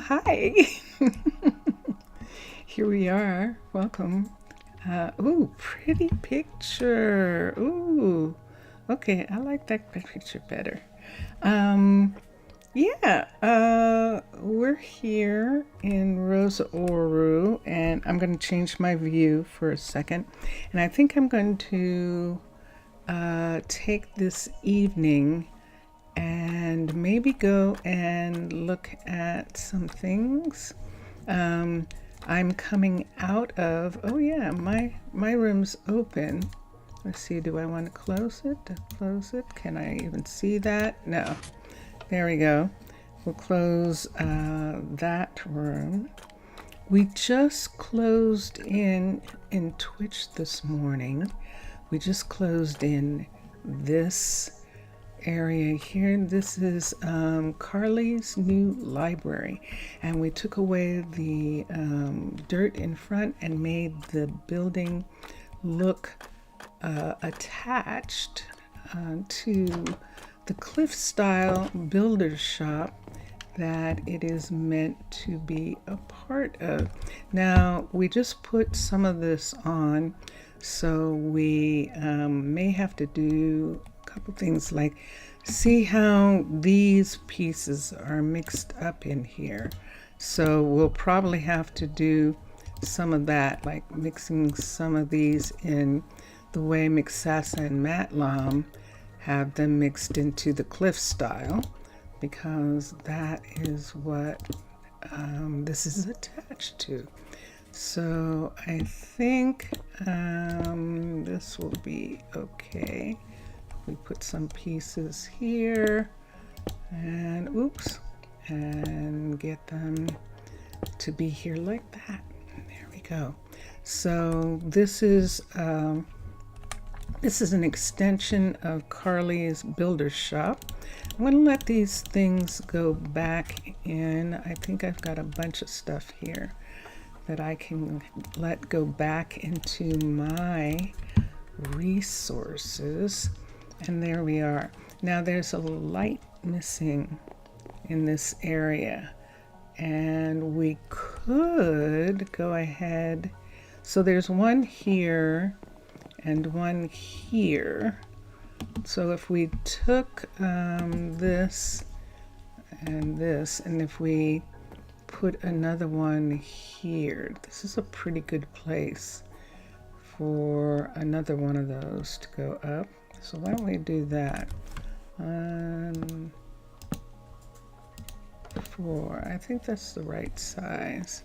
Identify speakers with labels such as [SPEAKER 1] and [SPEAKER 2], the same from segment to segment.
[SPEAKER 1] Hi. Here we are. Welcome. Ooh, pretty picture. Ooh. Okay, I like that picture better. Um, we're here in Rosa Ouro, and I'm going to change my view for a second. And I think I'm going to take this evening and maybe go and look at some things. I'm coming out of, oh yeah, my room's open. Let's see, do I want to close it? Close it? Can I even see that? No. There we go. We'll close that room. We just closed in Twitch this morning. We just closed in this area here. This is Carly's new library, and we took away the dirt in front and made the building look attached to the cliff style builder shop that it is meant to be a part of. Now we just put some of this on, so we may have to do couple things like see how these pieces are mixed up in here. So we'll probably have to do some of that, like mixing some of these in the way Mixasa and Matlam have them mixed into the cliff style, because that is what this is attached to. So I think this will be okay. We put some pieces here and oops, and get them to be here like that. There we go. So this is an extension of Carly's builder shop. I'm going to let these things go back in. I think I've got a bunch of stuff here that I can let go back into my resources. And there we are. Now there's a light missing in this area, and we could go ahead. So there's one here and one here. So if we took this and this, and if we put another one here, this is a pretty good place for another one of those to go up. So why don't we do that? 4, I think that's the right size.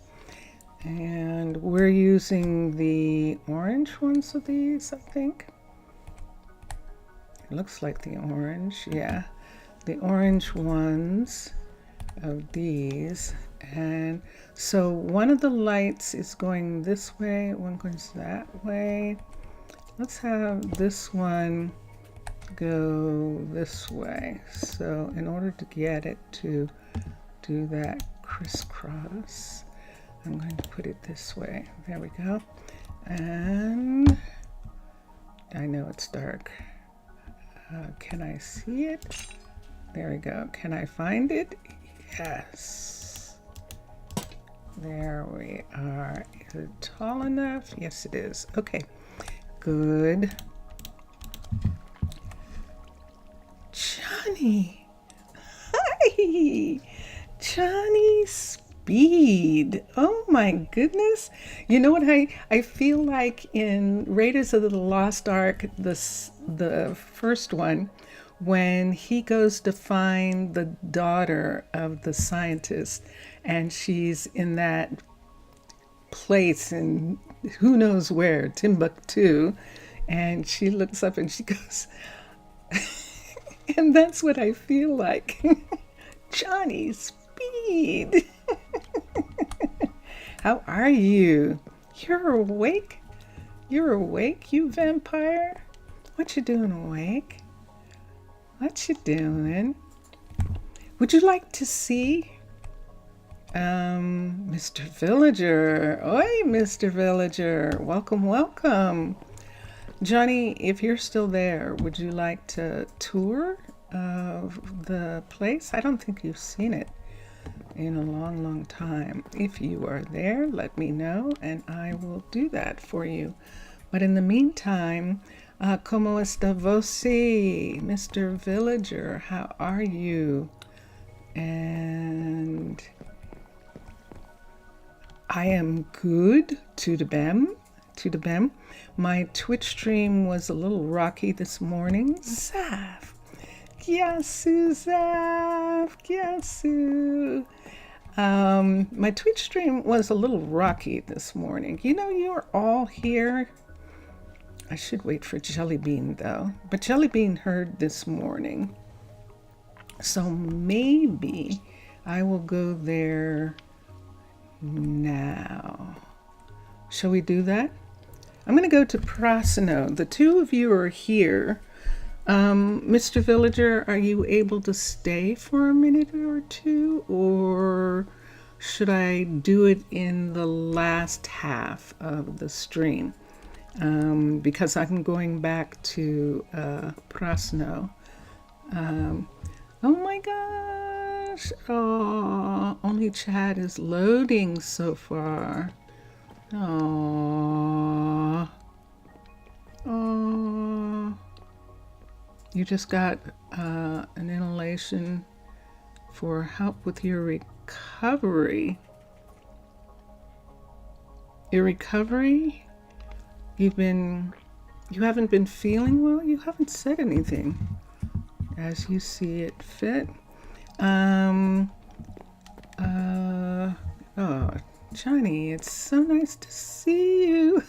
[SPEAKER 1] And we're using the orange ones of these, I think. It looks like the orange, yeah. The orange ones of these. And so one of the lights is going this way, one goes that way. Let's have this one go this way. So in order to get it to do that crisscross, I'm going to put it this way. There we go. And I know it's dark. Can I see it? There we go. Can I find it? Yes. There we are. Is it tall enough? Yes, it is. Okay. Good. Johnny. Hi. Johnny Speed. Oh my goodness. You know what I feel like in Raiders of the Lost Ark, the first one, when he goes to find the daughter of the scientist, and she's in that place in who knows where, Timbuktu, and she looks up and she goes, and that's what I feel like. Johnny Speed. How are you? You're awake? You're awake, you vampire? What you doing awake? What you doing? Would you like to see Mr. Villager? Oi, Mr. Villager. Welcome, welcome. Johnny, if you're still there, would you like to tour of the place? I don't think you've seen it. in a long, long time. If you are there, let me know and I will do that for you. But in the meantime, ¿Cómo está você, Mr. Villager? How are you? And I am good, to the bem. My Twitch stream was a little rocky this morning. Zaf, Gyasu. My Twitch stream was a little rocky this morning. You know, you're all here. I should wait for Jellybean though, but Jellybean heard this morning. So maybe I will go there now. Shall we do that? I'm going to go to Prasino. The two of you are here. Mr. Villager, are you able to stay for a minute or two, or should I do it in the last half of the stream? Because I'm going back to Prasino. Oh my gosh! Oh, only chat is loading so far. Oh, oh! You just got an inhalation for help with your recovery. Your recovery? You haven't been feeling well? You haven't said anything. As you see it fit. Oh, Johnny, it's so nice to see you.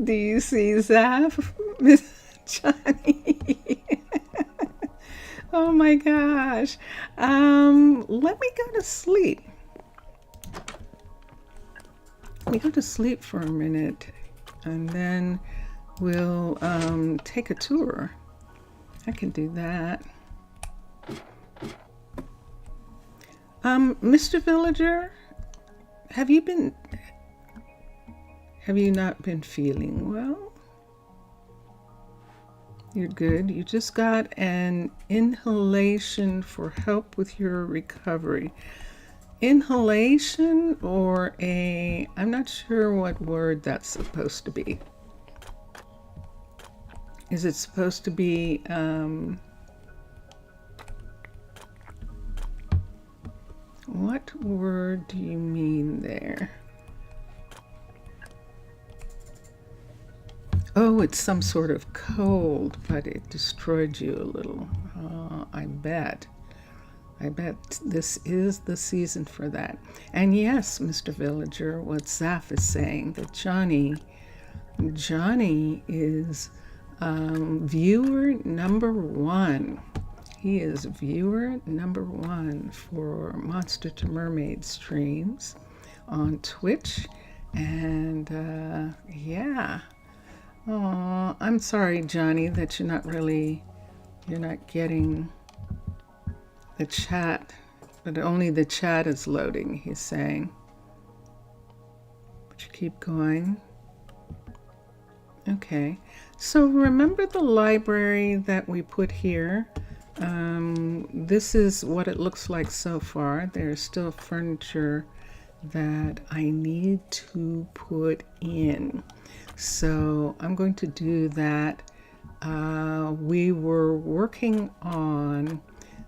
[SPEAKER 1] Do you see Zaf, Miss Johnny? Oh my gosh. Let me go to sleep. Let me go to sleep for a minute and then we'll take a tour. I can do that. Mr. Villager, have you not been feeling well? You're good. You just got an inhalation for help with your recovery. Inhalation or I'm not sure what word that's supposed to be. Is it supposed to be, what word do you mean there? Oh, it's some sort of cold, but it destroyed you a little. I bet this is the season for that. And yes, Mr. Villager, what Zaf is saying, that Johnny is viewer number 1. He is viewer number 1 for Monster to Mermaid streams on Twitch. And yeah. Oh, I'm sorry, Johnny, that you're not getting the chat, but only the chat is loading, he's saying. But you keep going. Okay, so remember the library that we put here? This is what it looks like so far. There's still furniture that I need to put in. So I'm going to do that. We were working on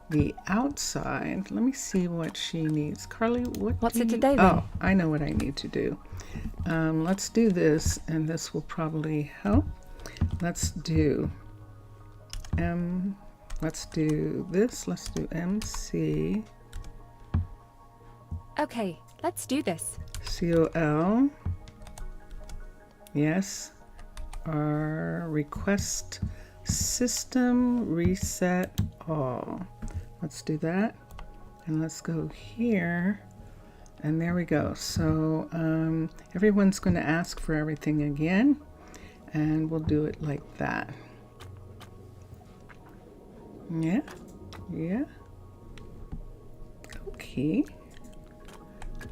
[SPEAKER 1] the outside. Let me see what she needs. Carly, what's it today then? Oh, I know what I need to do. Let's do this, and this will probably help. Let's do this. Let's do MC.
[SPEAKER 2] Okay, let's do this.
[SPEAKER 1] COL. Yes. Our request system reset all. Let's do that. And let's go here. And there we go. So everyone's going to ask for everything again. And we'll do it like that. Yeah. Yeah. Okay.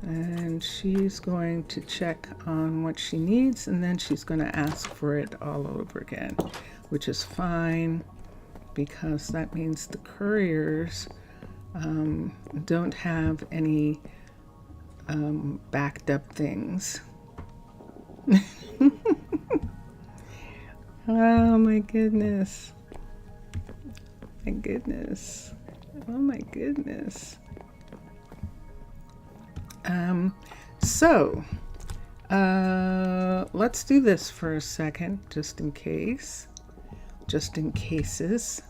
[SPEAKER 1] And she's going to check on what she needs, and then she's going to ask for it all over again, which is fine. because that means the couriers don't have any backed up things. Oh my goodness. My goodness. Oh my goodness. So let's do this for a second, just in case. Just in cases.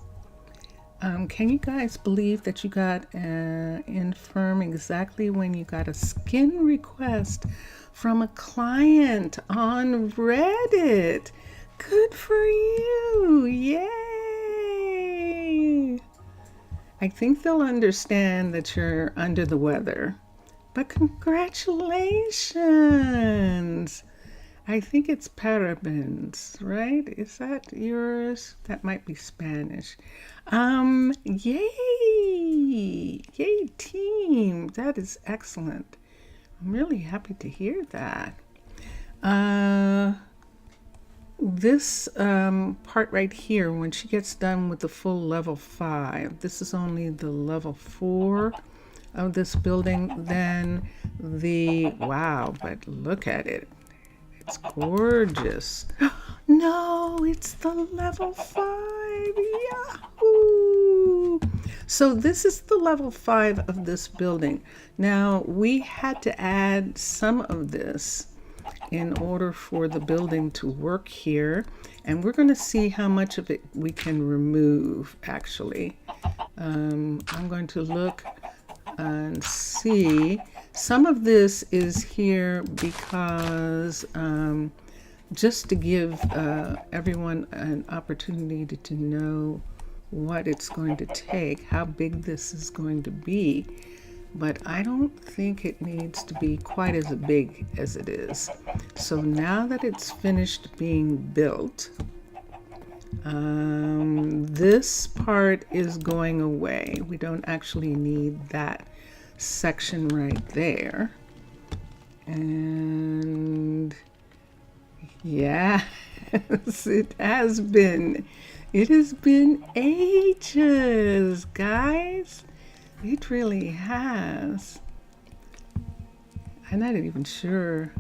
[SPEAKER 1] Can you guys believe that you got infirm exactly when you got a skin request from a client on Reddit? Good for you! Yay! I think they'll understand that you're under the weather. But congratulations! I think it's parabens, right? Is that yours? That might be Spanish. Yay! Yay, team! That is excellent. I'm really happy to hear that. This part right here, when she gets done with the full level 5, this is only the level 4 of this building, then wow, but look at it. It's gorgeous. No, it's the level 5. Yahoo! So this is the level 5 of this building. Now, we had to add some of this in order for the building to work here. And we're going to see how much of it we can remove, actually. I'm going to look and see. Some of this is here because just to give everyone an opportunity to know what it's going to take, how big this is going to be. But I don't think it needs to be quite as big as it is. So now that it's finished being built, this part is going away. We don't actually need that section right there. And yes, it has been. It has been ages, guys. It really has. I'm not even sure.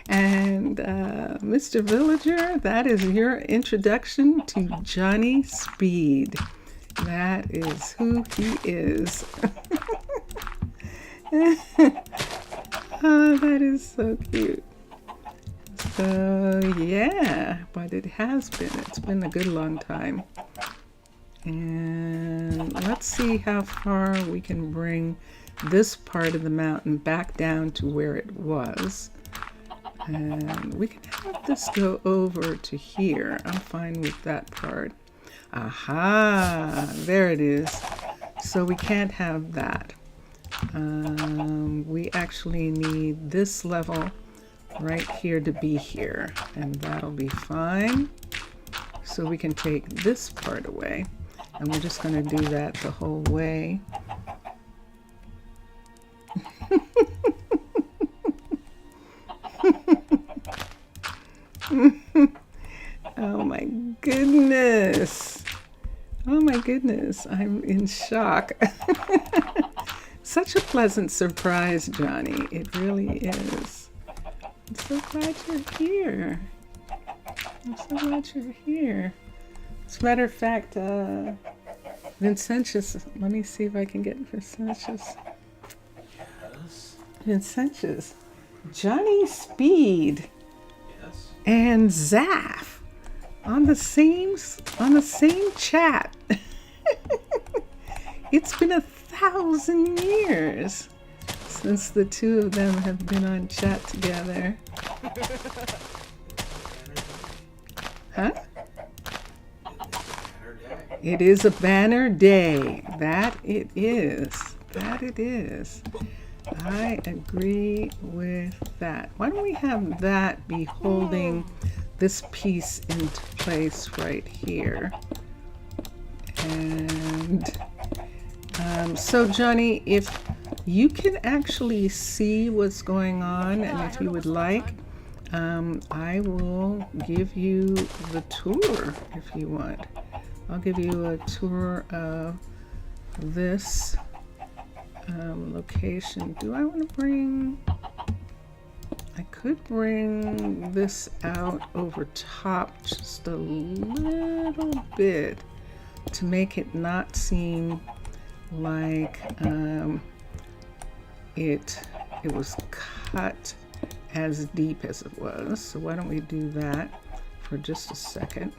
[SPEAKER 1] And Mr. Villager, that is your introduction to Johnny Speed. That is who he is. Oh, that is so cute. So yeah, but it's been a good long time. And let's see how far we can bring this part of the mountain back down to where it was. And we can have this go over to here. I'm fine with that part. Aha, there it is. So we can't have that. We actually need this level right here to be here, and that'll be fine. So we can take this part away, and we're just going to do that the whole way. Oh my goodness. Oh my goodness, I'm in shock. Such a pleasant surprise, Johnny. It really is. I'm so glad you're here. I'm so glad you're here. As a matter of fact, Vincentius, let me see if I can get Vincentius.
[SPEAKER 3] Yes.
[SPEAKER 1] Vincentius, Johnny Speed,
[SPEAKER 3] Yes.
[SPEAKER 1] and Zaf on the same chat. It's been 1,000 years since the two of them have been on chat together. Huh? It is a banner day. That it is. That it is. I agree with that. Why don't we have that be holding this piece into place right here? And so Johnny, if You can actually see what's going on, and if you would like, I will give you the tour if you want. I'll give you a tour of this location. Do I want to bring... I could bring this out over top just a little bit to make it not seem like it was cut as deep as it was. So why don't we do that for just a second.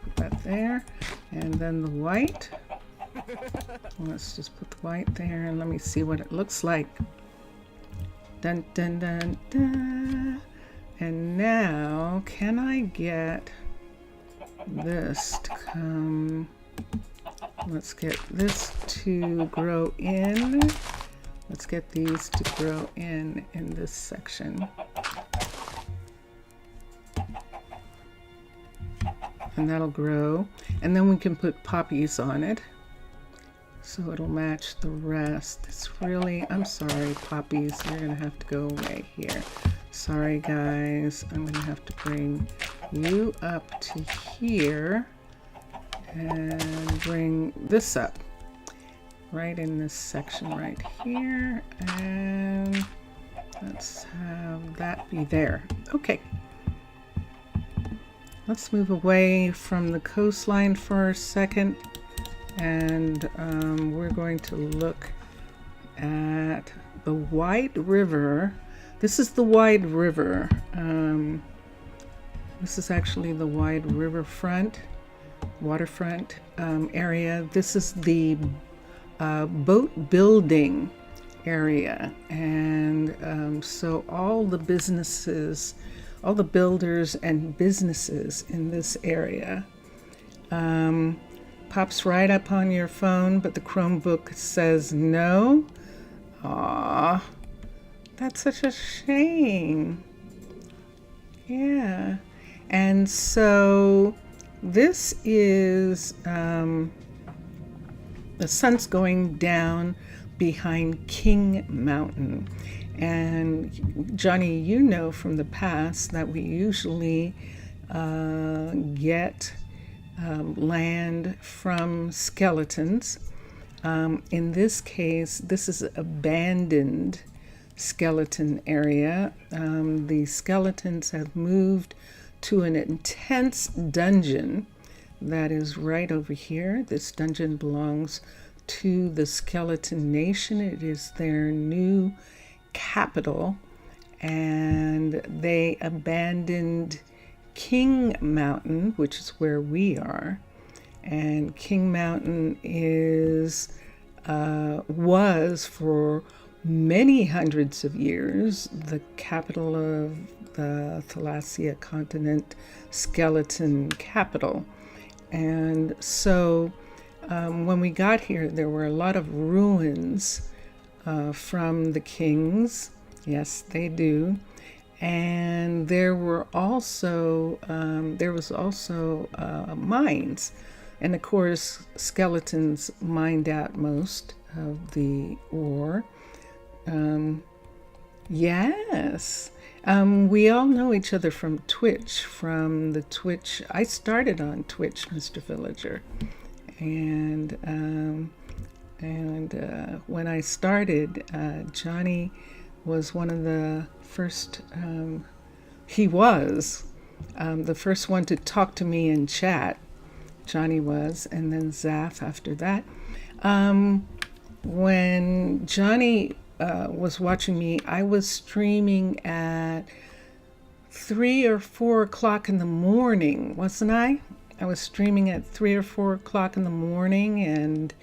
[SPEAKER 1] Put that there, and then the white. Let's just put the white there and let me see what it looks like. Dun dun dun dun. And now, can I get this to come? Let's get this to grow in. Let's get these to grow in this section. And that'll grow. And then we can put poppies on it, so it'll match the rest. It's really, I'm sorry, poppies, you're gonna have to go away here. Sorry guys, I'm gonna have to bring you up to here and bring this up right in this section right here, and let's have that be there. Okay, let's move away from the coastline for a second, and we're going to look at the White River. This is the Wide River. This is actually the Wide Riverfront, waterfront area. This is the boat building area, and so all the businesses, all the builders and businesses in this area pops right up on your phone, but the Chromebook says no. Aww, that's such a shame. Yeah, and so this is the sun's going down behind King Mountain. And Johnny, you know from the past that we usually get land from skeletons. In this case, this is abandoned skeleton area. The skeletons have moved to an intense dungeon that is right over here. This dungeon belongs to the Skeleton Nation. It is their new capital, and they abandoned King Mountain, which is where we are. And King Mountain is was for many hundreds of years the capital of the Thalassia continent, skeleton capital. And so when we got here, there were a lot of ruins from the kings. Yes, they do. And there was also mines. And of course, skeletons mined out most of the ore. Yes. We all know each other from Twitch, from the Twitch. I started on Twitch, Mr. Villager. And when I started, Johnny was one of the first, he was the first one to talk to me in chat. Johnny was, and then Zaf after that. When Johnny was watching me, I was streaming at 3 or 4 o'clock in the morning, wasn't I? I was streaming at 3 or 4 o'clock in the morning, and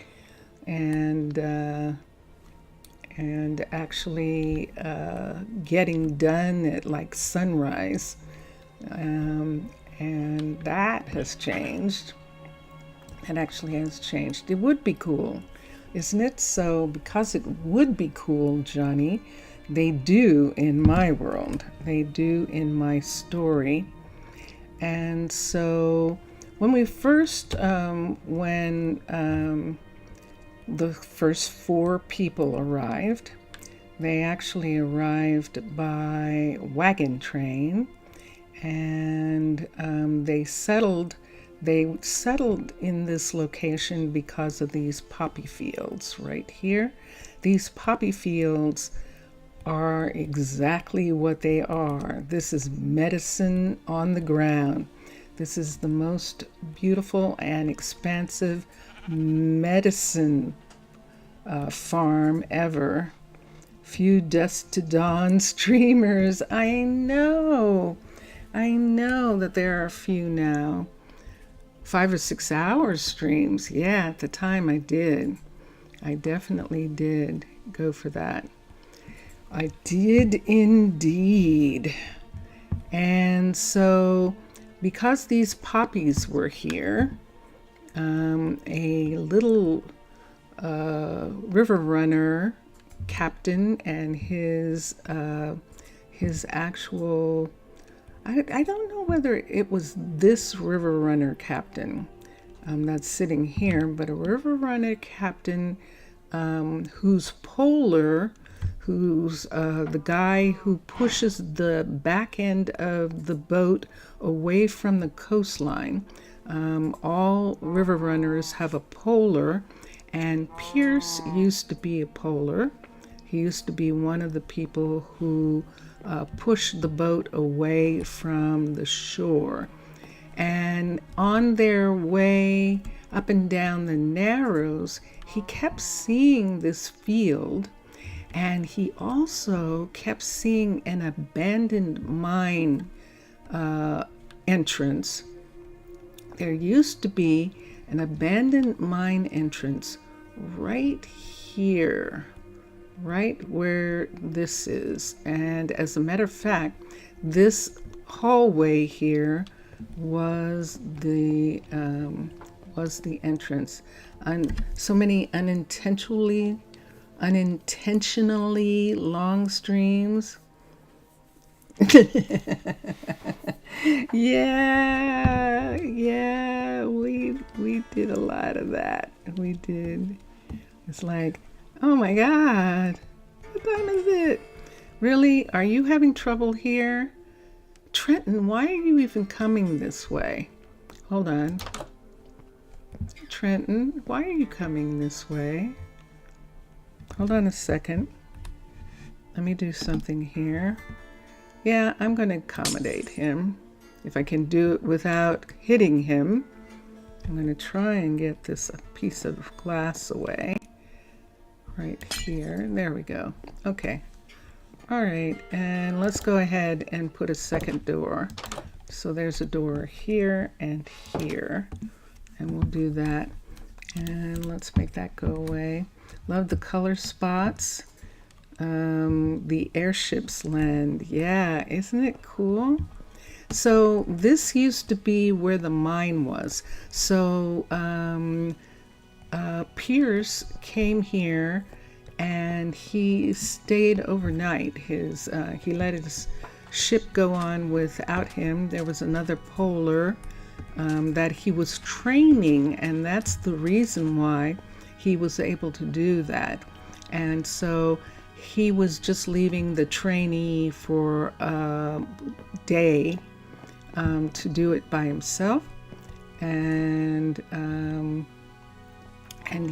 [SPEAKER 1] actually getting done at like sunrise, and that has changed. It actually has changed. It would be cool, isn't it? So because it would be cool, Johnny, they do in my world. They do in my story. And so when we first, when the first 4 people arrived, They actually arrived by wagon train, and they settled in this location because of these poppy fields right here. These poppy fields are exactly what they are. This is medicine on the ground. This is the most beautiful and expansive medicine farm ever. Few dusk to dawn streamers. I know that there are a few now. 5 or 6 hour streams. Yeah, at the time I did. I definitely did go for that. I did indeed. And so, because these poppies were here, a little river runner captain and his actual, I don't know whether it was this river runner captain that's sitting here, but a river runner captain who's polar, who's the guy who pushes the back end of the boat away from the coastline. All river runners have a polar, and Pierce used to be a polar. He used to be one of the people who pushed the boat away from the shore. And on their way up and down the Narrows, he kept seeing this field, and he also kept seeing an abandoned mine entrance. There used to be an abandoned mine entrance right here, right where this is. And as a matter of fact, this hallway here was the entrance. And so many unintentionally long streams. yeah, we did a lot of that. We did. It's like, oh my God, what time is it? Really? Are you having trouble here? Trenton, why are you even coming this way? Hold on. Trenton, why are you coming this way? Hold on a second. Let me do something here. Yeah, I'm going to accommodate him. If I can do it without hitting him, I'm going to try and get this piece of glass away. Right here. There we go. Okay. All right. And let's go ahead and put a second door. So there's a door here and here. And we'll do that. And let's make that go away. Love the color spots. The airships land. Yeah, isn't it cool? So this used to be where the mine was. So Pierce came here and he stayed overnight. He let his ship go on without him. There was another polar that he was training, and that's the reason why he was able to do that. And so he was just leaving the trainee for a day to do it by himself. And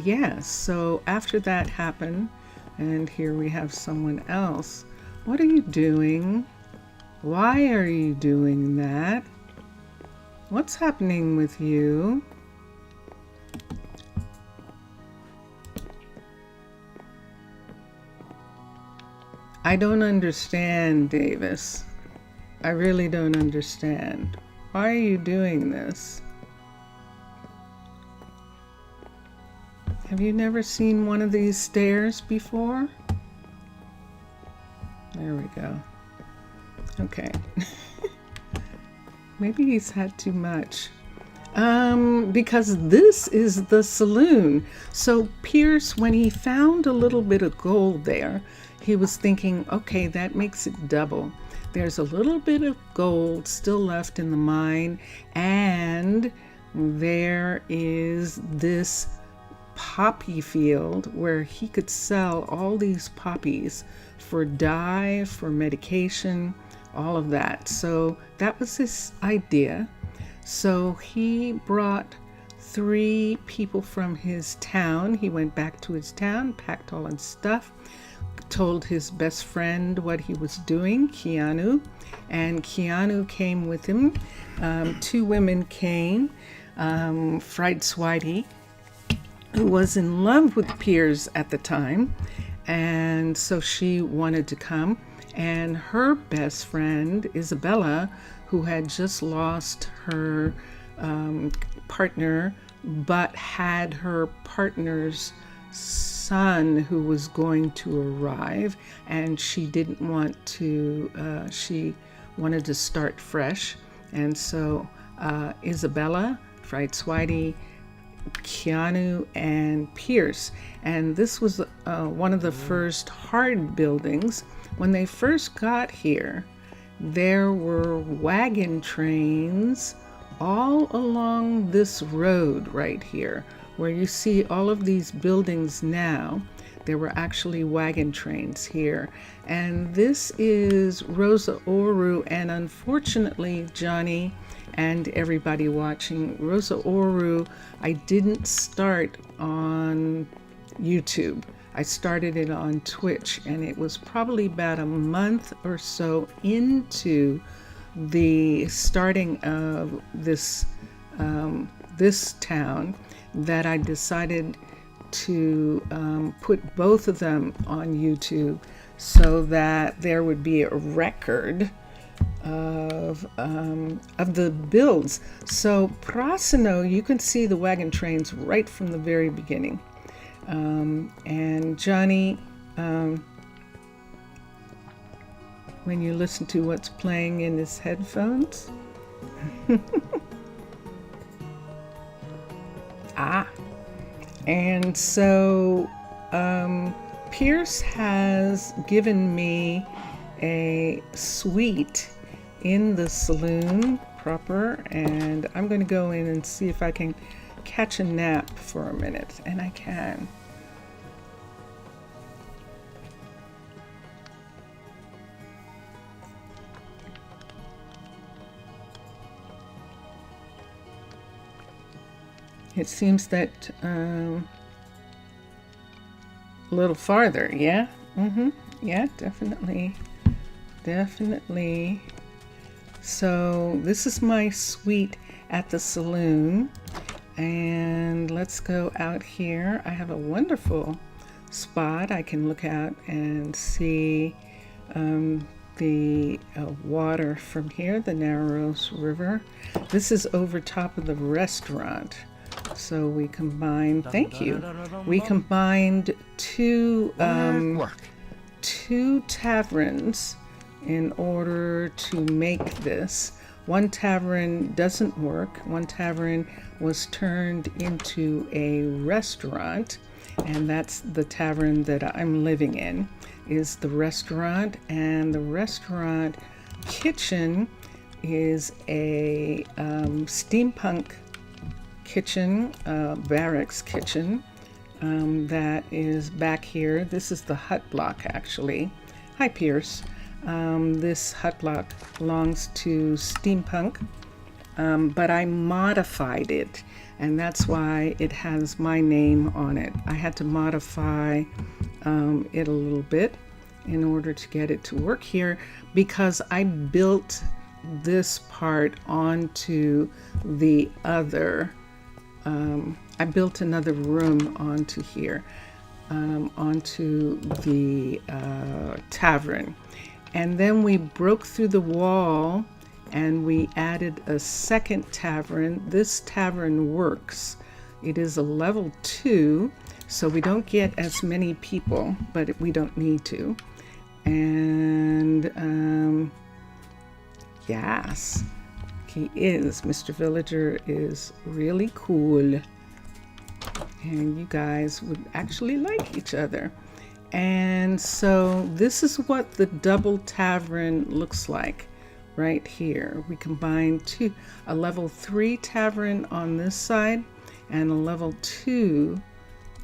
[SPEAKER 1] yeah, so after that happened, and here we have someone else. What are you doing? Why are you doing that? What's happening with you? I don't understand, Davis. I really don't understand. Why are you doing this? Have you never seen one of these stairs before? There we go. Okay. Maybe he's had too much. Because this is the saloon. So Pierce, when he found a little bit of gold there, he was thinking, okay, that makes it double. There's a little bit of gold still left in the mine, and there is this poppy field where he could sell all these poppies for dye, for medication, all of that. So that was his idea. So he brought 3 people from his town. He went back to his town, packed all his stuff, told his best friend what he was doing, Keanu, and Keanu came with him. 2 women came, Fried Swidey, who was in love with Piers at the time, and so she wanted to come, and her best friend, Isabella, who had just lost her partner, but had her partner's son who was going to arrive, and she didn't want to, she wanted to start fresh. And so Isabella, Fried Swidey, Keanu, and Pierce. And this was one of the first hard buildings. When they first got here, there were wagon trains all along this road right here, where you see all of these buildings now. There were actually wagon trains here. And this is Rosa Ouro, and unfortunately, Johnny and everybody watching, Rosa Ouro, I didn't start on YouTube. I started it on Twitch, and it was probably about a month or so into the starting of this this town that I decided to put both of them on YouTube so that there would be a record of the builds. So Prasino, you can see the wagon trains right from the very beginning. And Johnny, when you listen to what's playing in his headphones. And so Pierce has given me a suite in the saloon proper, and I'm going to go in and see if I can catch a nap for a minute, and I can. It seems that a little farther, yeah? Yeah, definitely. Definitely. So this is my suite at the saloon. And let's go out here. I have a wonderful spot. I can look out and see the water from here, the Narrows River. This is over top of the restaurant. So we combined, thank you. We combined two taverns in order to make this. One tavern doesn't work. One tavern was turned into a restaurant, and that's the tavern that I'm living in, is the restaurant. And the restaurant kitchen is a steampunk kitchen, barracks kitchen, that is back here. This is the hut block, actually. Hi, Pierce. This hut block belongs to Steampunk, but I modified it, and that's why it has my name on it. I had to modify it a little bit in order to get it to work here, because I built this part onto the other I built another room onto here, onto the tavern. And then we broke through the wall and we added a second tavern. This tavern works. It is a level 2, so we don't get as many people, but we don't need to. And yes, he is. Mr. Villager is really cool. And you guys would actually like each other. And so this is what the double tavern looks like right here. We combined a level 3 tavern on this side and a level 2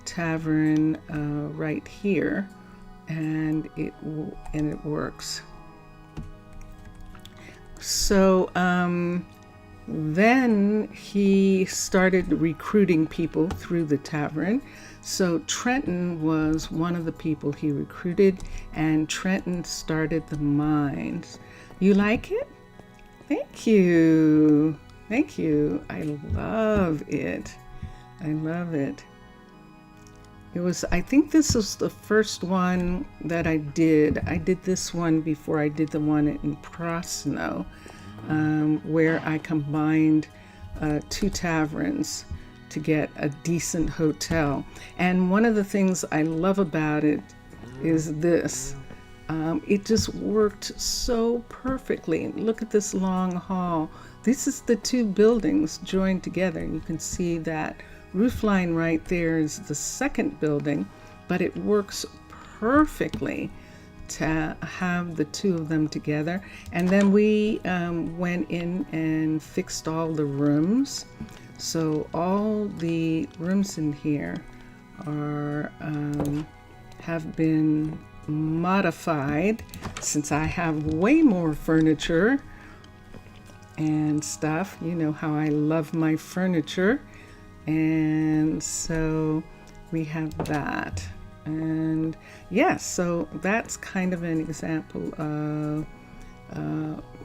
[SPEAKER 1] tavern right here, and it works. So then he started recruiting people through the tavern. So Trenton was one of the people he recruited, and Trenton started the mines. You like it? Thank you. Thank you. I love it. I love it. I think this was the first one that I did. I did this one before I did the one in Prasino, where I combined 2 taverns to get a decent hotel. And one of the things I love about it is this. It just worked so perfectly. Look at this long hall. This is the 2 buildings joined together. You can see that roof line right there is the second building, but it works perfectly to have the 2 of them together. And then we went in and fixed all the rooms. So all the rooms in here have been modified, since I have way more furniture and stuff. You know how I love my furniture. And so we have that. And yeah, so that's kind of an example of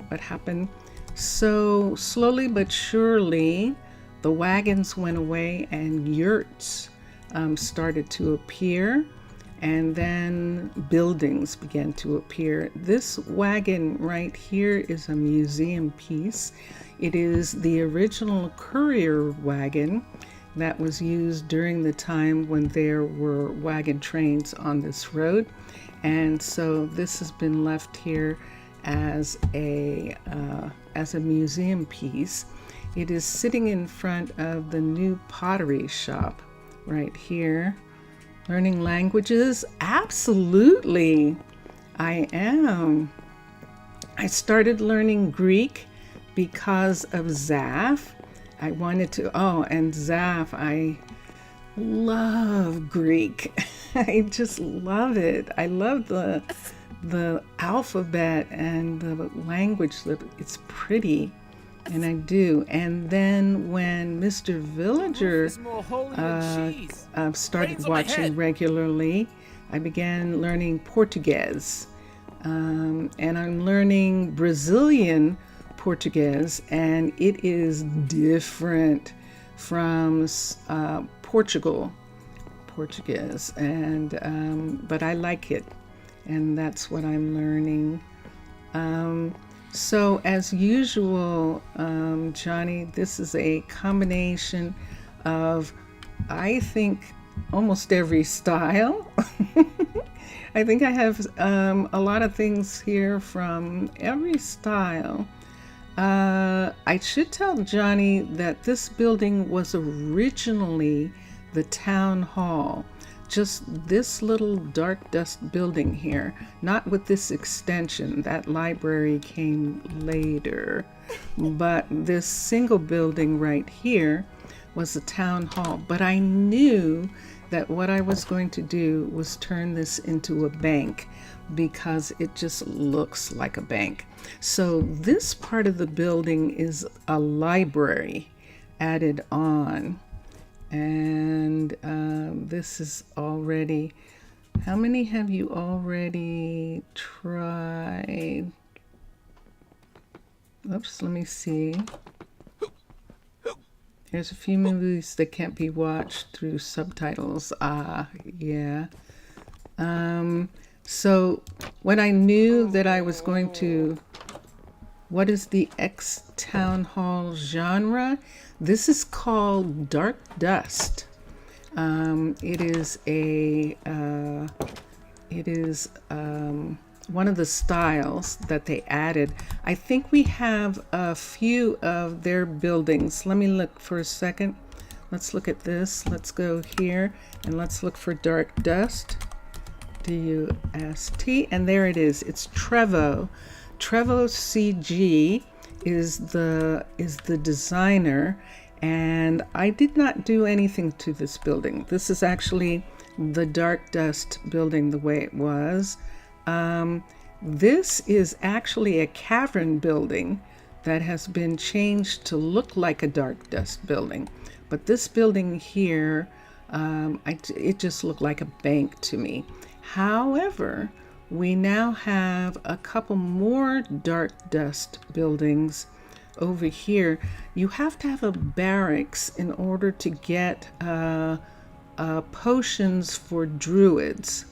[SPEAKER 1] what happened. So slowly but surely, the wagons went away and yurts started to appear, and then buildings began to appear. This wagon right here is a museum piece. It is the original courier wagon that was used during the time when there were wagon trains on this road. And so this has been left here as a museum piece. It is sitting in front of the new pottery shop right here. Learning languages? Absolutely, I am. I started learning Greek because of Zaf. I wanted to, and Zaf, I love Greek. I just love it. I love the alphabet and the language, that it's pretty, and I do. And then when Mr. Villager started watching regularly, I began learning Portuguese, and I'm learning Brazilian Portuguese, and it is different from Portuguese, and but I like it, and that's what I'm learning. So as usual, Johnny, this is a combination of, I think, almost every style. I think I have a lot of things here from every style. I should tell Johnny that this building was originally the town hall. Just this little dark dust building here, not with this extension. That library came later. But this single building right here was the town hall. But I knew that what I was going to do was turn this into a bank, because it just looks like a bank. So this part of the building is a library added on. And this is already, how many have you already tried? Oops, let me see. There's a few movies that can't be watched through subtitles. Yeah. So when I knew that I was going to, what is the X-Town Hall genre? This is called Dark Dust. It is one of the styles that they added. I think we have a few of their buildings. Let me look for a second. Let's look at this. Let's go here and let's look for Dark Dust. D-U-S-T, and there it is. It's Trevo. Trevo CG is the designer, And I did not do anything to this building. This is actually the dark dust building the way it was. This is actually a cavern building that has been changed to look like a dark dust building. But this building here, it just looked like a bank to me. However, we now have a couple more dark dust buildings over here. You have to have a barracks in order to get potions for druids.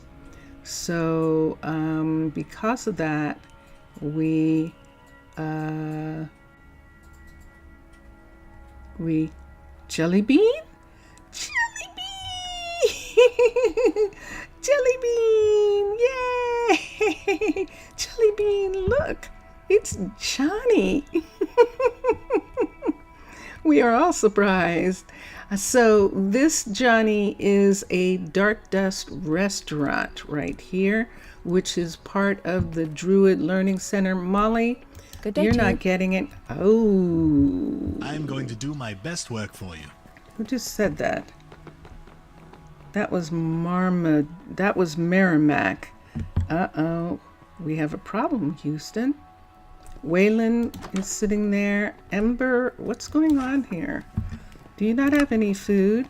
[SPEAKER 1] So because of that, we jelly bean? Jelly bean! Jelly bean! Yay! Jelly bean, look! It's Johnny! We are all surprised. So this Johnny is a dark dust restaurant right here, which is part of the Druid Learning Center. Molly,
[SPEAKER 2] Good day
[SPEAKER 1] you're
[SPEAKER 2] to you.
[SPEAKER 1] not getting it. Oh.
[SPEAKER 4] I'm going to do my best work for you.
[SPEAKER 1] Who just said that? That was Merrimack. Uh-oh. We have a problem, Houston. Waylon is sitting there. Ember, what's going on here? Do you not have any food?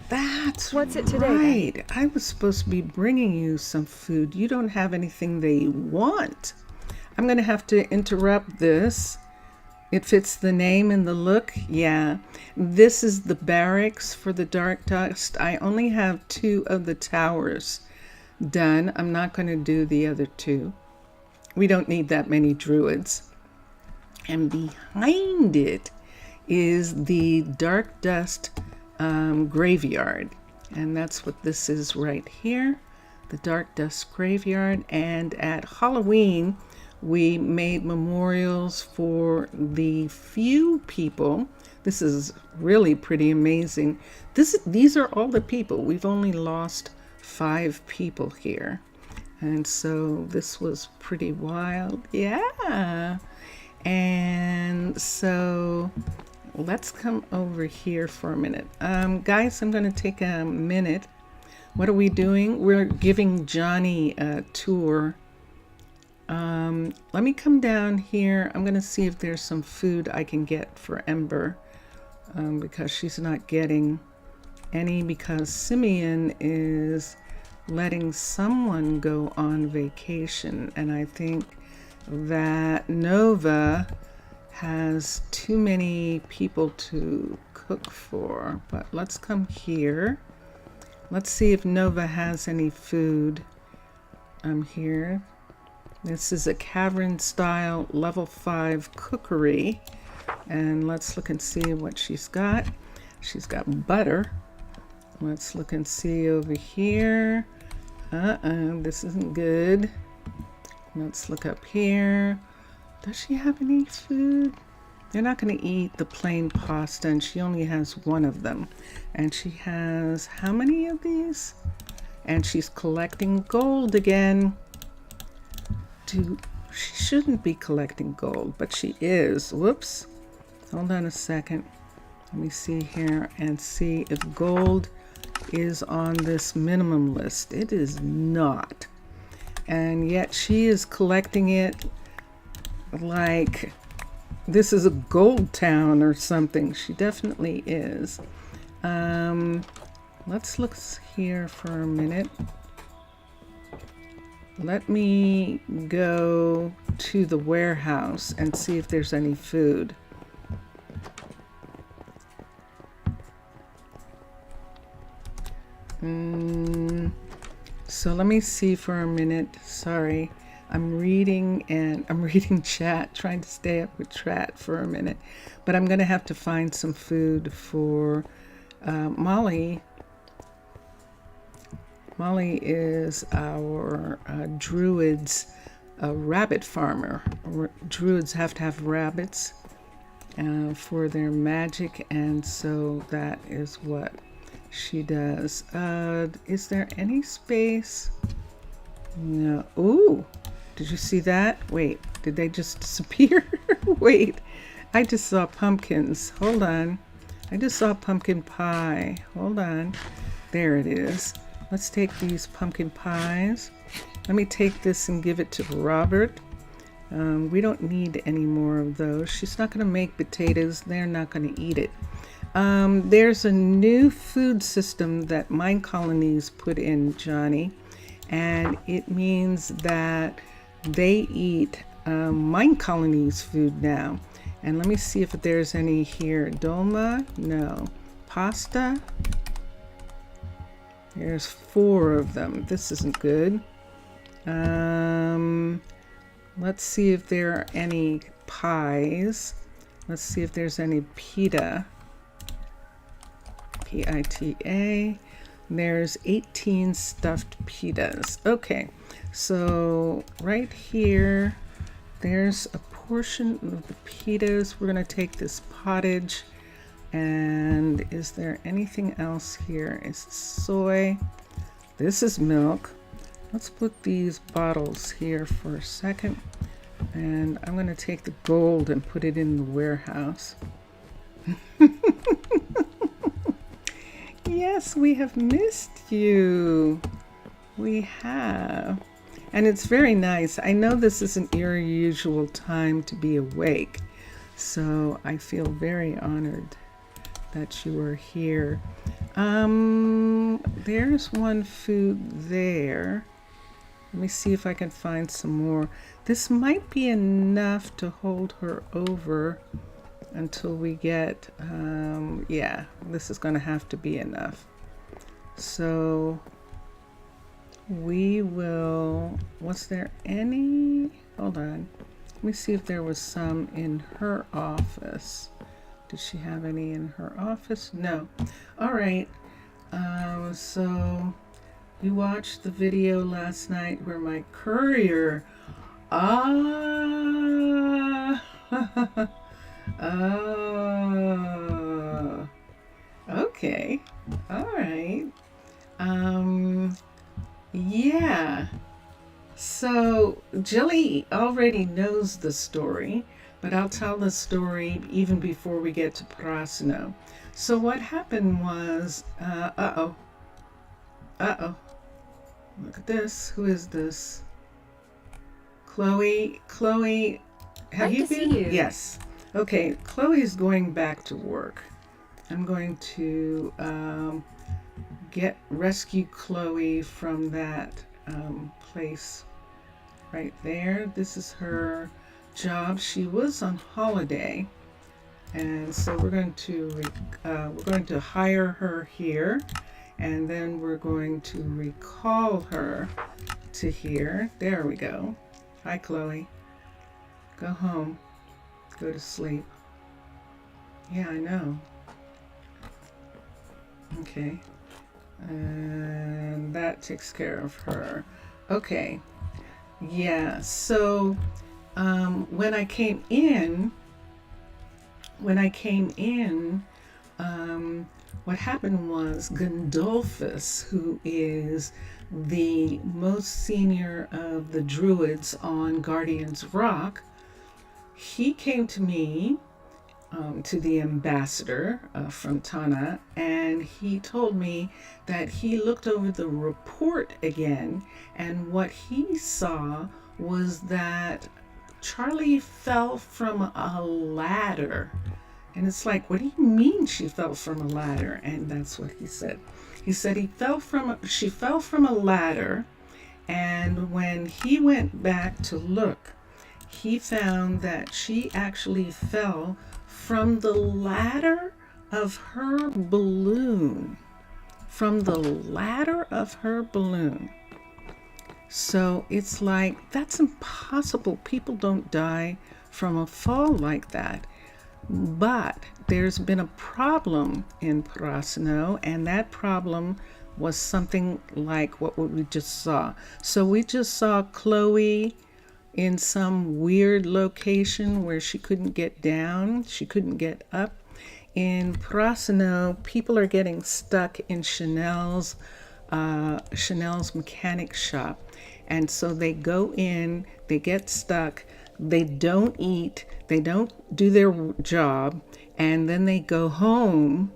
[SPEAKER 1] That's
[SPEAKER 2] What's it today, then?
[SPEAKER 1] right. I was supposed to be bringing you some food. You don't have anything they want. I'm going to have to interrupt this. It fits the name and the look. Yeah. This is the barracks for the dark dust. I only have 2 of the towers done. I'm not going to do the other 2. We don't need that many druids. And behind it is the dark dust graveyard. And that's what this is right here, the dark dust graveyard. And at Halloween, we made memorials for the few people. This is really pretty amazing. These are all the people. We've only lost 5 people here. And so this was pretty wild. Yeah. And so let's come over here for a minute. Guys, I'm going to take a minute. What are we doing? We're giving Johnny a tour. Let me come down here. I'm going to see if there's some food I can get for Ember, because she's not getting any, because Simeon is letting someone go on vacation, and I think that Nova has too many people to cook for. But let's come here. Let's see if Nova has any food. I'm here. This is a cavern style level 5 cookery, and let's look and see what she's got. She's got butter. Let's look and see over here. This isn't good. Let's look up here. Does she have any food? They're not going to eat the plain pasta, and she only has 1 of them. And she has how many of these? And she's collecting gold again. She shouldn't be collecting gold, but she is. Whoops. Hold on a second. Let me see here and see if gold is on this minimum list. It is not. And yet she is collecting it like this is a gold town or something. She definitely is. Let's look here for a minute. Let me go to the warehouse and see if there's any food. So let me see for a minute. Sorry, I'm reading chat, trying to stay up with chat for a minute. But I'm going to have to find some food for Molly. Molly is our druid's rabbit farmer. Druids have to have rabbits for their magic, and so that is what she does. Is there any space? No. Ooh, did you see that? Wait, did they just disappear? Wait, I just saw pumpkins. Hold on. I just saw pumpkin pie. Hold on. There it is. Let's take these pumpkin pies. Let me take this and give it to Robert. We don't need any more of those. She's not going to make potatoes. They're not going to eat it. There's a new food system that Minecolonies put in, Johnny, and it means that they eat Minecolonies food now. And let me see if there's any here. Dolma? No. Pasta? There's 4 of them. This isn't good. Let's see if there are any pies. Let's see if there's any pita. P-I-T-A. There's 18 stuffed pitas. Okay, so right here, there's a portion of the pitas. We're gonna take this pottage. And is there anything else here? Is soy? This is milk. Let's put these bottles here for a second. And I'm going to take the gold and put it in the warehouse. Yes, we have missed you. We have. And it's very nice. I know this isn't your usual time to be awake. So I feel very honored that you are here. There's one food there. Let me see if I can find some more. This might be enough to hold her over until we get, yeah, this is going to have to be enough. So we will, was there any, hold on. Let me see if there was some in her office. Did she have any in her office? No. All right. So you watched the video last night where my courier, oh, okay. All right. Yeah. So Jilly already knows the story, but I'll tell the story even before we get to Prasino. So what happened was, uh-oh. Look at this. Who is this? Chloe, have you been?
[SPEAKER 2] Nice to see you.
[SPEAKER 1] Yes. Okay, Chloe's going back to work. I'm going to rescue Chloe from that place right there. This is her job. She was on holiday, and so we're going to hire her here, and then we're going to recall her to here. There we go. Hi, Chloe. Go home. Go to sleep. Yeah, I know. Okay. And that takes care of her. Okay. Yeah, so when I came in, what happened was Gandolphus, who is the most senior of the druids on Guardian's Rock, he came to me, to the ambassador from Tana, and he told me that he looked over the report again, and what he saw was that Charlie fell from a ladder. And it's like, what do you mean she fell from a ladder? And that's what he said. He said she fell from a ladder, and when he went back to look, he found that she actually fell from the ladder of her balloon. From the ladder of her balloon. So it's like, that's impossible. People don't die from a fall like that. But there's been a problem in Prasino, and that problem was something like what we just saw. So we just saw Chloe in some weird location where she couldn't get down, she couldn't get up. In Prasino, people are getting stuck in Chanel's mechanic shop. And so they go in, they get stuck, they don't eat, they don't do their job, and then they go home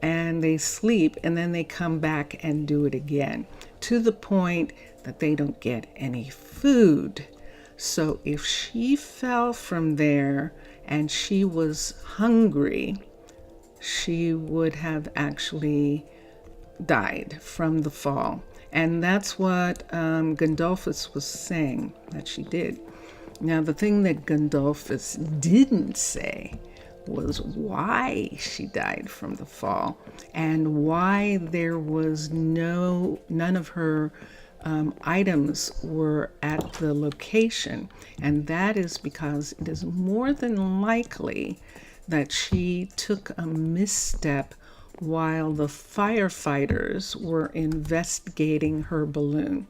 [SPEAKER 1] and they sleep, and then they come back and do it again, to the point that they don't get any food. So if she fell from there and she was hungry, she would have actually died from the fall. And that's what Gandolphus was saying that she did. Now, the thing that Gandolphus didn't say was why she died from the fall and why there was none of her items were at the location. And that is because it is more than likely that she took a misstep while the firefighters were investigating her balloon.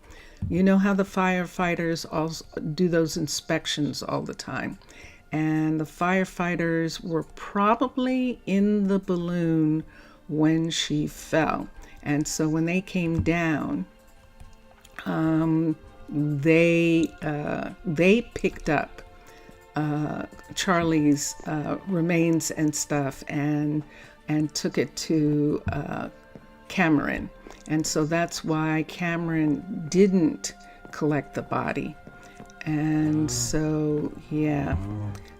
[SPEAKER 1] You know how the firefighters also do those inspections all the time. And the firefighters were probably in the balloon when she fell. And so when they came down, they picked up Charlie's remains and stuff and took it to Cameron. And so that's why Cameron didn't collect the body. And so, yeah.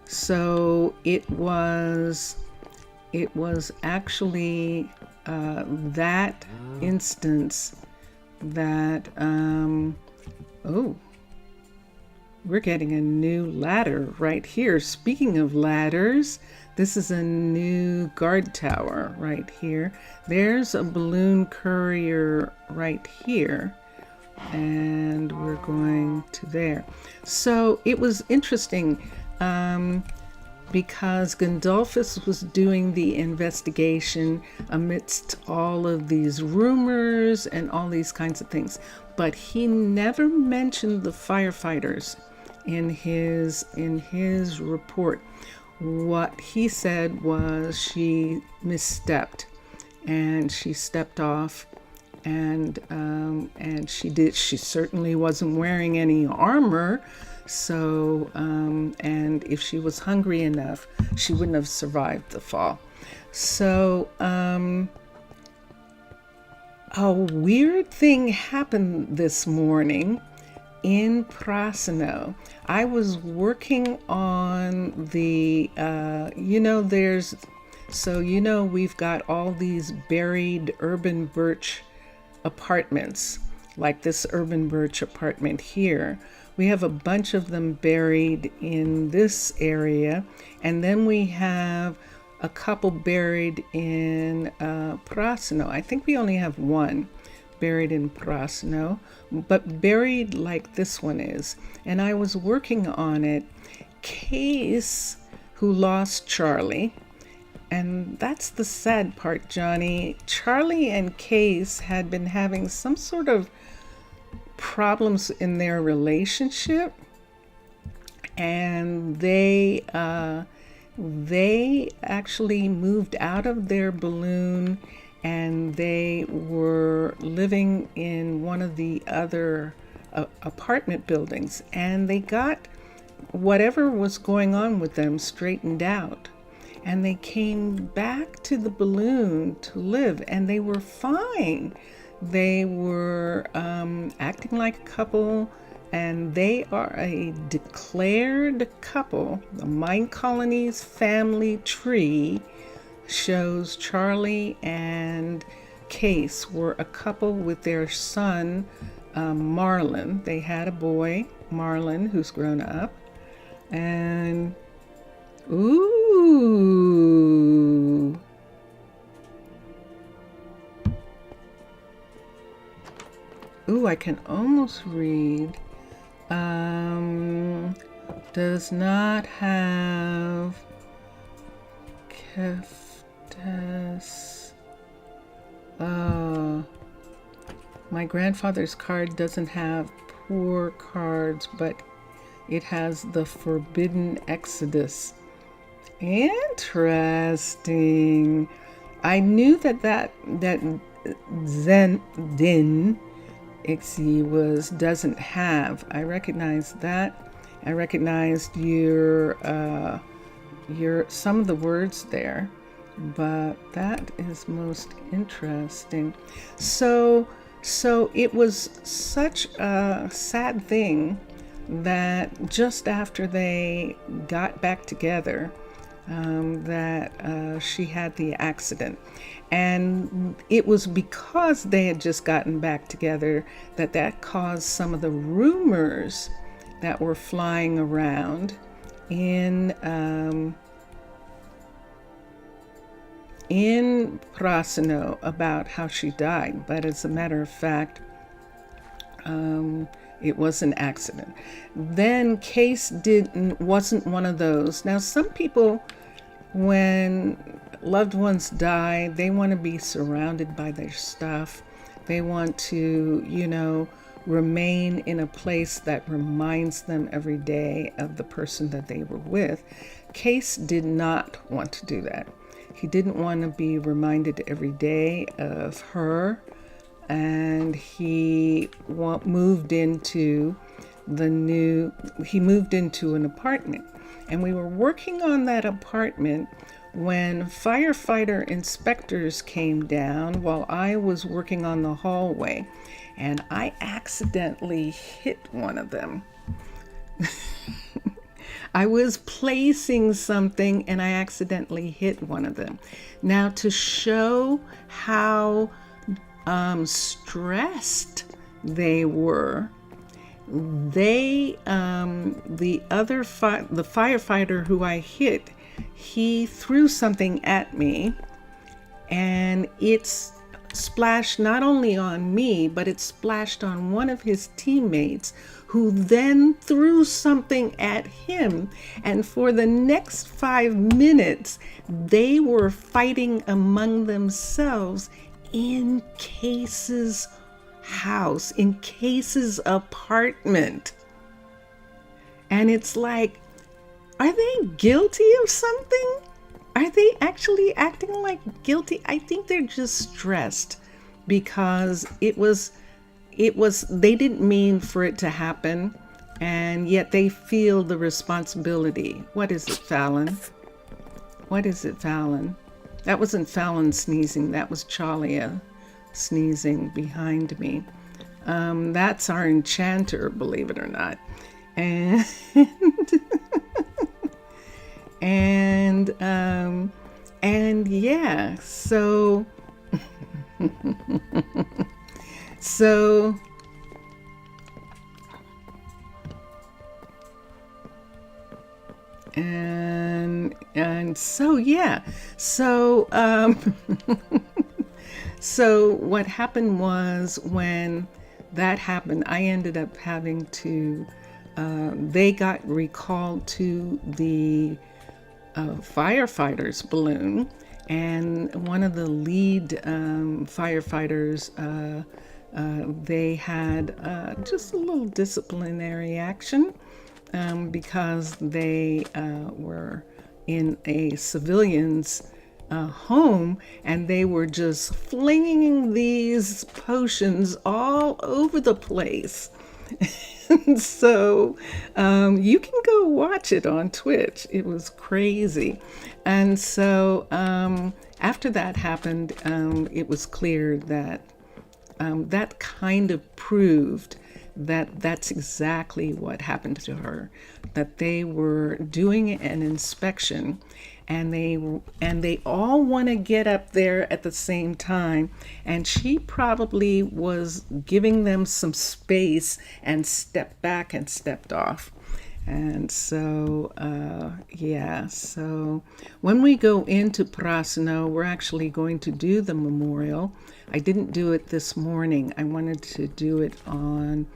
[SPEAKER 1] So it was actually that instance that, oh, we're getting a new ladder right here. Speaking of ladders, this is a new guard tower right here. There's a balloon courier right here. And we're going to there. So it was interesting because Gandolphus was doing the investigation amidst all of these rumors and all these kinds of things. But he never mentioned the firefighters in his report. What he said was she misstepped and she stepped off. And she certainly wasn't wearing any armor. So, and if she was hungry enough, she wouldn't have survived the fall. So, a weird thing happened this morning in Prasino. I was working on the, we've got all these buried urban birch apartments, like this urban birch apartment here. We have a bunch of them buried in this area, and then we have a couple buried in Prasino. I think we only have one buried in Prasino, but buried like this one is. And I was working on it. Case, who lost Charlie, and that's the sad part, Johnny. Charlie and Case had been having some sort of problems in their relationship, and they actually moved out of their balloon, and they were living in one of the other apartment buildings, and they got whatever was going on with them straightened out. And they came back to the balloon to live, and they were fine. They were acting like a couple, and they are a declared couple. The Minecolonies family tree shows Charlie and Case were a couple with their son, Marlon. They had a boy, Marlon, who's grown up. And ooh. Ooh, I can almost read. Does not have Keftas. My grandfather's card doesn't have poor cards, but it has the Forbidden Exodus. Interesting. I knew that Zen Din Ixie doesn't have. I recognize that. I recognized your some of the words there, but that is most interesting. So it was such a sad thing that just after they got back together, that she had the accident. And it was because they had just gotten back together that caused some of the rumors that were flying around in Prasino about how she died. But as a matter of fact, it was an accident. Then Case wasn't one of those. Now, some people, when loved ones die, they want to be surrounded by their stuff. They want to, remain in a place that reminds them every day of the person that they were with. Case did not want to do that. He didn't want to be reminded every day of her, and he moved into an apartment. And we were working on that apartment when firefighter inspectors came down while I was working on the hallway, and I accidentally hit one of them. I was placing something and I accidentally hit one of them. Now, to show how stressed they were, the firefighter who I hit, he threw something at me, and it's splashed not only on me, but it splashed on one of his teammates, who then threw something at him. And for the next 5 minutes, they were fighting among themselves in Case's house, in Case's apartment. And it's like, are they guilty of something? Are they actually acting like guilty? I think they're just stressed because they didn't mean for it to happen, and yet they feel the responsibility. What is it, Fallon? What is it, Fallon? That wasn't Fallon sneezing. That was Chalia sneezing behind me. That's our enchanter, believe it or not. And and yeah, so so what happened was, when that happened, I ended up having to they got recalled to the firefighter's balloon, and one of the lead firefighters, they had just a little disciplinary action because they were in a civilian's home, and they were just flinging these potions all over the place. So you can go watch it on Twitch. It was crazy. And so after that happened, it was clear that that kind of proved that that's exactly what happened to her, that they were doing an inspection, and they all want to get up there at the same time, and she probably was giving them some space and stepped back and stepped off. And so so when we go into Prasino, we're actually going to do the memorial. I didn't do it this morning. I wanted to do it on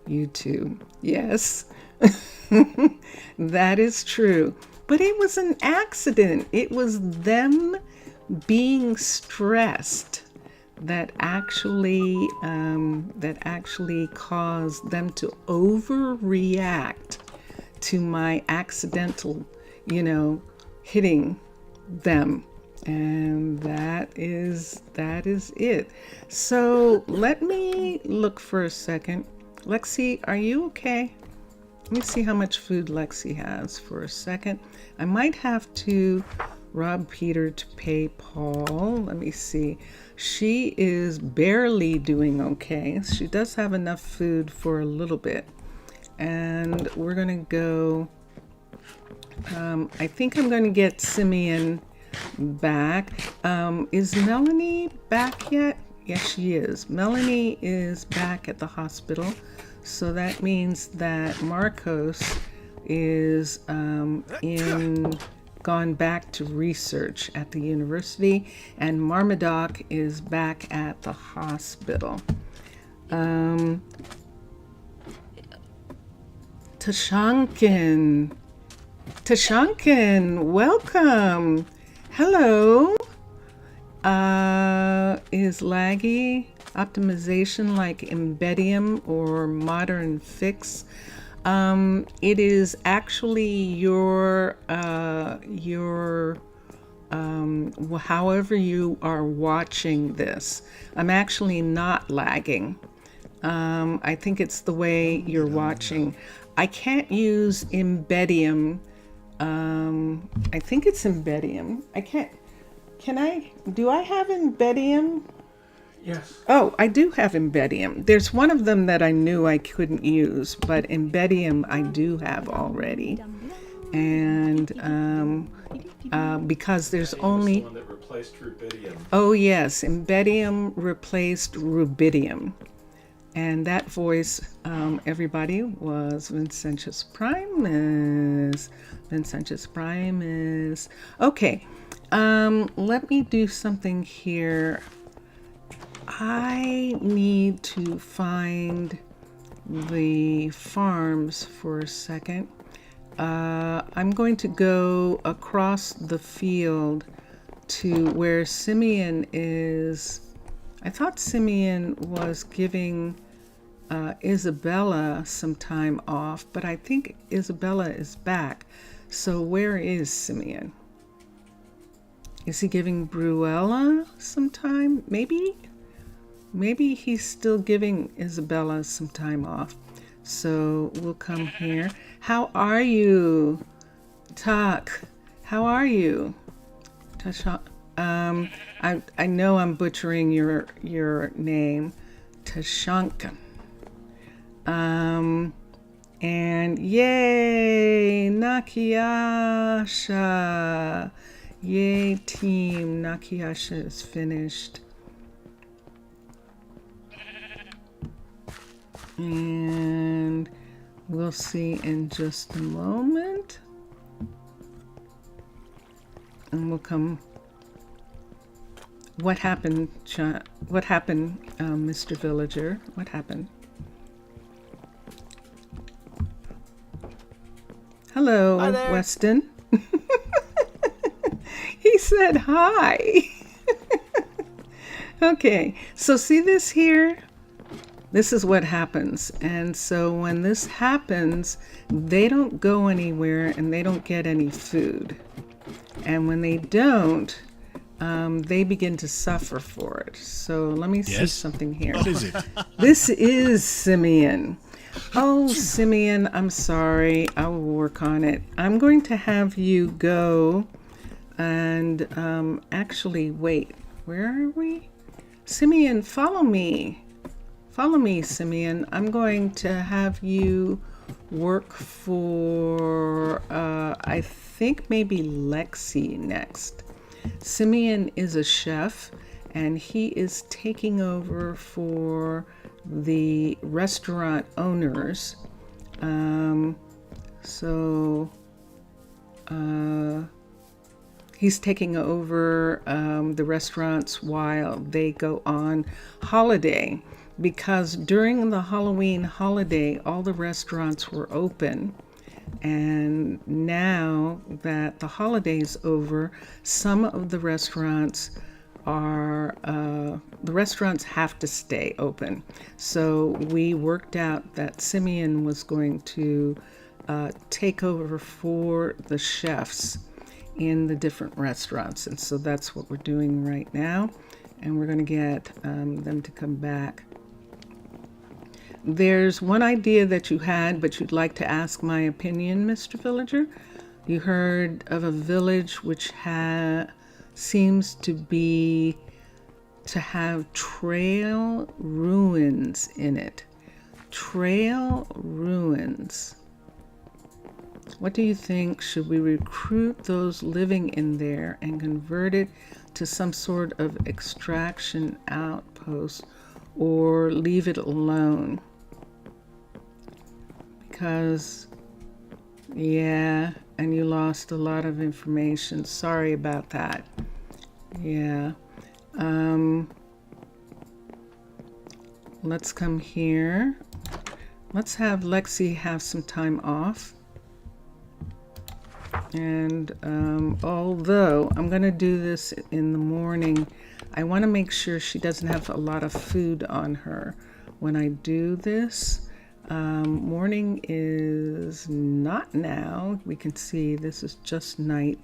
[SPEAKER 1] YouTube. Yes, that is true. But it was an accident. It was them being stressed that actually caused them to overreact to my accidental, hitting them. And that is it. So let me look for a second. Lexi, are you okay? Let me see how much food Lexi has for a second. I might have to rob Peter to pay Paul. Let me see. She is barely doing okay. She does have enough food for a little bit. And we're going to go... I think I'm going to get Simeon back. Is Melanie back yet? Yes, she is. Melanie is back at the hospital. So that means that Marcos is gone back to research at the university, and Marmadoc is back at the hospital. Tashankin, welcome. Hello. Is laggy optimization like Embedium or Modern Fix? It is actually your however you are watching this. I'm actually not lagging. I think it's the way you're watching. I can't use Embedium. I think it's Embedium. I can't. Do I have Embedium?
[SPEAKER 3] Yes.
[SPEAKER 1] Oh, I do have Embedium. There's one of them that I knew I couldn't use, but Embedium I do have already. And because there's only...
[SPEAKER 3] The one that replaced Rubidium.
[SPEAKER 1] Oh yes, Embedium replaced Rubidium. And that voice, everybody, was Vincentius Primus. Vincentius Primus. Okay, let me do something here. I need to find the farms for a second. I'm going to go across the field to where Simeon is. I thought Simeon was giving Isabella some time off, but I think Isabella is back. So where is Simeon? Is he giving Bruella some time? Maybe he's still giving Isabella some time off. So we'll come here. How are you? Tak, how are you? Tasha, I know I'm butchering your name. Tashanka. And yay, Nakiasha. Yay, team. Nakiasha is finished. And we'll see in just a moment. And we'll come. What happened, what happened, Mr. Villager? What happened? Hello,
[SPEAKER 5] Hi there.
[SPEAKER 1] Weston. He said hi. Okay, so see this here? This is what happens. And so when this happens, they don't go anywhere and they don't get any food. And when they don't, they begin to suffer for it. So let me see something here.
[SPEAKER 4] What is it?
[SPEAKER 1] This is Simeon. Oh, Simeon, I'm sorry. I will work on it. I'm going to have you go and actually, wait, where are we? Simeon, follow me. Follow me, Simeon. I'm going to have you work for, I think maybe Lexi next. Simeon is a chef, and he is taking over for the restaurant owners. He's taking over the restaurants while they go on holiday. Because during the Halloween holiday, all the restaurants were open. And now that the holiday's over, some of the restaurants have to stay open. So we worked out that Simeon was going to take over for the chefs in the different restaurants. And so that's what we're doing right now. And we're going to get them to come back. there's one idea that you had, but you'd like to ask my opinion, Mr. Villager. You heard of a village which seems to have trail ruins in it. Trail ruins. What do you think? Should we recruit those living in there and convert it to some sort of extraction outpost, or leave it alone? Because, yeah, and you lost a lot of information. Sorry about that. Yeah. Let's come here. Let's have Lexi have some time off. And although I'm going to do this in the morning, I want to make sure she doesn't have a lot of food on her when I do this. Morning is not now. We can see this is just night.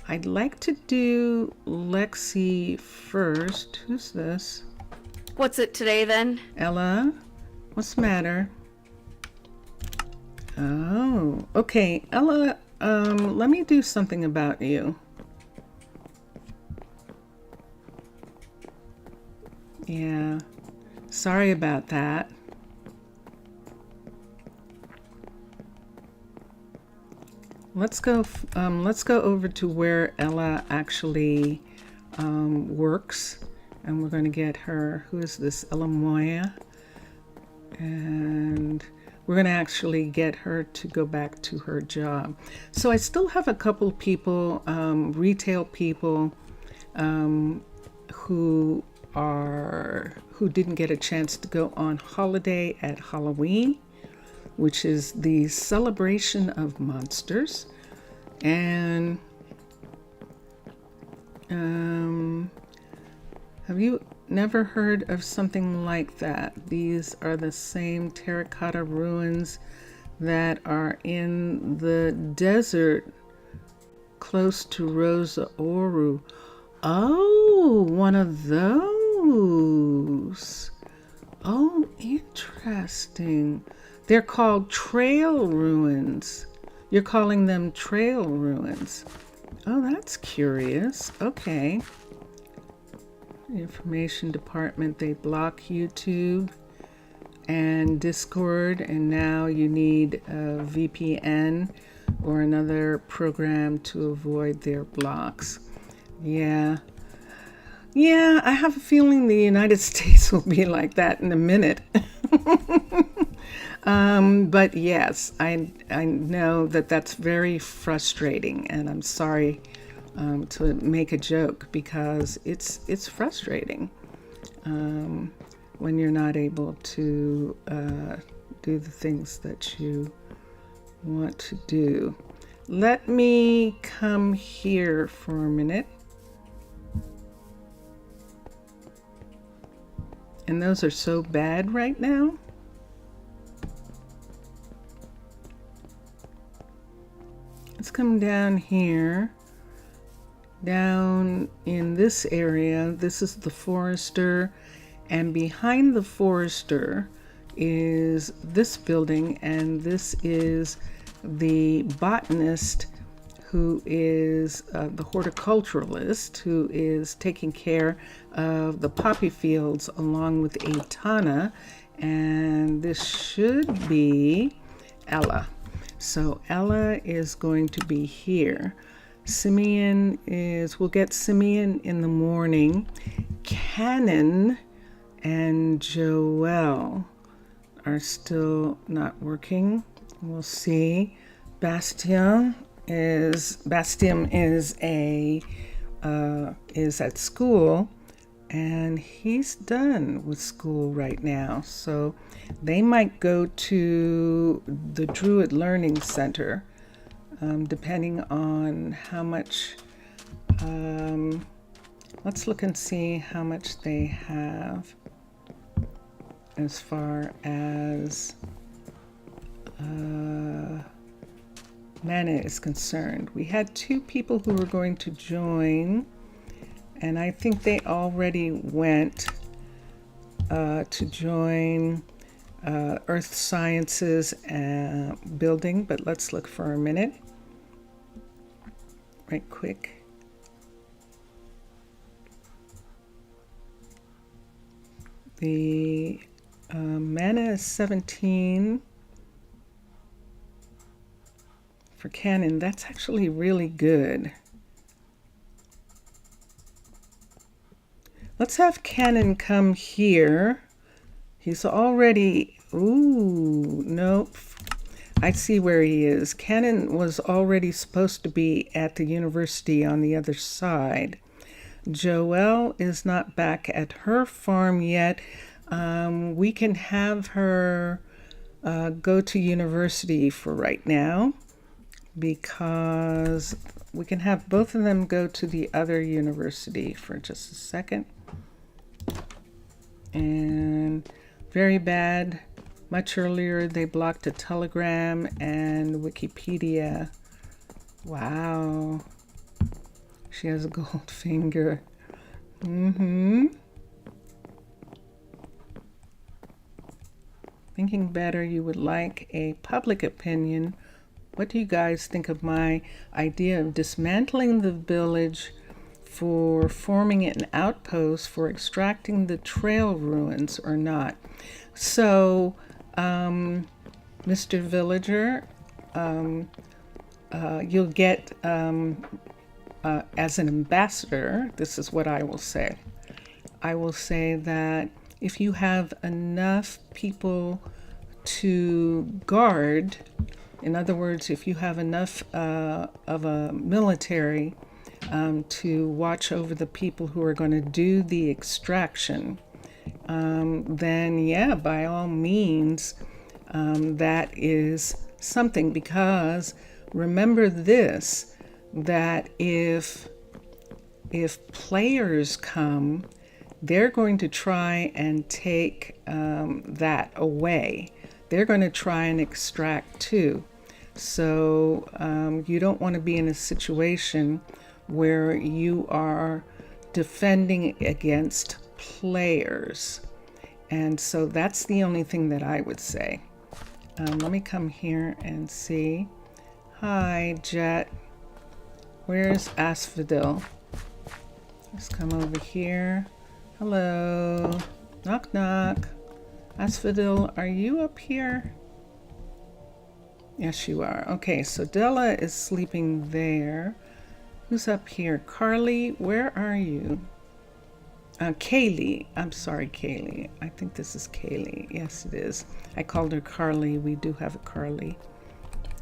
[SPEAKER 1] I'd like to do Lexi first. Who's this?
[SPEAKER 5] What's it today then?
[SPEAKER 1] Ella? What's the matter? Oh, okay. Ella, let me do something about you. Yeah, sorry about that. Let's go over to where Ella actually works, and we're going to get her. Who is this? Ella Moya. And we're going to actually get her to go back to her job. So I still have a couple people, retail people, who didn't get a chance to go on holiday at Halloween, which is the celebration of monsters. And have you never heard of something like that? These are the same terracotta ruins that are in the desert close to Rosa Ouro. Oh, one of those. Oh, interesting. They're called trail ruins. You're calling them trail ruins. Oh, that's curious. Okay. Information department, they block YouTube and Discord, and now you need a VPN or another program to avoid their blocks. Yeah, I have a feeling the United States will be like that in a minute. But yes, I know that that's very frustrating, and I'm sorry to make a joke, because it's frustrating when you're not able to do the things that you want to do. Let me come here for a minute. And those are so bad right now. Let's come down here. Down in this area, this is the forester, and behind the forester is this building, and this is the botanist, who is the horticulturalist, who is taking care of the poppy fields along with Aitana, and this should be Ella. So Ella is going to be here. We'll get Simeon in the morning. Cannon and Joelle are still not working. We'll see. Bastien is at school, and he's done with school right now. So they might go to the Druid Learning Center, depending on how much. Let's look and see how much they have as far as mana is concerned. We had 2 people who were going to join, and I think they already went to join earth sciences building, but let's look for a minute. Right quick. The mana is 17 for Cannon. That's actually really good. Let's have Cannon come here. He's already, ooh, nope. I see where he is. Cannon was already supposed to be at the university on the other side. Joelle is not back at her farm yet. We can have her go to university for right now, because we can have both of them go to the other university for just a second. And very bad. Much earlier, they blocked a Telegram and Wikipedia. Wow. She has a gold finger. Thinking better, you would like a public opinion. What do you guys think of my idea of dismantling the village for forming an outpost for extracting the trail ruins or not? So, Mr. Villager, you'll get, as an ambassador, this is what I will say. I will say that if you have enough people to guard, in other words, if you have enough of a military to watch over the people who are going to do the extraction, then yeah, by all means, that is something. Because remember this, that if players come, they're going to try and take that away. They're going to try and extract too. So you don't want to be in a situation where you are defending against players. And so that's the only thing that I would say. Let me come here and see. Hi, Jet. Where's Asphodel? Let's come over here. Hello. Knock, knock. Asphodel, are you up here? Yes, you are. Okay, so Della is sleeping there. Who's up here? Carly, where are you? Kaylee. I'm sorry, Kaylee. I think this is Kaylee. Yes, it is. I called her Carly. We do have a Carly.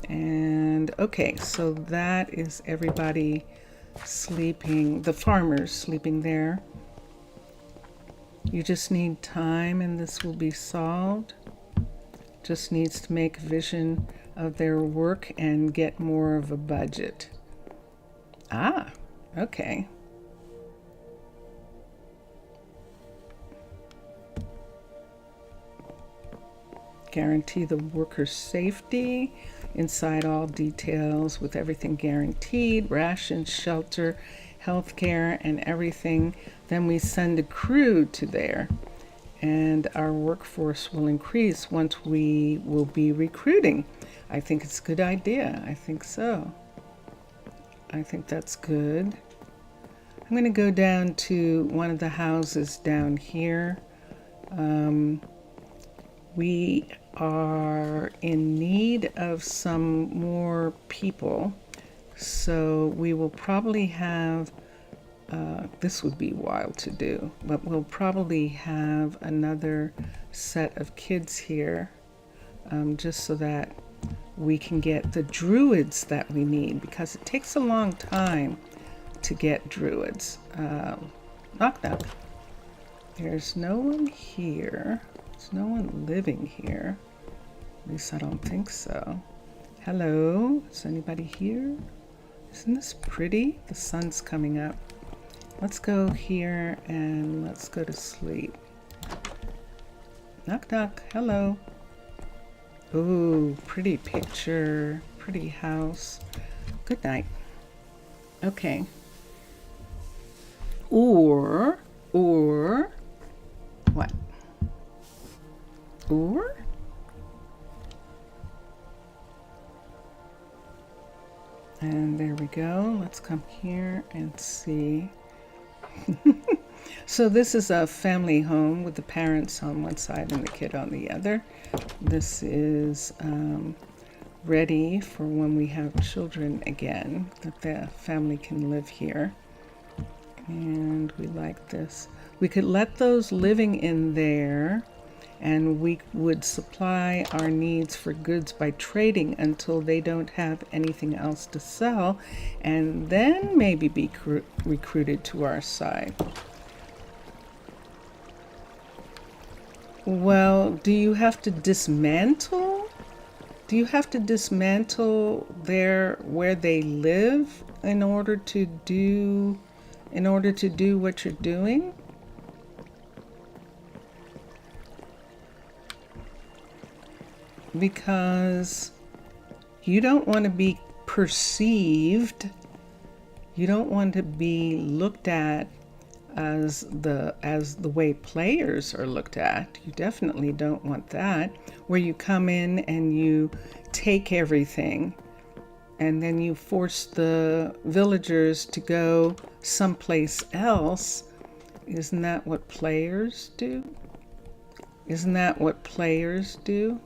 [SPEAKER 1] And okay, so that is everybody sleeping. The farmers sleeping there. You just need time and this will be solved. Just needs to make vision of their work and get more of a budget. Ah, okay. Guarantee the workers' safety. Inside all details with everything guaranteed. Rations, shelter, healthcare, and everything. Then we send a crew to there. And our workforce will increase once we will be recruiting. I think it's a good idea. I think so. I think that's good. I'm going to go down to one of the houses down here. We are in need of some more people. So we will probably have, this would be wild to do, but we'll probably have another set of kids here, just so that we can get the druids that we need, because it takes a long time to get druids. Knock, knock. There's no one here. There's no one living here. At least I don't think so. Hello? Is anybody here? Isn't this pretty? The sun's coming up. Let's go here and let's go to sleep. Knock, knock. Hello. Ooh, pretty picture. Pretty house. Good night. Okay. Or, what? Or? come here and see. So this is a family home with the parents on one side and the kid on the other. This is ready for when we have children again, that the family can live here. And we like this. We could let those living in there, and we would supply our needs for goods by trading until they don't have anything else to sell, and then maybe be recruited to our side. Well, do you have to dismantle? Do you have to dismantle where they live in order to do what you're doing? Because you don't want to be perceived, you don't want to be looked at as the way players are looked at. You definitely don't want that, where you come in and you take everything and then you force the villagers to go someplace else. Isn't that what players do? Isn't that what players do?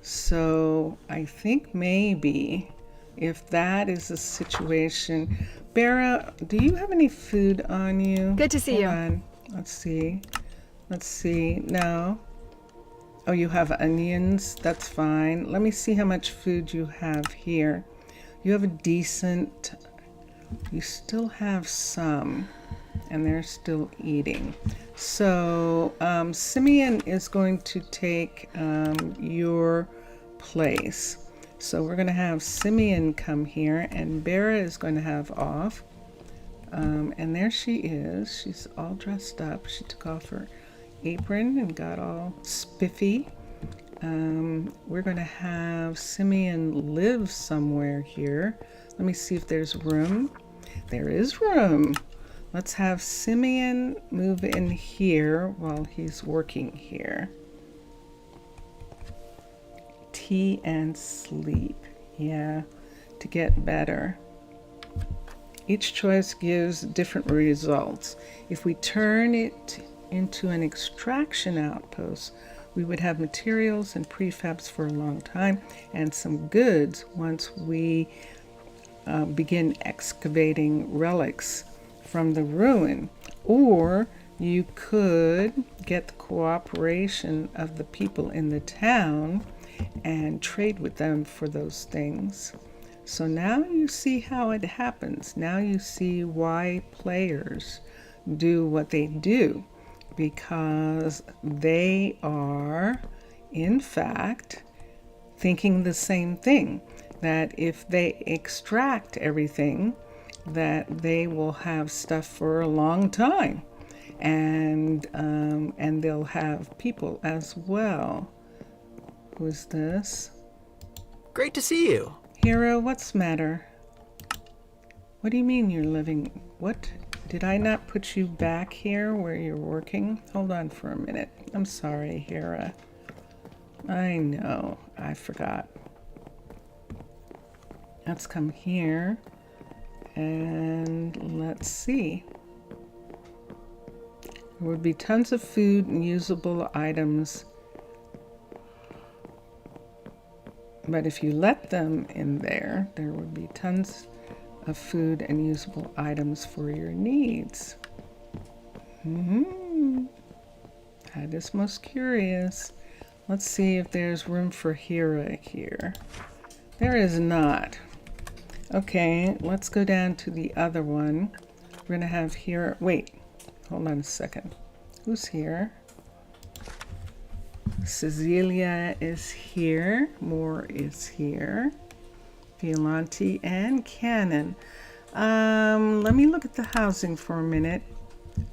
[SPEAKER 1] So I think maybe if that is the situation, Bera, do you have any food on you?
[SPEAKER 2] Good to see you.
[SPEAKER 1] Hold on. Let's see. Let's see. No. Oh, you have onions. That's fine. Let me see how much food you have here. You have a decent... You still have some, and they're still eating. So Simeon is going to take your place. So we're going to have Simeon come here, and Bera is going to have off. And there she is. She's all dressed up. She took off her apron and got all spiffy. We're going to have Simeon live somewhere here. Let me see if there's room. There is room. Let's have Simeon move in here while he's working here. Tea and sleep. Yeah, to get better. Each choice gives different results. If we turn it into an extraction outpost, we would have materials and prefabs for a long time and some goods once we begin excavating relics from the ruin. Or you could get the cooperation of the people in the town and trade with them for those things. So now you see how it happens. Now you see why players do what they do, because they are, in fact, thinking the same thing, that if they extract everything, that they will have stuff for a long time, and they'll have people as well. Who's this?
[SPEAKER 6] Great to see you.
[SPEAKER 1] Hero, what's the matter? What do you mean you're living? What? Did I not put you back here where you're working? Hold on for a minute. I'm sorry, Hera. I know, I forgot. Let's come here and let's see. There would be tons of food and usable items, but if you let them in there, there would be tons of food and usable items for your needs. I just most curious. Let's see if there's room for Hera here. There is not. Okay, let's go down to the other one. We're gonna have Hera. Wait, hold on a second. Who's here? Cecilia is here. Moore is here. Violante and Cannon. Let me look at the housing for a minute.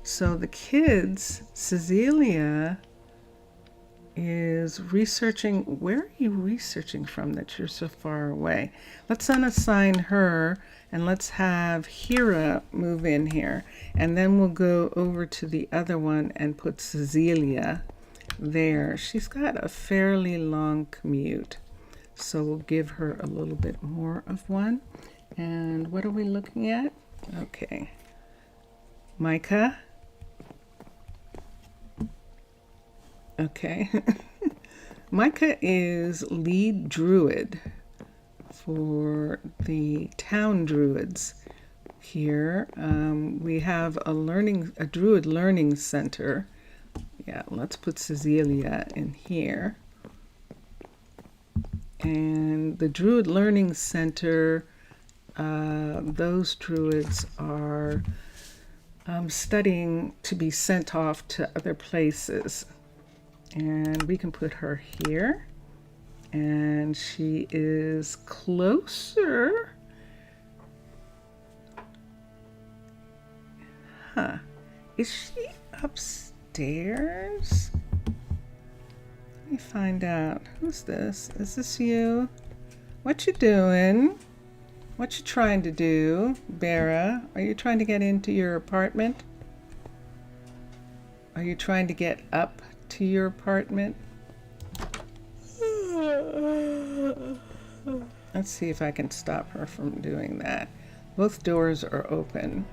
[SPEAKER 1] So the kids, Cecilia is researching. Where are you researching from that you're so far away? Let's unassign her and let's have Hera move in here. And then we'll go over to the other one and put Cecilia there. She's got a fairly long commute, so we'll give her a little bit more of one. And what are we looking at? Okay. Micah. Okay. Micah is lead druid for the town druids here. We have a druid learning center. Yeah, let's put Cecilia in here. And the druid learning center, those druids are studying to be sent off to other places. And we can put her here. And she is closer. Huh. Is she upstairs? Let me find out. Who's this? Is this you? What you doing? What you trying to do, Bera? Are you trying to get into your apartment? Are you trying to get up to your apartment? Let's see if I can stop her from doing that. Both doors are open.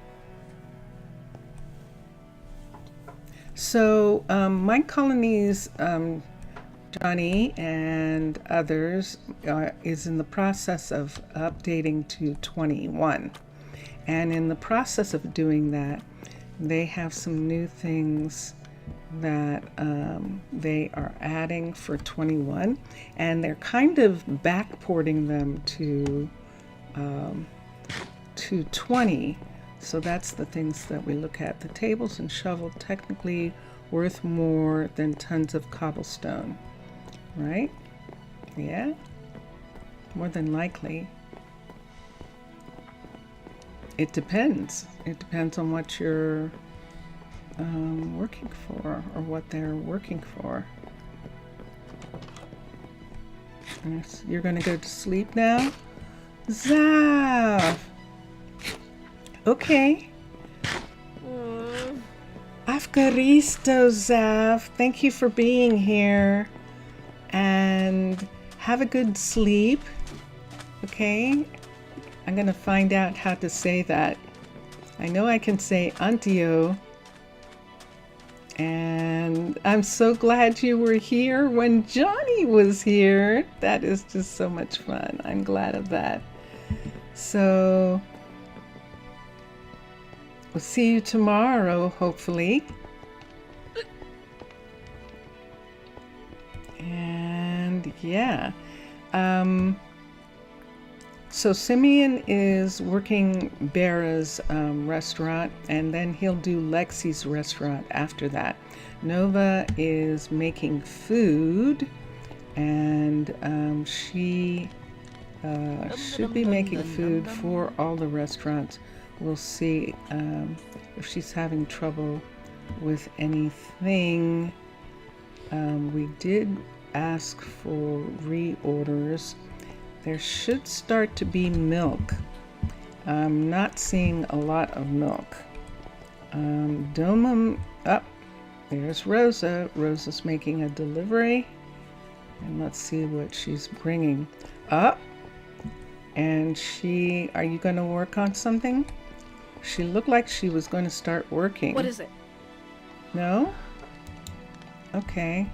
[SPEAKER 1] So, Minecolonies, Johnny and others is in the process of updating to 21. And in the process of doing that, they have some new things that they are adding for 21, and they're kind of backporting them to 20. So that's the things that we look at. The tables and shovel technically worth more than tons of cobblestone, right? Yeah, more than likely. It depends. It depends on what you're working for, or what they're working for. You're gonna go to sleep now? Zav! Okay. Afgaristo, Zav. Thank you for being here. And have a good sleep. Okay? I'm gonna find out how to say that. I know I can say Antio. And I'm so glad you were here when Johnny was here. That is just so much fun. I'm glad of that. So, we'll see you tomorrow, hopefully. And yeah. So Simeon is working Bera's restaurant, and then he'll do Lexi's restaurant after that. Nova is making food, and she should be making food for all the restaurants. We'll see if she's having trouble with anything. We did ask for reorders. There should start to be milk. I'm not seeing a lot of milk. Domum, up. There's Rosa. Rosa's making a delivery. And let's see what she's bringing up. And are you going to work on something? She looked like she was going to start working.
[SPEAKER 5] What is it?
[SPEAKER 1] No? Okay.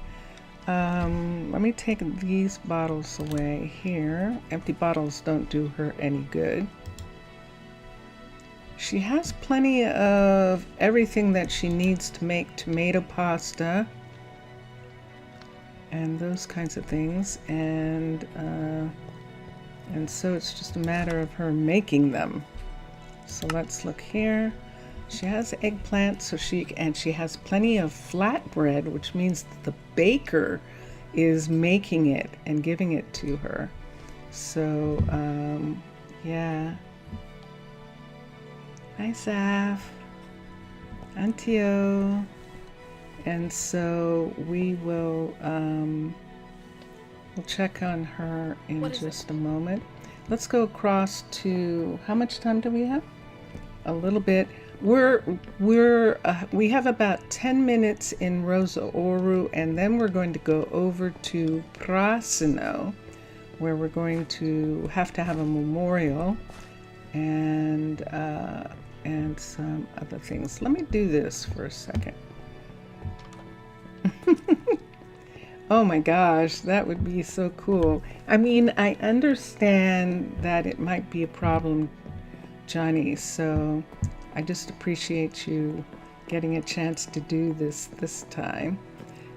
[SPEAKER 1] Let me take these bottles away here. Empty bottles don't do her any good. She has plenty of everything that she needs to make tomato pasta and those kinds of things, and so it's just a matter of her making them. So let's look here. She has eggplant, and she has plenty of flatbread, which means that the baker is making it and giving it to her. So, yeah. Hi, Zaf. Antio. And so we will, we'll check on her in just a moment. Let's go across to, how much time do we have? A little bit. We have about 10 minutes in Rosa Ouro, and then we're going to go over to Prasino, where we're going to have a memorial. and some other things. Let me do this for a second. Oh my gosh, that would be so cool. I mean, I understand that it might be a problem, Johnny, so I just appreciate you getting a chance to do this time.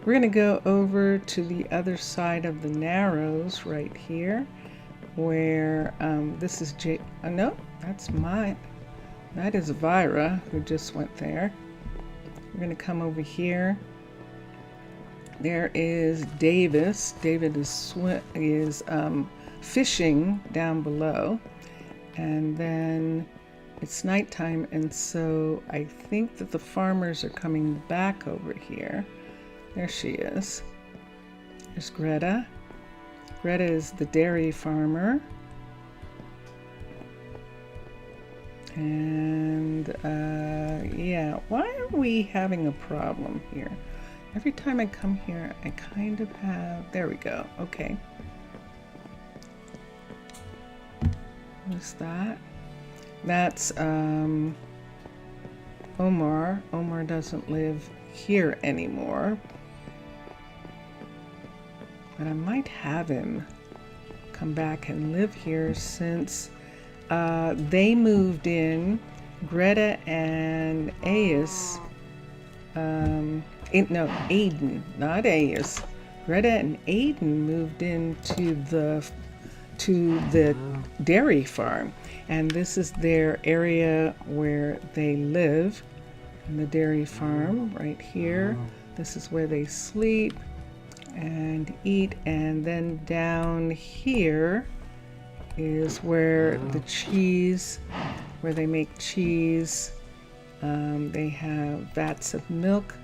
[SPEAKER 1] We're going to go over to the other side of the Narrows right here, where this is no, that's mine. That is Vira, who just went there. We're going to come over here. There is Davis. David is fishing down below, and then it's nighttime, and so I think that the farmers are coming back over here. There she is. There's Greta. Greta is the dairy farmer. And yeah, why are we having a problem here? Every time I come here, I kind of have, there we go, okay. What's that? That's Omar. Omar doesn't live here anymore. But I might have him come back and live here since they moved in. Greta and Aes, Aiden, not Aes. Greta and Aiden moved into the dairy farm, and this is their area where they live, in the dairy farm right here. This is where they sleep and eat, and then down here is where the cheese, where they make cheese. They have vats of milk,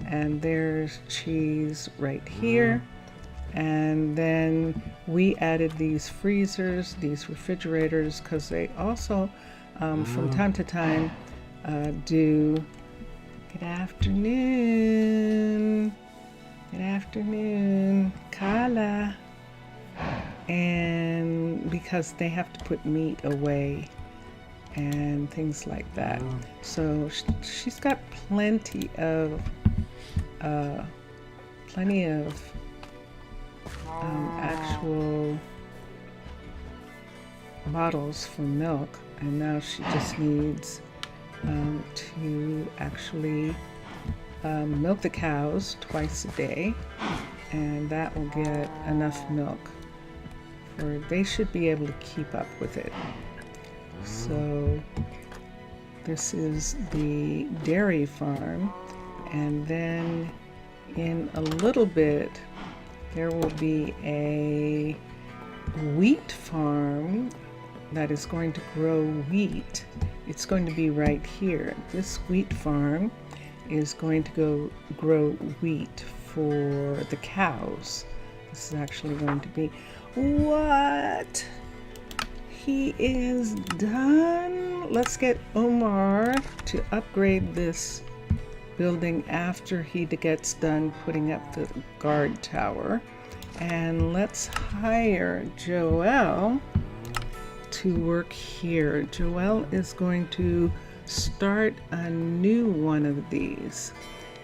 [SPEAKER 1] and there's cheese right here. And then we added these freezers, these refrigerators, because they also from time to time do good afternoon, Kala, and because they have to put meat away and things like that. So she's got plenty of actual bottles for milk, and now she just needs to actually milk the cows twice a day, and that will get enough milk for they should be able to keep up with it. So this is the dairy farm, and then in a little bit there will be a wheat farm that is going to grow wheat. It's going to be right here. This wheat farm is going to grow wheat for the cows. This is actually going to be what? He is done. Let's get Omar to upgrade this building after he gets done putting up the guard tower. And let's hire Joelle to work here. Joelle is going to start a new one of these.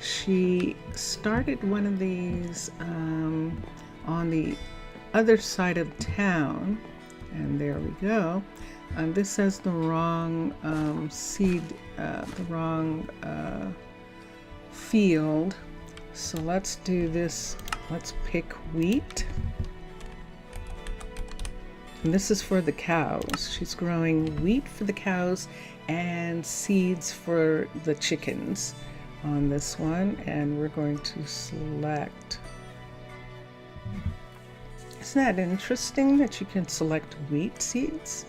[SPEAKER 1] She started one of these on the other side of town, and there we go. This has the wrong seed, the wrong field. So let's do this. Let's pick wheat. And this is for the cows. She's growing wheat for the cows and seeds for the chickens on this one. And we're going to select. Isn't that interesting that you can select wheat seeds?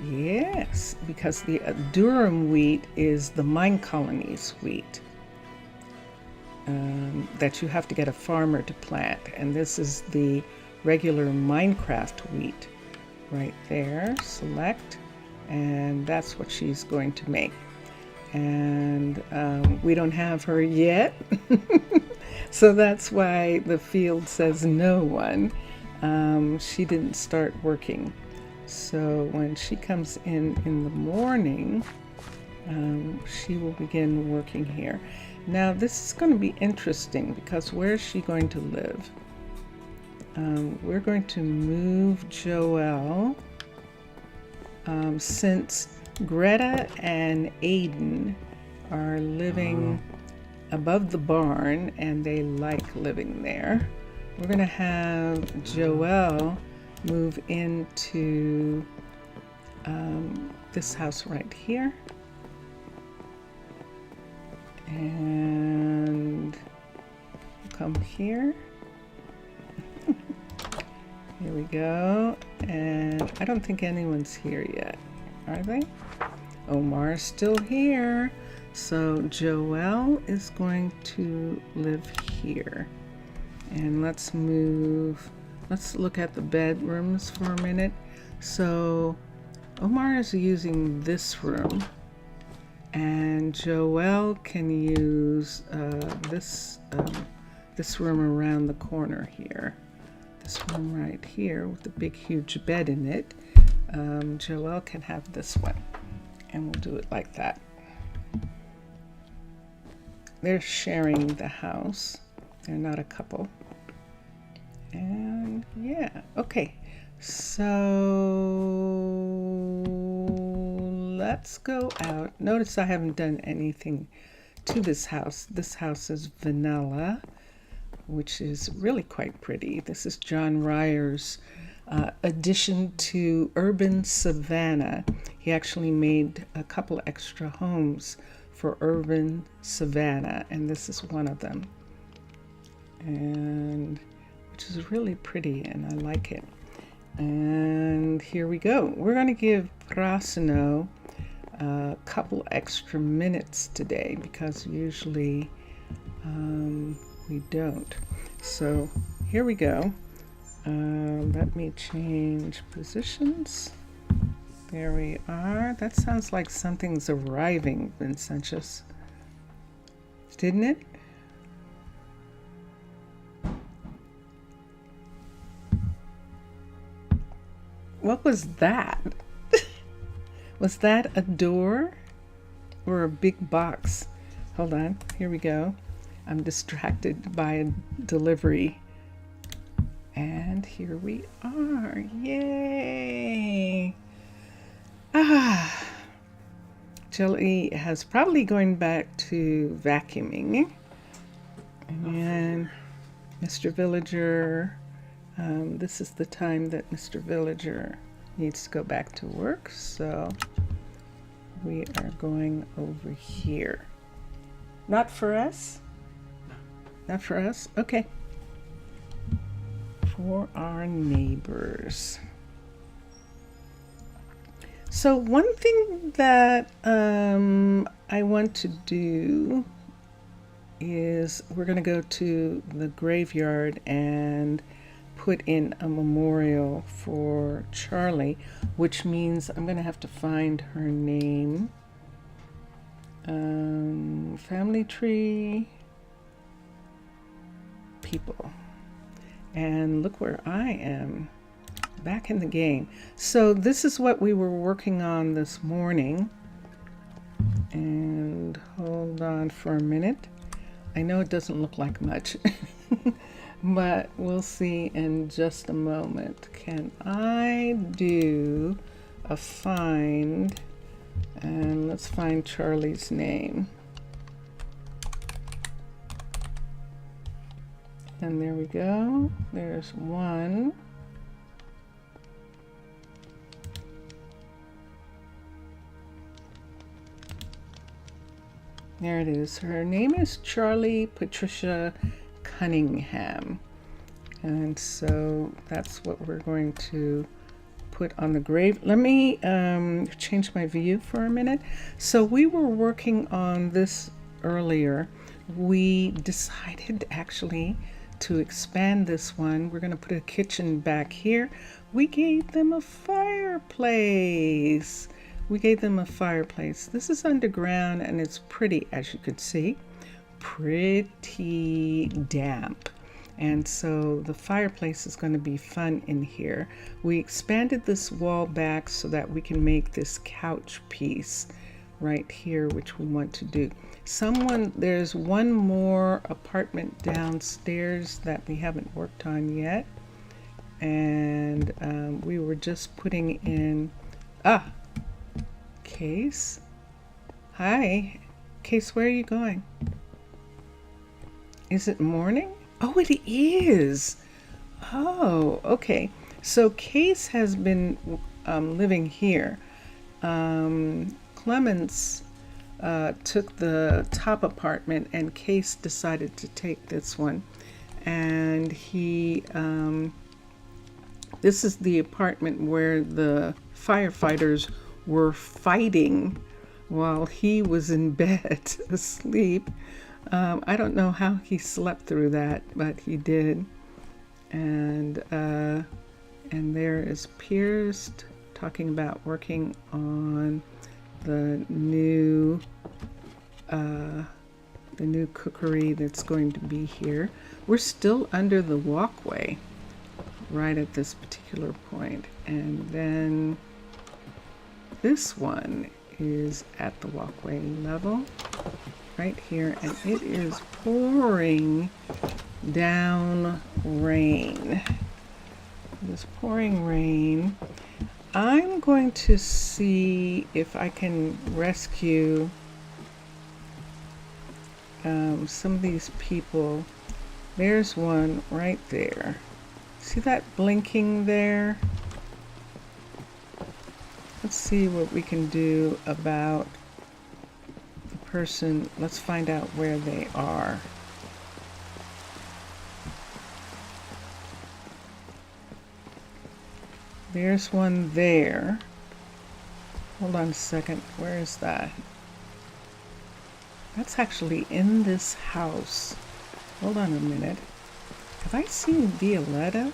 [SPEAKER 1] Yes, because the Durham wheat is the Minecolonies wheat that you have to get a farmer to plant. And this is the regular Minecraft wheat right there. Select, and that's what she's going to make. And we don't have her yet, so that's why the field says no one. She didn't start working. So when she comes in the morning, she will begin working here. Now this is going to be interesting because where is she going to live? We're going to move Joelle since Greta and Aiden are living above the barn and they like living there. We're going to have Joelle move into this house right here. And come here. Here we go. And I don't think anyone's here yet, are they? Omar's still here. So Joelle is going to live here. And let's look at the bedrooms for a minute. So Omar is using this room. And Joelle can use this room around the corner here. This room right here with the big huge bed in it. Joelle can have this one. And we'll do it like that. They're sharing the house. They're not a couple. And yeah, okay. So let's go out. Notice I haven't done anything to this house. This house is vanilla, which is really quite pretty. This is John Ryer's addition to urban Savannah. He actually made a couple extra homes for urban Savannah, and this is one of them. And which is really pretty, and I like it. And here we go. We're going to give Prasino a couple extra minutes today because usually we don't. So here we go. Let me change positions. There we are. That sounds like something's arriving, Vincentius. Didn't it? What was that? Was that a door or a big box? Hold on, here we go. I'm distracted by a delivery. And here we are, yay! Jelly has probably going back to vacuuming. And Mr. Villager, this is the time that Mr. Villager needs to go back to work, so we are going over here. Not for us? Not for us? Okay. For our neighbors. So one thing that I want to do is we're going to go to the graveyard and put in a memorial for Charlie, which means I'm going to have to find her name. Family tree, people. And look where I am, back in the game. So this is what we were working on this morning. And hold on for a minute. I know it doesn't look like much, but we'll see in just a moment. Can I do a find? And let's find Charlie's name. And there we go. There's one. There it is. Her name is Charlie Patricia Cunningham. And so that's what we're going to put on the grave. Let me change my view for a minute. So we were working on this earlier. We decided actually to expand this one. We're going to put a kitchen back here. We gave them a fireplace. This is underground and it's pretty, as you could see, pretty damp. And so the fireplace is going to be fun in here. We expanded this wall back so that we can make this couch piece right here, which we want to do. There's one more apartment downstairs that we haven't worked on yet. And we were just putting in, Case. Hi. Case, where are you going? Is it morning? Oh, it is. Oh, okay. So Case has been living here. Clemens took the top apartment and Case decided to take this one. And this is the apartment where the firefighters were fighting while he was in bed asleep. I don't know how he slept through that, but he did. And there is Pierce talking about working on the new cookery that's going to be here. We're still under the walkway right at this particular point, and then this one is at the walkway level right here, and it is pouring down rain. It is pouring rain. I'm going to see if I can rescue some of these people. There's one right there. See that blinking there? Let's see what we can do about the person. Let's find out where they are. There's one there. Hold on a second. Where is that? That's actually in this house. Hold on a minute. Have I seen Violetta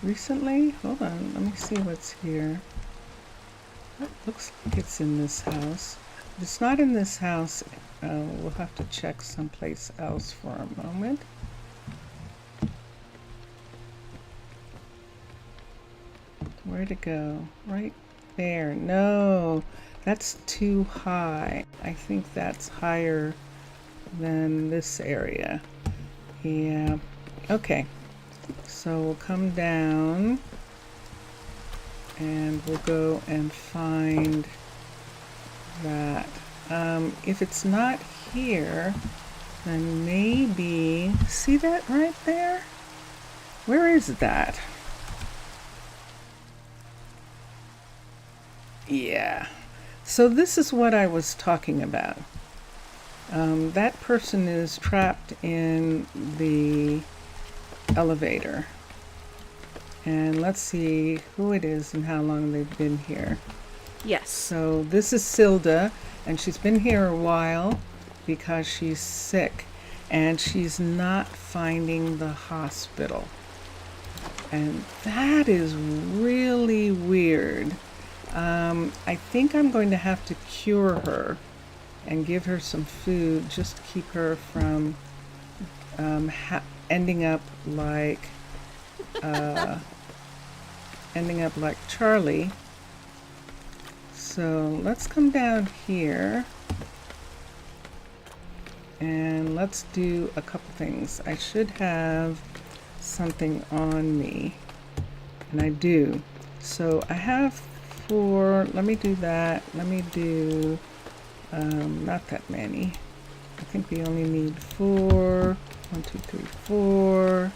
[SPEAKER 1] recently? Hold on. Let me see what's here. It looks like it's in this house. If it's not in this house, we'll have to check someplace else for a moment. Where'd it go? Right there. No, that's too high. I think that's higher than this area. Yeah. Okay. So we'll come down and we'll go and find that. If it's not here, then maybe, see that right there? Where is that? Yeah. So this is what I was talking about. That person is trapped in the elevator. And let's see who it is and how long they've been here.
[SPEAKER 5] Yes.
[SPEAKER 1] So this is Silda, and she's been here a while because she's sick and she's not finding the hospital. And that is really weird. I think I'm going to have to cure her and give her some food just to keep her from ending up like Charlie. So let's come down here and let's do a couple things. I should have something on me, and I do. So I have 4. Let me do that. Let me do not that many. I think we only need 4. 1, 2, 3, 4,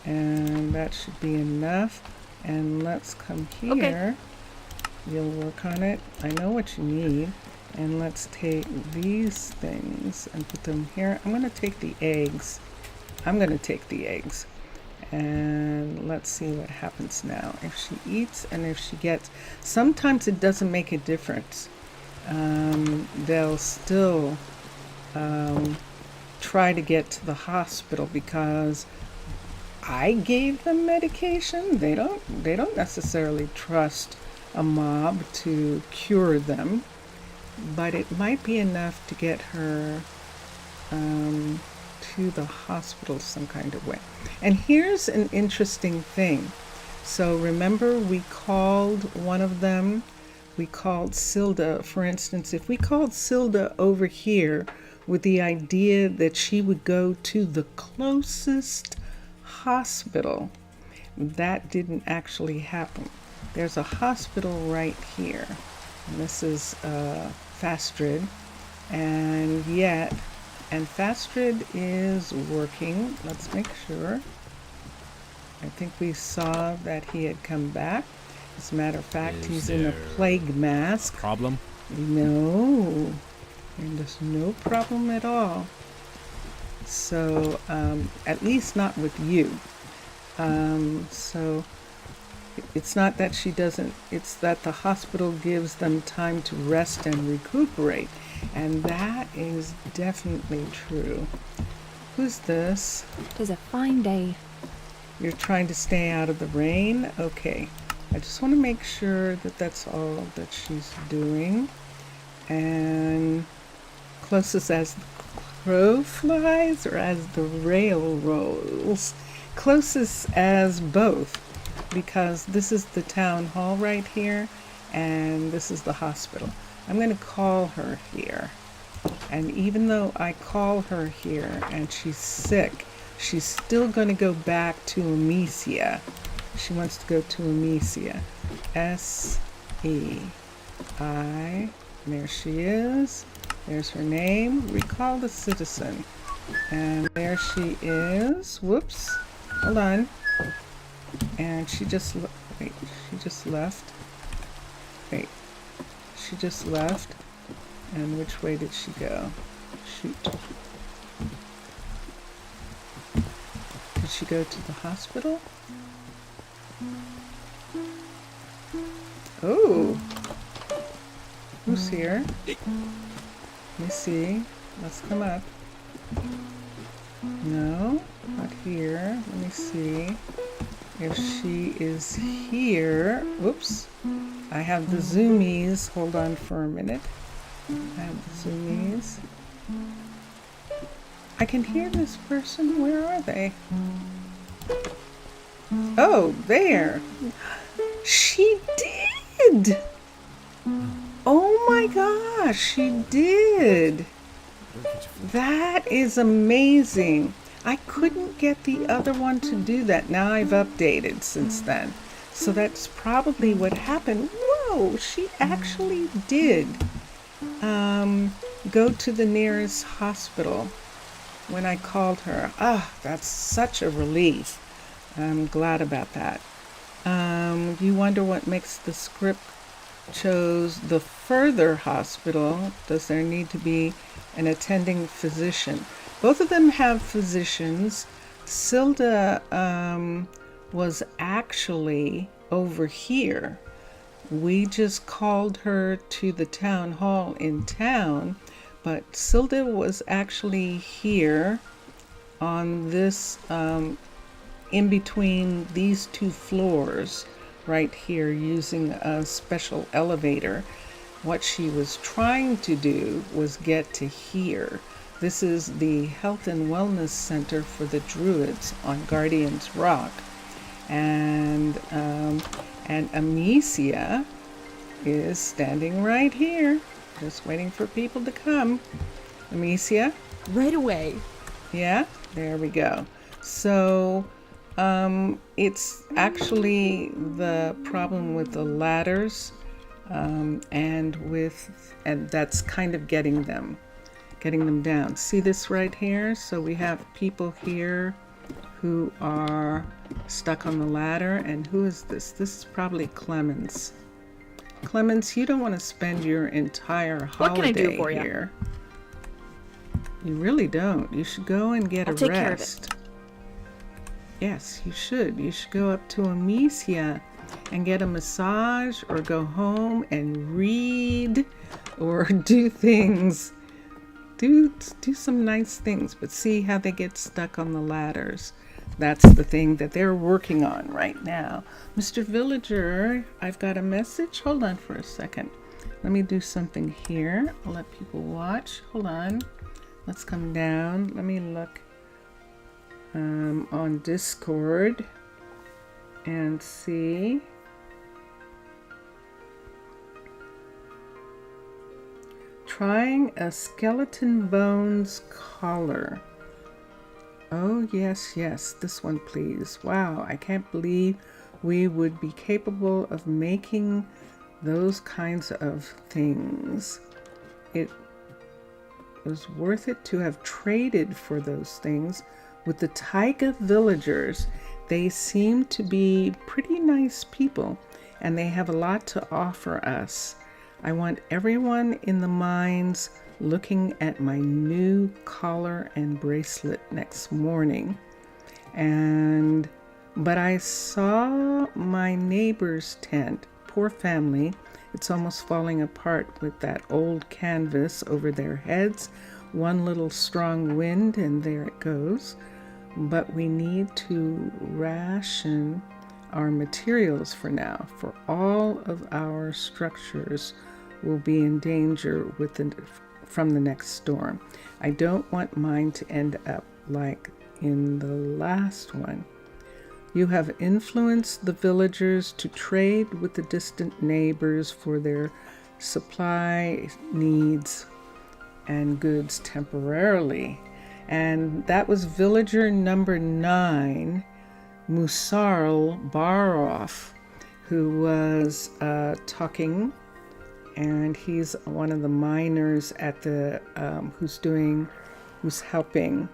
[SPEAKER 1] and that should be enough. And let's come here.
[SPEAKER 5] Okay.
[SPEAKER 1] You'll work on it. I know what you need. And let's take these things and put them here. I'm going to take the eggs. And let's see what happens now. If she eats and if she gets, sometimes it doesn't make a difference. They'll still try to get to the hospital because I gave them medication. They don't necessarily trust a mob to cure them, but it might be enough to get her to the hospital some kind of way. And here's an interesting thing. So remember, we called one of them, we called Silda. For instance, if we called Silda over here with the idea that she would go to the closest hospital, that didn't actually happen. There's a hospital right here, and this is Fastrid, and Fastrid is working. Let's make sure. I think we saw that he had come back. As a matter of fact, he's in a plague mask.
[SPEAKER 7] Problem?
[SPEAKER 1] No, and there's no problem at all. So, at least not with you. So it's not that she doesn't, it's that the hospital gives them time to rest and recuperate. And that is definitely true. Who's this?
[SPEAKER 2] Tis a fine day.
[SPEAKER 1] You're trying to stay out of the rain? Okay. I just want to make sure that that's all that she's doing. And closest as the crow flies or as the rail rolls? Closest as both, because this is the town hall right here and this is the hospital. I'm going to call her here. And even though I call her here and she's sick, she's still going to go back to Amicia. She wants to go to Amicia. S-E-I. There she is. There's her name. Recall the citizen. And there she is. Whoops. Hold on. And she just left. Wait. She just left. And which way did she go? Shoot. Did she go to the hospital? Oh. Who's here? Let me see. Let's come up. No, not here. Let me see if she is here. Whoops. I have the zoomies. Hold on for a minute. I have the zoomies. I can hear this person. Where are they? Oh, there. She did. Oh my gosh, she did. That is amazing. I couldn't get the other one to do that. Now I've updated since then. So that's probably what happened. Whoa, she actually did go to the nearest hospital when I called her. Ah, that's such a relief. I'm glad about that. You wonder what makes the script chose the further hospital. Does there need to be an attending physician? Both of them have physicians. Silda was actually over here. We just called her to the town hall in town, but Silda was actually here on this, in between these two floors right here, using a special elevator. What she was trying to do was get to here. This is the Health and Wellness Center for the Druids on Guardian's Rock. And Amicia is standing right here, just waiting for people to come. Amicia?
[SPEAKER 2] Right away.
[SPEAKER 1] Yeah, there we go. So it's actually the problem with the ladders, and that's kind of getting them down. See this right here? So we have people here who are stuck on the ladder. And who is this? This is probably Clemens. Clemens, you don't want to spend your entire holiday
[SPEAKER 5] What can I do for you?
[SPEAKER 1] here. You really don't. You should go and get
[SPEAKER 5] I'll
[SPEAKER 1] a
[SPEAKER 5] take care of
[SPEAKER 1] rest. Yes, you should. You should go up to Amicia and get a massage, or go home and read, or do things. Do some nice things, but see how they get stuck on the ladders. That's the thing that they're working on right now. Mr. Villager, I've got a message. Hold on for a second. Let me do something here. I'll let people watch. Hold on. Let's come down. Let me look. on Discord and see. Trying a skeleton bones collar. Oh, yes, this one, please. Wow, I can't believe we would be capable of making those kinds of things. It was worth it to have traded for those things with the taiga villagers. They seem to be pretty nice people, and they have a lot to offer us. I want everyone in the mines looking at my new collar and bracelet next morning. But I saw my neighbor's tent. Poor family. It's almost falling apart with that old canvas over their heads. One little strong wind and there it goes. But we need to ration our materials for now, for all of our structures will be in danger from the next storm. I don't want mine to end up like in the last one. You have influenced the villagers to trade with the distant neighbors for their supply needs and goods temporarily. And that was villager number 9, Musarl Baroff, who was talking, and he's one of the miners at the who's helping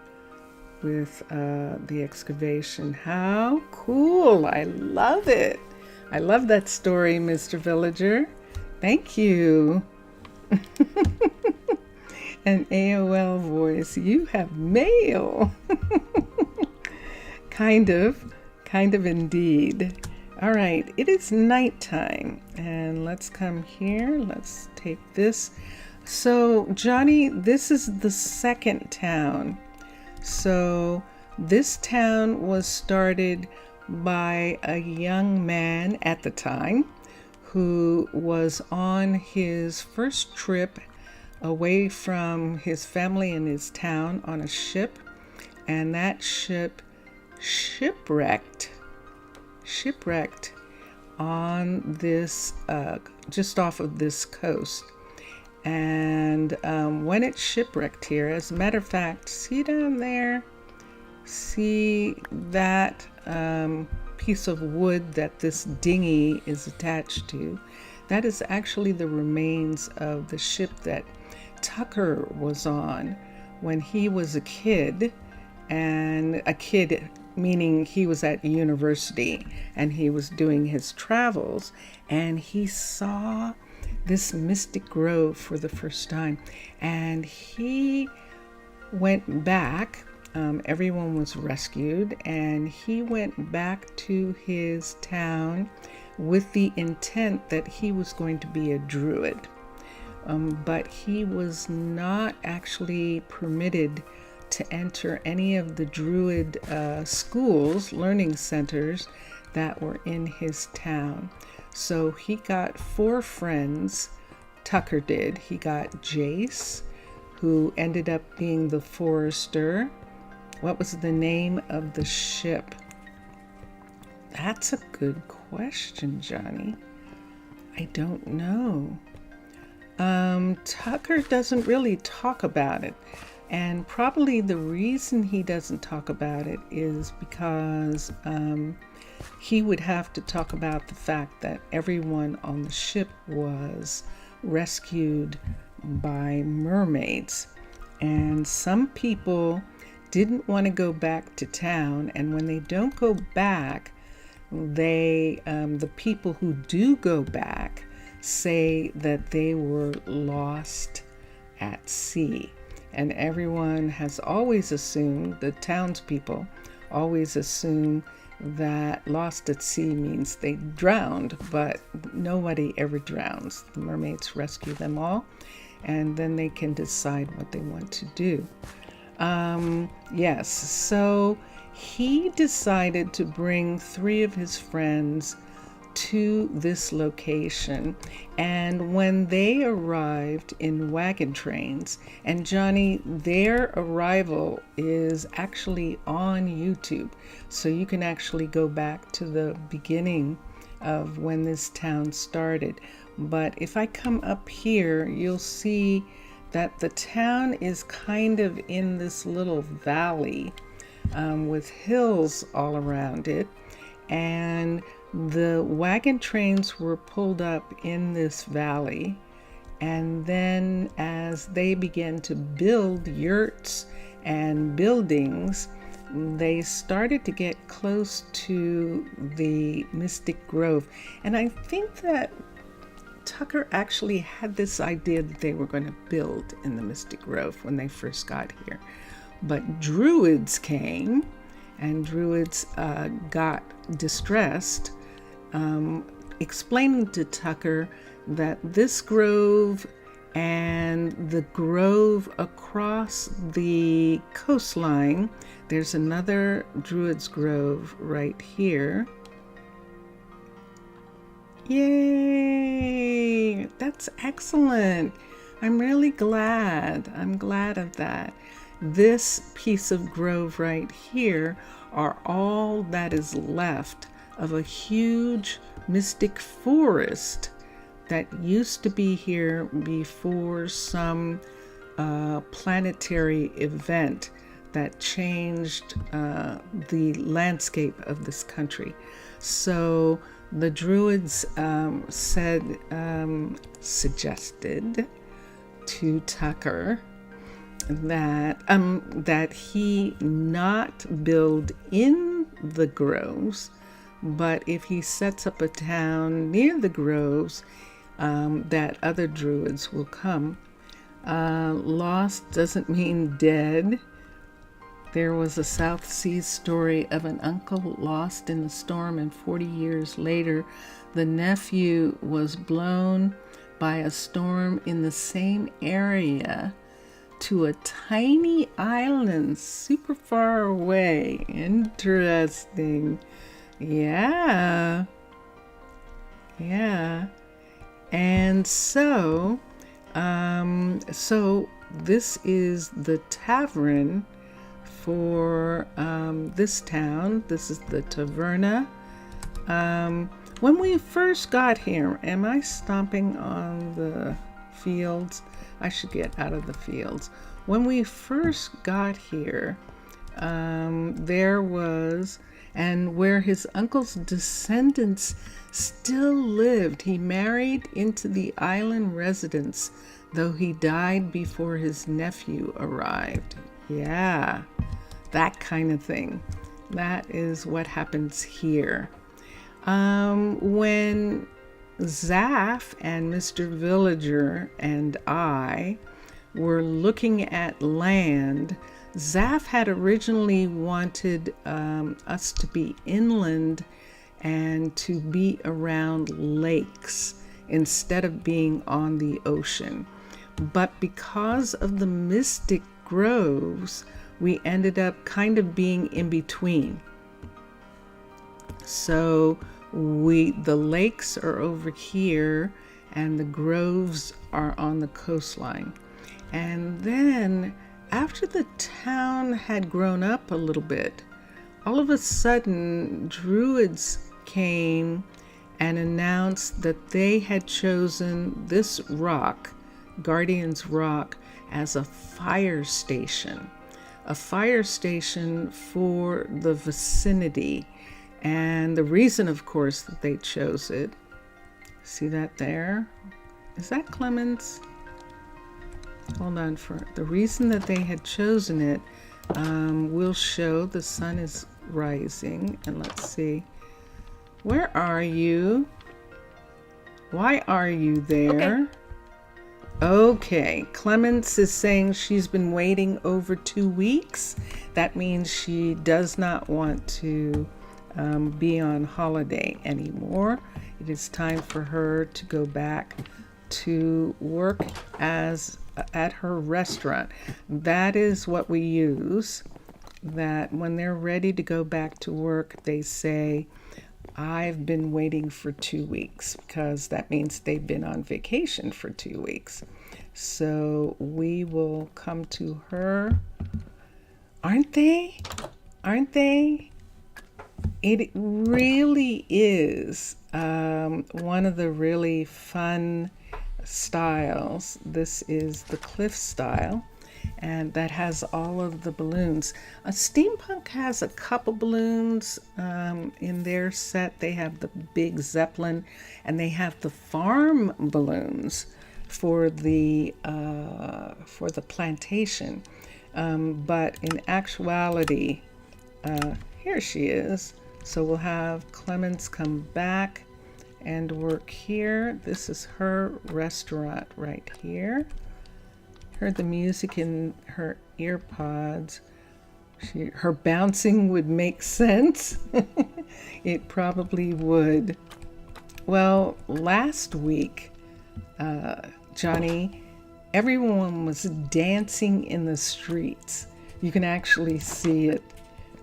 [SPEAKER 1] with the excavation. How cool! I love it. I love that story, Mr. Villager. Thank you. An AOL voice. You have mail. Kind of indeed. All right, it is nighttime, and let's come here. Let's take this. So, Johnny, this is the second town. So, this town was started by a young man at the time who was on his first trip away from his family and his town on a ship, and that ship shipwrecked on this just off of this coast. And when it shipwrecked here, as a matter of fact, see down there, see that piece of wood that this dinghy is attached to? That is actually the remains of the ship that Tucker was on when he was a kid, and a kid meaning he was at university and he was doing his travels, and he saw this mystic grove for the first time, and he went back. Everyone was rescued, and he went back to his town with the intent that he was going to be a druid. But he was not actually permitted to enter any of the druid schools, learning centers that were in his town. So he got 4 friends, Tucker did. He got Jace, who ended up being the forester. What was the name of the ship? That's a good question, Johnny. I don't know. Tucker doesn't really talk about it. And probably the reason he doesn't talk about it is because he would have to talk about the fact that everyone on the ship was rescued by mermaids. And some people didn't want to go back to town. And when they don't go back, the people who do go back say that they were lost at sea. And everyone has always assumed, the townspeople always assume that lost at sea means they drowned, but nobody ever drowns. The mermaids rescue them all, and then they can decide what they want to do. Yes, so he decided to bring 3 of his friends to this location. And when they arrived in wagon trains, and Johnny, their arrival is actually on YouTube. So you can actually go back to the beginning of when this town started. But if I come up here, you'll see that the town is kind of in this little valley with hills all around it. And the wagon trains were pulled up in this valley, and then as they began to build yurts and buildings, they started to get close to the Mystic Grove. And I think that Tucker actually had this idea that they were going to build in the Mystic Grove when they first got here. But Druids came, and Druids got distressed, explaining to Tucker that this grove and the grove across the coastline, there's another Druids grove right here. Yay! That's excellent. I'm really glad. I'm glad of that. This piece of grove right here are all that is left of a huge mystic forest that used to be here before some planetary event that changed the landscape of this country. So the Druids suggested to Tucker that he not build in the groves, but if he sets up a town near the groves, that other Druids will come. Lost doesn't mean dead. There was a South Seas story of an uncle lost in the storm, and 40 years later, the nephew was blown by a storm in the same area to a tiny island super far away. Interesting. Yeah. And so this is the tavern for this town. This is the taverna. When we first got here, am I stomping on the fields? I should get out of the fields. When we first got here, there was, and where his uncle's descendants still lived. He married into the island residence, though he died before his nephew arrived. Yeah, that kind of thing. That is what happens here. When Zaf and Mr. Villager and I were looking at land, Zaf had originally wanted us to be inland and to be around lakes instead of being on the ocean. But because of the mystic groves, we ended up kind of being in between. So the lakes are over here and the groves are on the coastline. And then after the town had grown up a little bit, all of a sudden Druids came and announced that they had chosen this rock, Guardian's Rock, as a fire station for the vicinity. And the reason, of course, that they chose it, see that there? Is that Clemens? Hold on, for the reason that they had chosen it, we'll show the sun is rising. And let's see, where are you? Why are you there? Okay, Clemens is saying she's been waiting over 2 weeks. That means she does not want to be on holiday anymore. It is time for her to go back to work at her restaurant. That is what we use, that when they're ready to go back to work, they say, I've been waiting for 2 weeks because that means they've been on vacation for 2 weeks. So we will come to her. Aren't they? Aren't they? It really is one of the really fun styles. This is the cliff style, and that has all of the balloons. Steampunk has a couple balloons in their set. They have the big Zeppelin, and they have the farm balloons for the plantation. But in actuality, here she is. So we'll have Clemens come back and work here. This is her restaurant right here. Heard the music in her ear pods. Her bouncing would make sense. It probably would. Well, last week, Johnny, everyone was dancing in the streets. You can actually see it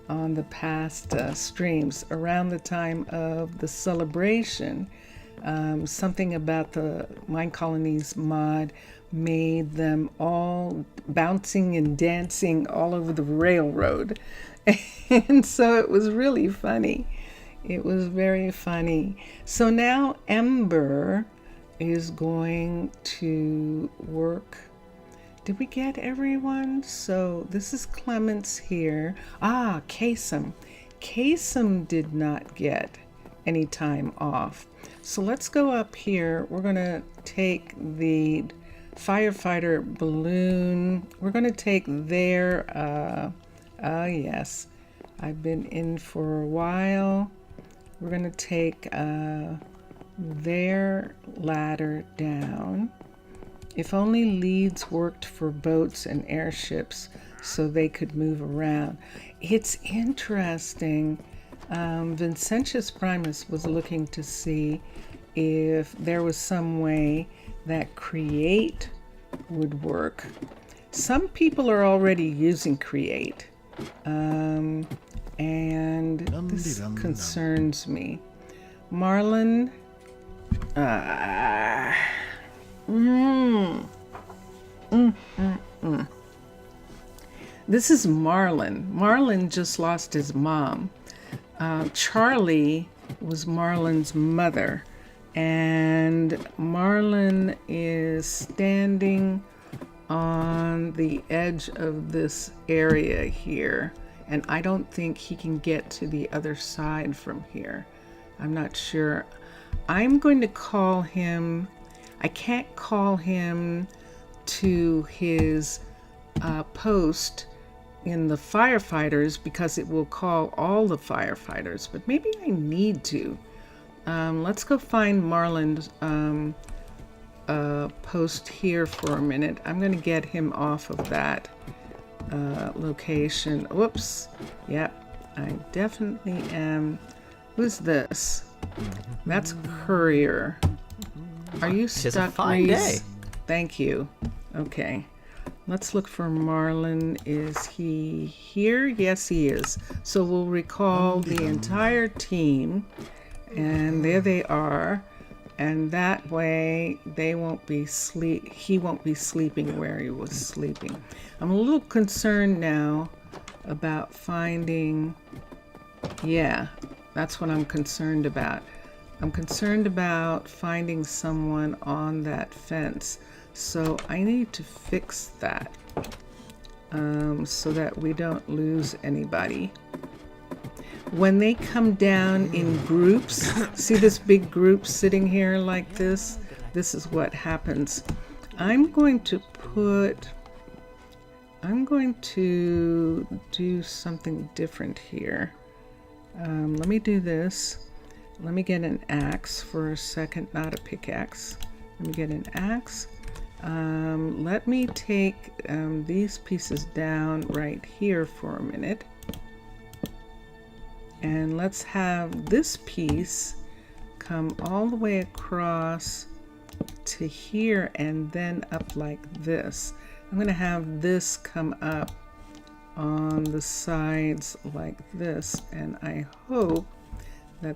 [SPEAKER 1] on the past streams. Around the time of the celebration, something about the Minecolonies mod made them all bouncing and dancing all over the railroad. And so it was really funny. It was very funny. So now Ember is going to work. Did we get everyone? So this is Clements here. Kasem. Kasem did not get any time off. So let's go up here. We're going to take the firefighter balloon. We're going to take their, yes, I've been in for a while. We're going to take their ladder down. If only leads worked for boats and airships so they could move around. It's interesting. Vincentius Primus was looking to see if there was some way that Create would work. Some people are already using Create, and this concerns me. Marlon, This is Marlon. Marlon just lost his mom. Charlie was Marlon's mother, and Marlon is standing on the edge of this area here, and I don't think he can get to the other side from here. I'm not sure. I'm going to call him. I can't call him to his post in the firefighters because it will call all the firefighters, but maybe I need to. Let's go find Marlon's post here for a minute. I'm going to get him off of that location. Whoops. Yep, I definitely am. Who's this? That's Courier. Are you stuck,
[SPEAKER 6] It's a fine
[SPEAKER 1] Reese?
[SPEAKER 6] day.
[SPEAKER 1] Thank you. Okay. Let's look for Marlon. Is he here? Yes, he is. So we'll recall the entire team. And there they are. And that way they won't be he won't be sleeping where he was sleeping. I'm a little concerned now about finding, yeah, that's what I'm concerned about. I'm concerned about finding someone on that fence. So I need to fix that so that we don't lose anybody. When they come down in groups, see this big group sitting here like this? This is what happens. I'm going to do something different here. Let me do this. Let me get an axe for a second, not a pickaxe. Let me get an axe. Let me take these pieces down right here for a minute. And let's have this piece come all the way across to here and then up like this. I'm going to have this come up on the sides like this, and I hope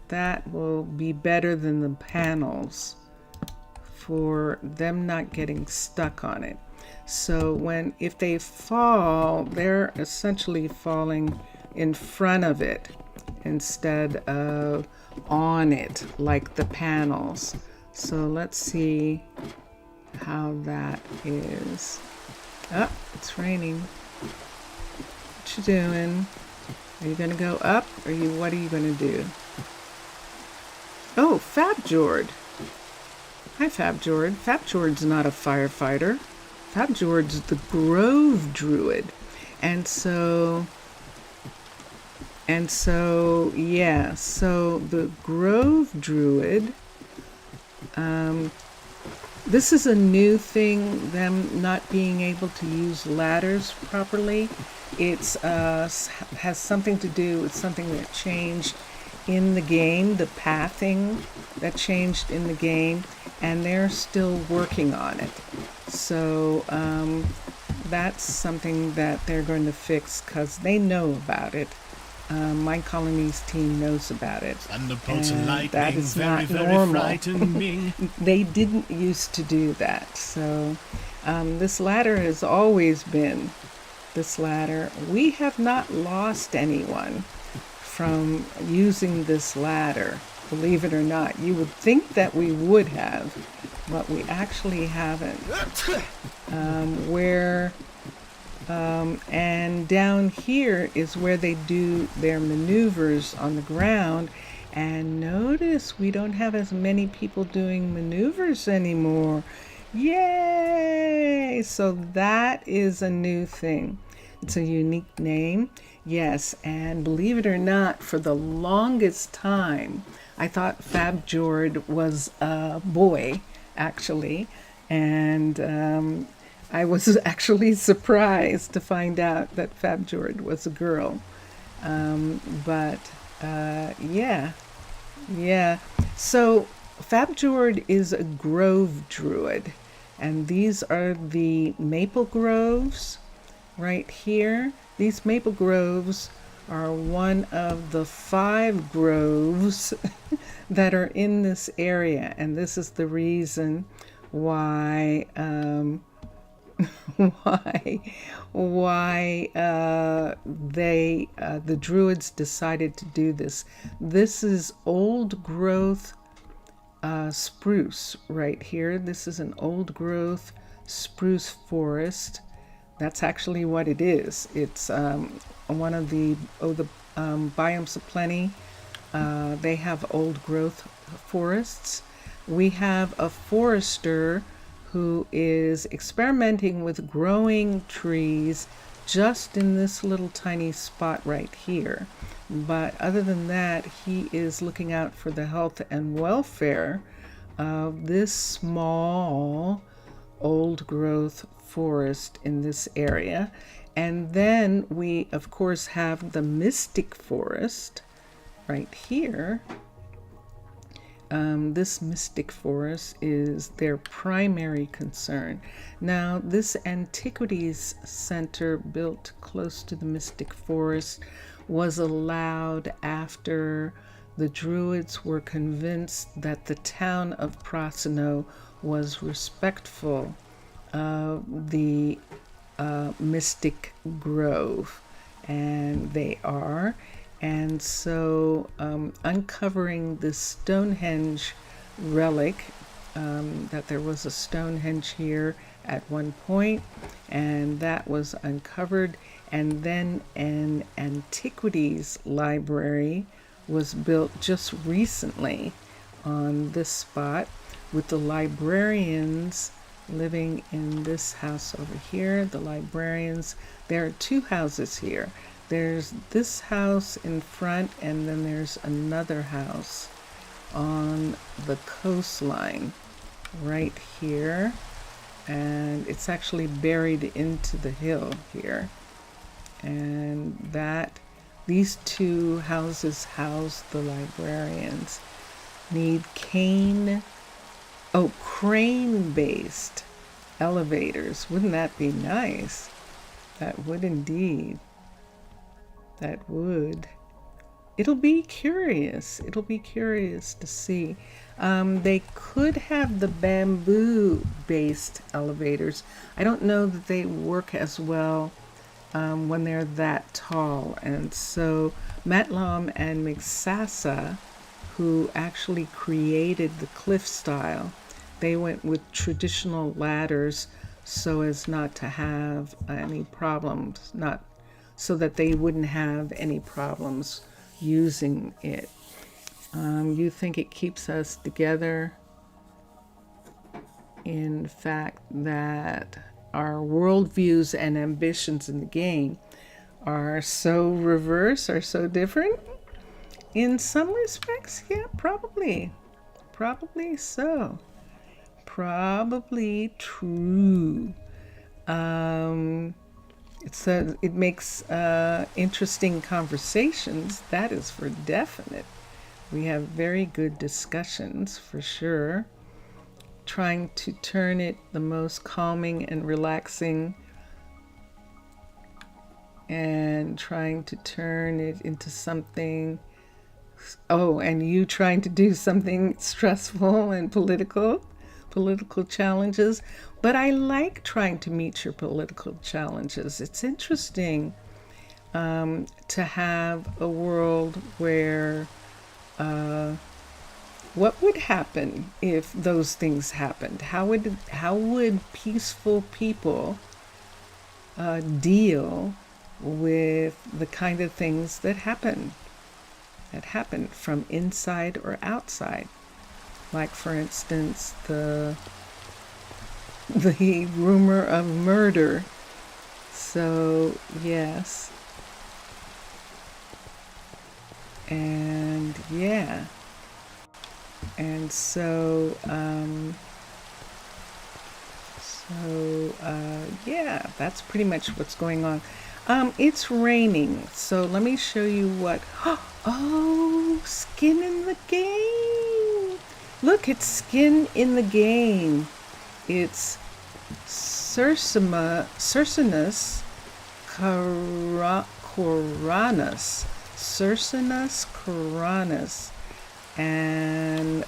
[SPEAKER 1] that will be better than the panels for them not getting stuck on it. So if they fall, they're essentially falling in front of it instead of on it like the panels. So let's see how that is. Oh, it's raining. What you doing? Are you gonna go up, or what are you gonna do? Oh, Fabjord. Hi, Fabjord. Fabjord's not a firefighter. Fabjord's the Grove Druid. And so yeah, so the Grove Druid, this is a new thing, them not being able to use ladders properly. It's has something to do with something that changed in the game, the pathing that changed in the game, and they're still working on it. So that's something that they're going to fix because they know about it. Minecolonies team knows about it.
[SPEAKER 4] Thunderbolts and
[SPEAKER 1] And
[SPEAKER 4] lightning,
[SPEAKER 1] that is
[SPEAKER 4] very,
[SPEAKER 1] not
[SPEAKER 4] very
[SPEAKER 1] normal.
[SPEAKER 4] frightening.
[SPEAKER 1] They didn't used to do that. So this ladder has always been this ladder. We have not lost anyone from using this ladder, believe it or not. You would think that we would have, but we actually haven't. And down here is where they do their maneuvers on the ground. And notice we don't have as many people doing maneuvers anymore. Yay! So that is a new thing. It's a unique name. Yes, and believe it or not, for the longest time, I thought Fabjord was a boy, actually. And I was actually surprised to find out that Fabjord was a girl. Yeah. So Fabjord is a grove druid, and these are the maple groves right here. These maple groves are one of the 5 groves that are in this area, and this is the reason why the druids decided to do this. This is old growth spruce right here. This is an old growth spruce forest. That's actually what it is. It's one of the biomes of plenty. They have old growth forests. We have a forester who is experimenting with growing trees just in this little tiny spot right here. But other than that, he is looking out for the health and welfare of this small old growth forest in this area. And then we, of course, have the mystic forest right here. This mystic forest is their primary concern. Now, this antiquities center built close to the mystic forest was allowed after the druids were convinced that the town of Prasino was respectful of the mystic grove, and they are. And so uncovering this Stonehenge relic, that there was a Stonehenge here at one point, and that was uncovered. And then an antiquities library was built just recently on this spot, with the librarians living in this house over here. The librarians, there are 2 houses here. There's this house in front, and then there's another house on the coastline right here. And it's actually buried into the hill here. And these 2 houses house the librarians. Need crane-based elevators. Wouldn't that be nice? That would indeed. That would. it'll be curious. It'll be curious to see. They could have the bamboo-based elevators. I don't know that they work as well when they're that tall. And so Matlam and Miksasa, who actually created the cliff style, they went with traditional ladders so as not to have any problems, not so that they wouldn't have any problems using it. You think it keeps us together? In fact, that our worldviews and ambitions in the game are so reverse, are so different? In some respects, yeah, probably. Probably so. Probably true. It makes interesting conversations, that is for definite. We have very good discussions for sure. Trying to turn it the most calming and relaxing, and trying to turn it into something, and you trying to do something stressful and political challenges. But I like trying to meet your political challenges. It's interesting to have a world where what would happen if those things happened? How would peaceful people deal with the kind of things that happen from inside or outside? Like, for instance, the rumor of murder. So yes, and yeah. And so, yeah, that's pretty much what's going on. It's raining, so let me show you what. Oh, skin in the game. Look, it's skin in the game. It's Cercinus coranus. Cercinus coranus. And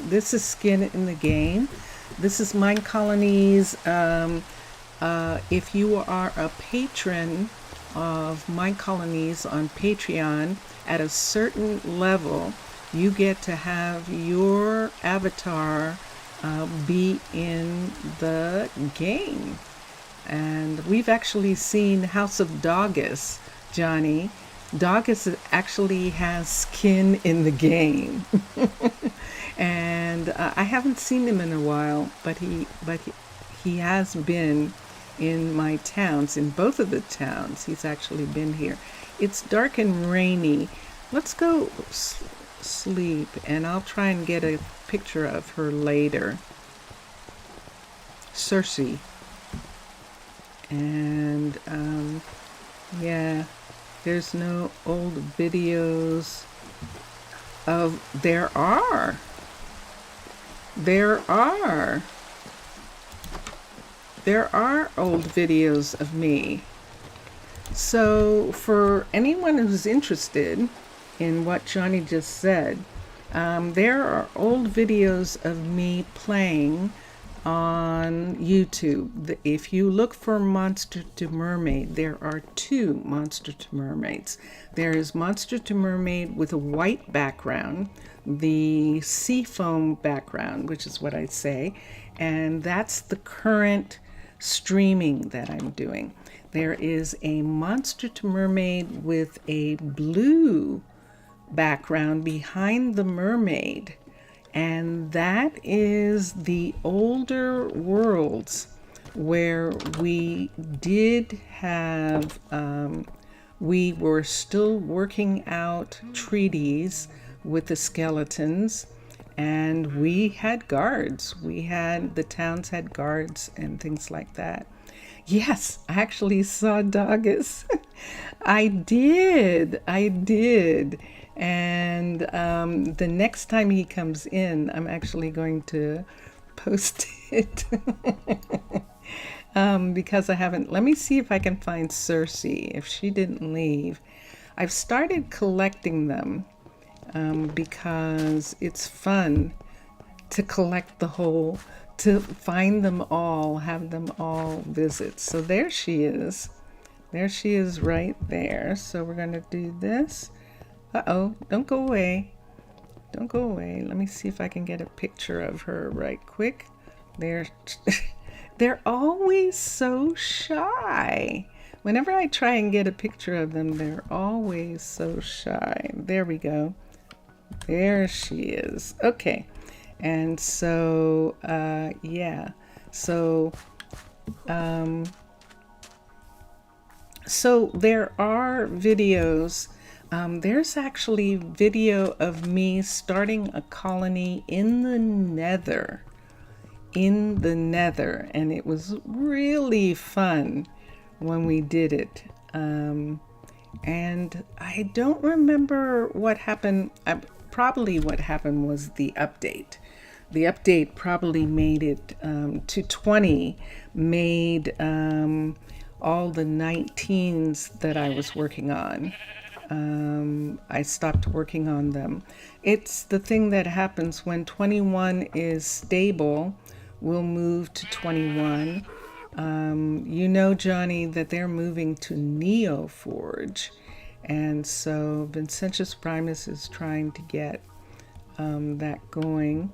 [SPEAKER 1] this is skin in the game. This is Minecolonies. If you are a patron of Minecolonies on Patreon, at a certain level, you get to have your avatar be in the game. And we've actually seen House of Doggus, Johnny. Doggus actually has skin in the game. And I haven't seen him in a while, but he has been in my towns, in both of the towns. He's actually been here. It's dark and rainy. Let's go sleep, and I'll try and get a picture of her later. Cersei. And yeah, there's no old videos of. There are old videos of me. So for anyone who's interested in what Johnny just said, there are old videos of me playing on YouTube. If you look for Monster to Mermaid, there are two Monster to Mermaids. There is Monster to Mermaid with a white background, the sea foam background, which is what I say, and that's the current streaming that I'm doing. There is a Monster to Mermaid with a blue background behind the mermaid, and that is the older worlds where we did have, we were still working out treaties with the skeletons, and we had guards. The towns had guards and things like that. Yes, I actually saw Doggus. I did. And the next time he comes in, I'm actually going to post it. Because I haven't. Let me see if I can find Cersei, if she didn't leave. I've started collecting them because it's fun to collect to find them all, have them all visit. So there she is. There she is right there. So we're going to do this. Uh-oh, don't go away. Don't go away. Let me see if I can get a picture of her right quick. They're always so shy. Whenever I try and get a picture of them, they're always so shy. There we go. There she is. Okay. And so, yeah. So there are videos. There's actually video of me starting a colony in the nether. And it was really fun when we did it. And I don't remember what happened. Probably what happened was the update. The update probably made it to 20, made all the 19s that I was working on. I stopped working on them. It's the thing that happens when 21 is stable, we'll move to 21. You know, Johnny, that they're moving to Neoforge. And so Vincentius Primus is trying to get that going.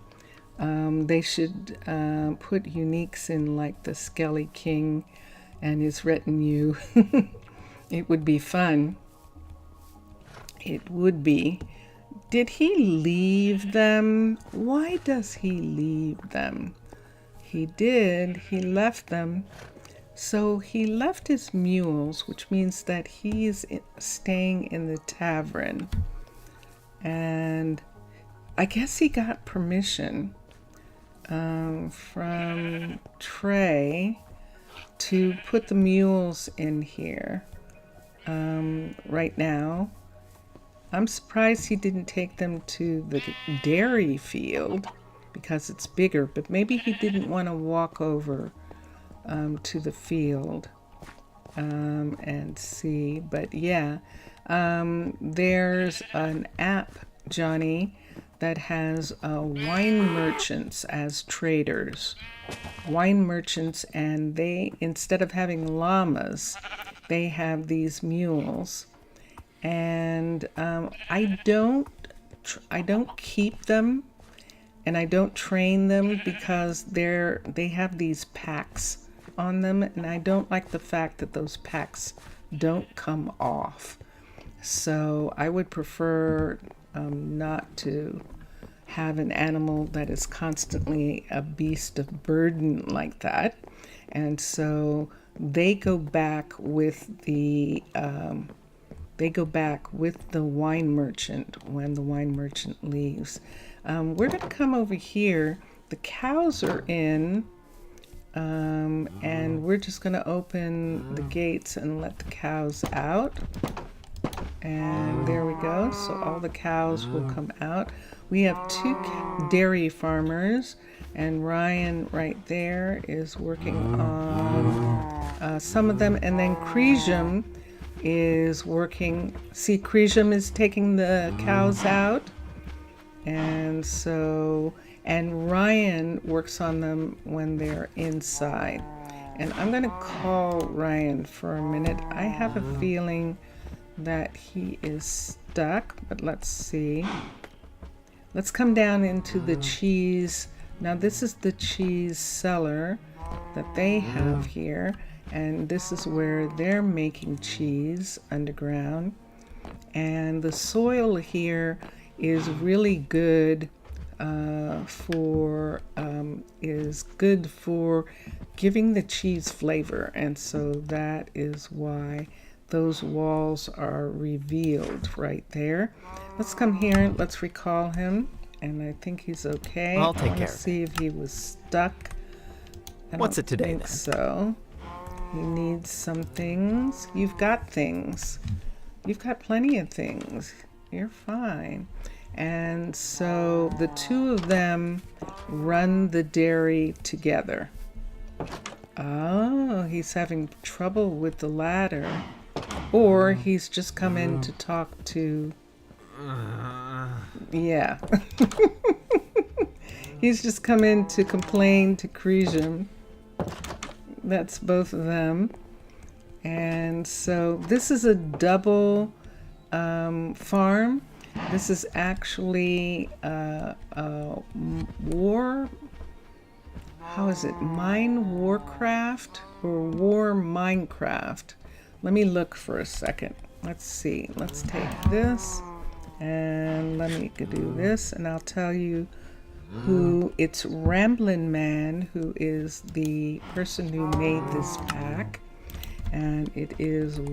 [SPEAKER 1] They should put uniques in like the Skelly King and his retinue. It would be fun. It would be. Did he leave them? Why does he leave them? He did. He left them. So he left his mules, which means that he's staying in the tavern. And I guess he got permission from Trey to put the mules in here right now. I'm surprised he didn't take them to the dairy field because it's bigger, but maybe he didn't want to walk over to the field and see. But yeah, there's an app, Johnny, that has wine merchants as traders. Wine merchants, and they, instead of having llamas, they have these mules. And I don't keep them, and I don't train them because they have these packs on them, and I don't like the fact that those packs don't come off. So I would prefer not to have an animal that is constantly a beast of burden like that. And so they go back with the wine merchant when the wine merchant leaves. We're going to come over here. The cows are in, and we're just going to open the gates and let the cows out. And there we go. So all the cows will come out. We have two dairy farmers, and Ryan right there is working on some of them. And then Cresium is working. See, Cresium is taking the cows out. And so, and Ryan works on them when they're inside. And I'm going to call Ryan for a minute. I have a feeling that he is stuck, but let's see. Let's come down into the cheese. Now this is the cheese cellar that they have here, and this is where they're making cheese underground. And the soil here is really good for giving the cheese flavor, and so that is why those walls are revealed right there. Let's come here. Let's recall him, and I think he's okay.
[SPEAKER 6] I'll take care of it.
[SPEAKER 1] See if he was stuck.
[SPEAKER 6] What's it today,
[SPEAKER 1] think
[SPEAKER 6] then?
[SPEAKER 1] So he needs some things. You've got things. You've got plenty of things. You're fine. And so the two of them run the dairy together. Oh, he's having trouble with the ladder. Or he's just come in to talk to, yeah. He's just come in to complain to Cresium. That's both of them. And so this is a double farm. This is actually WarCraft or WarMinecraft. Let me look for a second. Let's see. Let's take this and let me do this, and I'll tell you who it's Ramblin' Man, who is the person who made this pack. And it is it's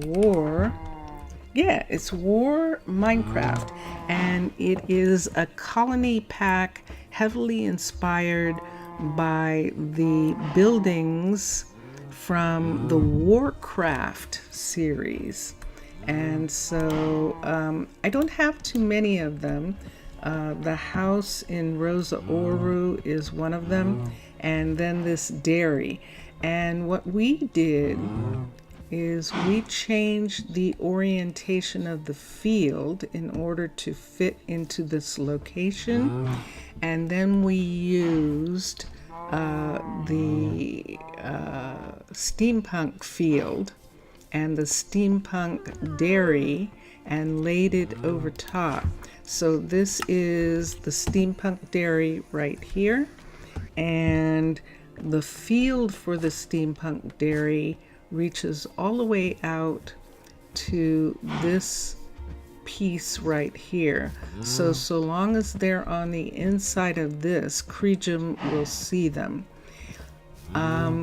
[SPEAKER 1] WarMinecraft, and it is a colony pack heavily inspired by the buildings from the Warcraft series. And so I don't have too many of them. The house in Rosa Ouro is one of them, and then this dairy. And what we did is we changed the orientation of the field in order to fit into this location, and then we used the steampunk field and the steampunk dairy and laid it over top. So this is the steampunk dairy right here, and the field for the steampunk dairy reaches all the way out to this piece right here. So long as they're on the inside of this, Cresium will see them.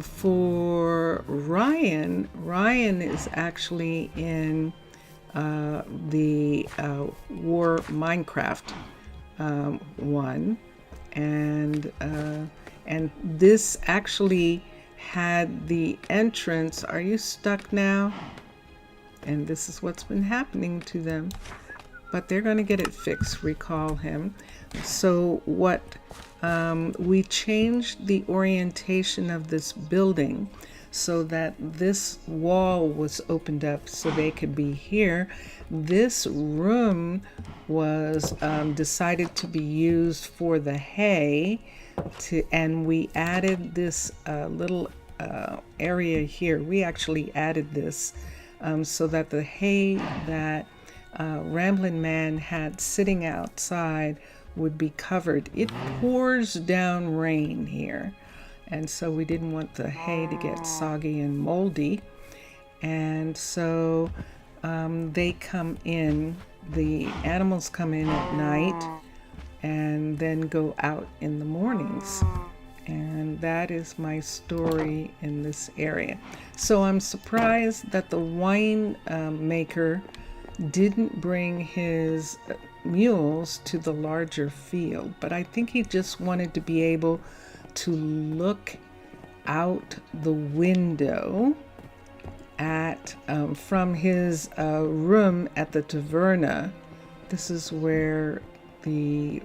[SPEAKER 1] For Ryan is actually in the WarMinecraft one, and this actually had the entrance. Are you stuck now? And this is what's been happening to them, but they're going to get it fixed. Recall him. So what we changed the orientation of this building so that this wall was opened up so they could be here. This room was decided to be used for the hay, and we added this little area here. We actually added this so that the hay that Ramblin' Man had sitting outside would be covered. It pours down rain here, and so we didn't want the hay to get soggy and moldy. And so they come in, the animals come in at night and then go out in the mornings. And that is my story in this area. So I'm surprised that the wine maker didn't bring his mules to the larger field, but I think he just wanted to be able to look out the window at from his room at the taverna. This is where the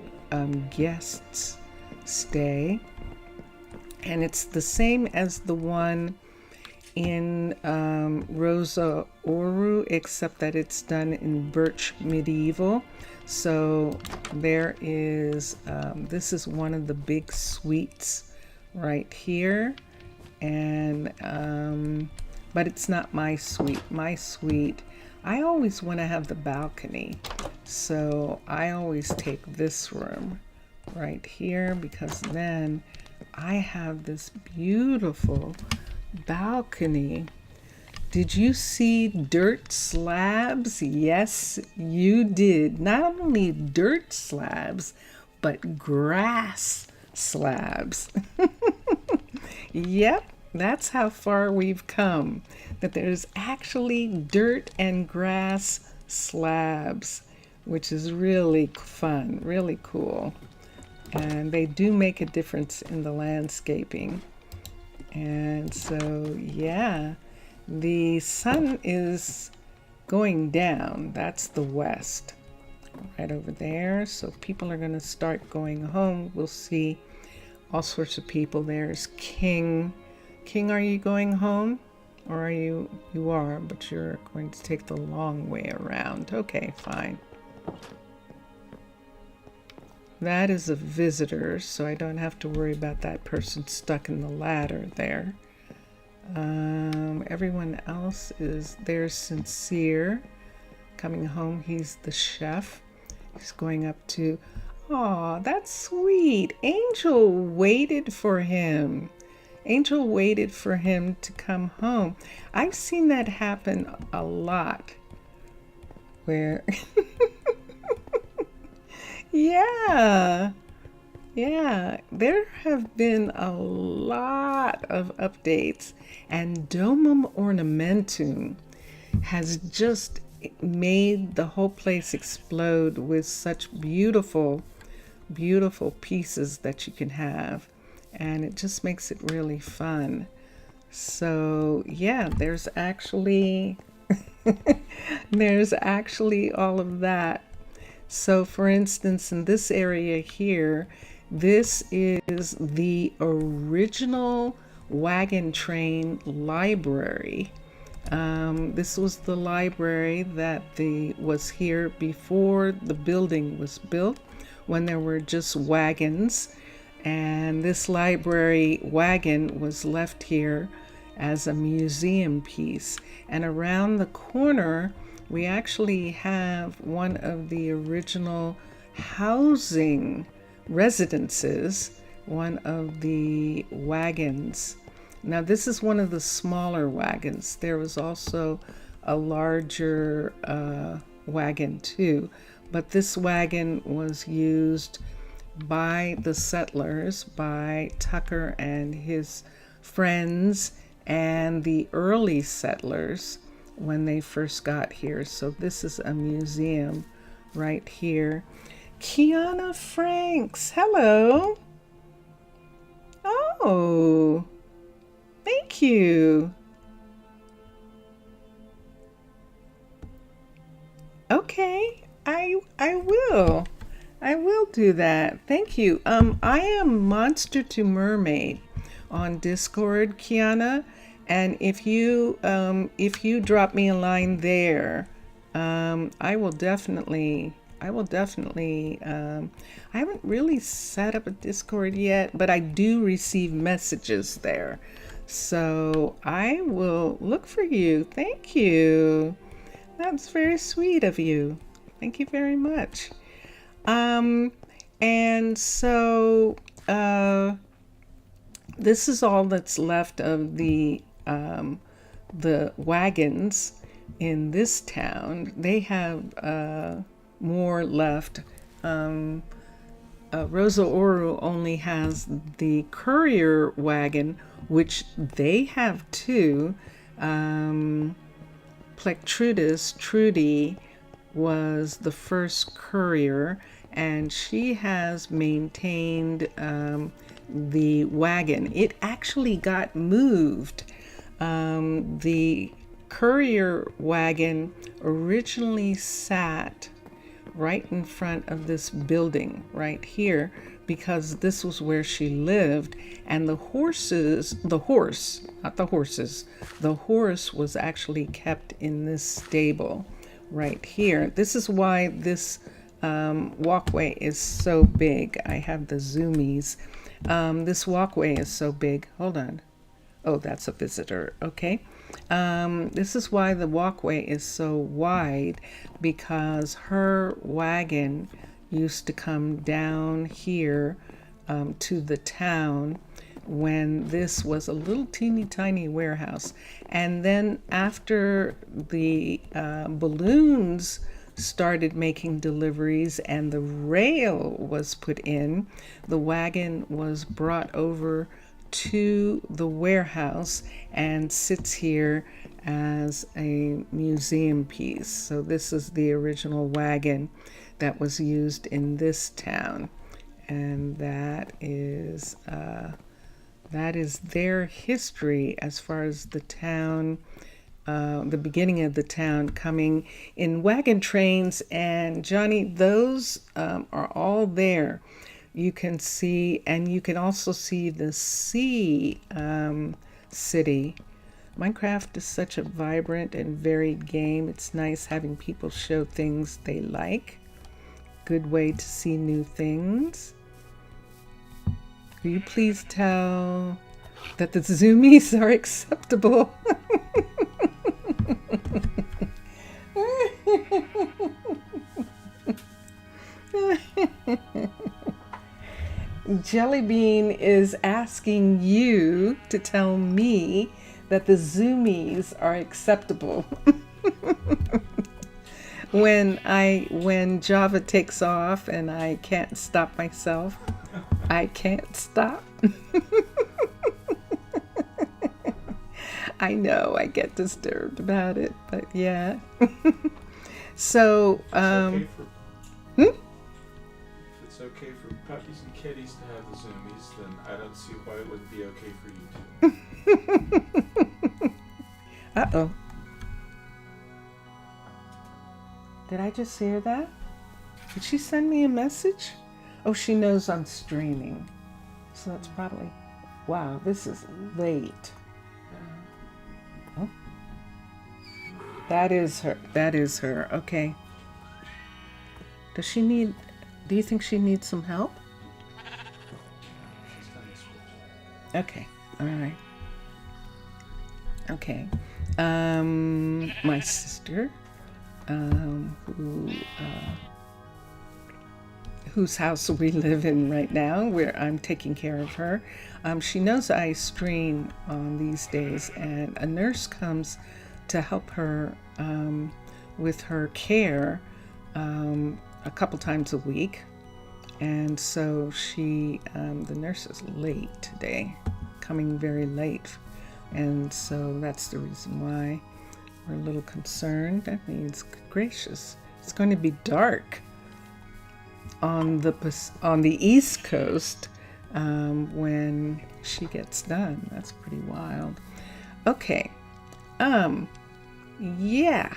[SPEAKER 1] guests stay, and it's the same as the one in Rosa Ouro, except that it's done in Birch medieval. So there is this is one of the big suites right here, and but it's not my suite. My suite, I always want to have the balcony, so I always take this room right here, because then I have this beautiful balcony. Did you see dirt slabs? Yes, you did. Not only dirt slabs, but grass slabs. Yep, that's how far we've come, that there's actually dirt and grass slabs, which is really fun, really cool. And they do make a difference in the landscaping. And so, yeah, the sun is going down. That's the west, right over there. So people are going to start going home. We'll see all sorts of people. There's King. King, are you going home? Or are you? You are, but you're going to take the long way around. Okay, fine. That is a visitor, so I don't have to worry about that person stuck in the ladder there. Everyone else is there. Sincere coming home. He's the chef. He's going up to, oh, that's sweet. Angel waited for him. Angel waited for him to come home. I've seen that happen a lot where yeah, there have been a lot of updates, and Domum Ornamentum has just made the whole place explode with such beautiful, beautiful pieces that you can have, and it just makes it really fun. So yeah, there's actually there's actually all of that. So for instance, in this area here, this is the original wagon train library. This was the library that was here before the building was built, when there were just wagons. And this library wagon was left here as a museum piece. And around the corner, we actually have one of the original housing residences, one of the wagons. Now, this is one of the smaller wagons. There was also a larger wagon too, but this wagon was used by the settlers, by Tucker and his friends and the early settlers when they first got here. So this is a museum right here. Kiana Franks, hello. Oh, thank you. Okay, I will. I will do that. Thank you. I am Monster to Mermaid on Discord, Kiana, and if you drop me a line there, I will definitely. I haven't really set up a Discord yet, but I do receive messages there, so I will look for you. Thank you. That's very sweet of you. Thank you very much. And so this is all that's left of the wagons in this town. They have more left. Rosa Ouro only has the courier wagon, which they have too. Plectrudis, Trudy, was the first courier, and she has maintained the wagon. It actually got moved. The courier wagon originally sat right in front of this building right here, because this was where she lived, and the horse was actually kept in this stable right here. This is why this walkway is so big. I have the zoomies. This walkway is so big. Hold on. Oh, that's a visitor. Okay. This is why the walkway is so wide, because her wagon used to come down here to the town when this was a little teeny tiny warehouse. And then after the balloons started making deliveries and the rail was put in, the wagon was brought over to the warehouse and sits here as a museum piece. So this is the original wagon that was used in this town, and that is their history as far as the town, the beginning of the town coming in wagon trains. And Johnny, those are all there. You can see, and you can also see the sea city Minecraft is such a vibrant and varied game. It's nice having people show things they like. Good way to see new things. Will you please tell that the zoomies are acceptable? Jellybean is asking you to tell me that the zoomies are acceptable. When Java takes off and I can't stop myself, I can't stop. I know I get disturbed about it, but yeah. So,
[SPEAKER 3] If it's okay for puppies and kitties to have the zoomies, then I don't see why it wouldn't be okay for you too.
[SPEAKER 1] Uh-oh. Did I just hear that? Did she send me a message? Oh, she knows I'm streaming. So that's probably... Wow, this is late. Oh. That is her. That is her. Okay. Does she need... Do you think she needs some help? Okay. All right. Okay. My sister, whose house we live in right now, where I'm taking care of her. She knows I stream on these days, and a nurse comes to help her with her care a couple times a week. And so the nurse is late today, coming very late. And so that's the reason why we're a little concerned. That means, gracious, it's going to be dark on the East Coast when she gets done. That's pretty wild. Okay. Yeah,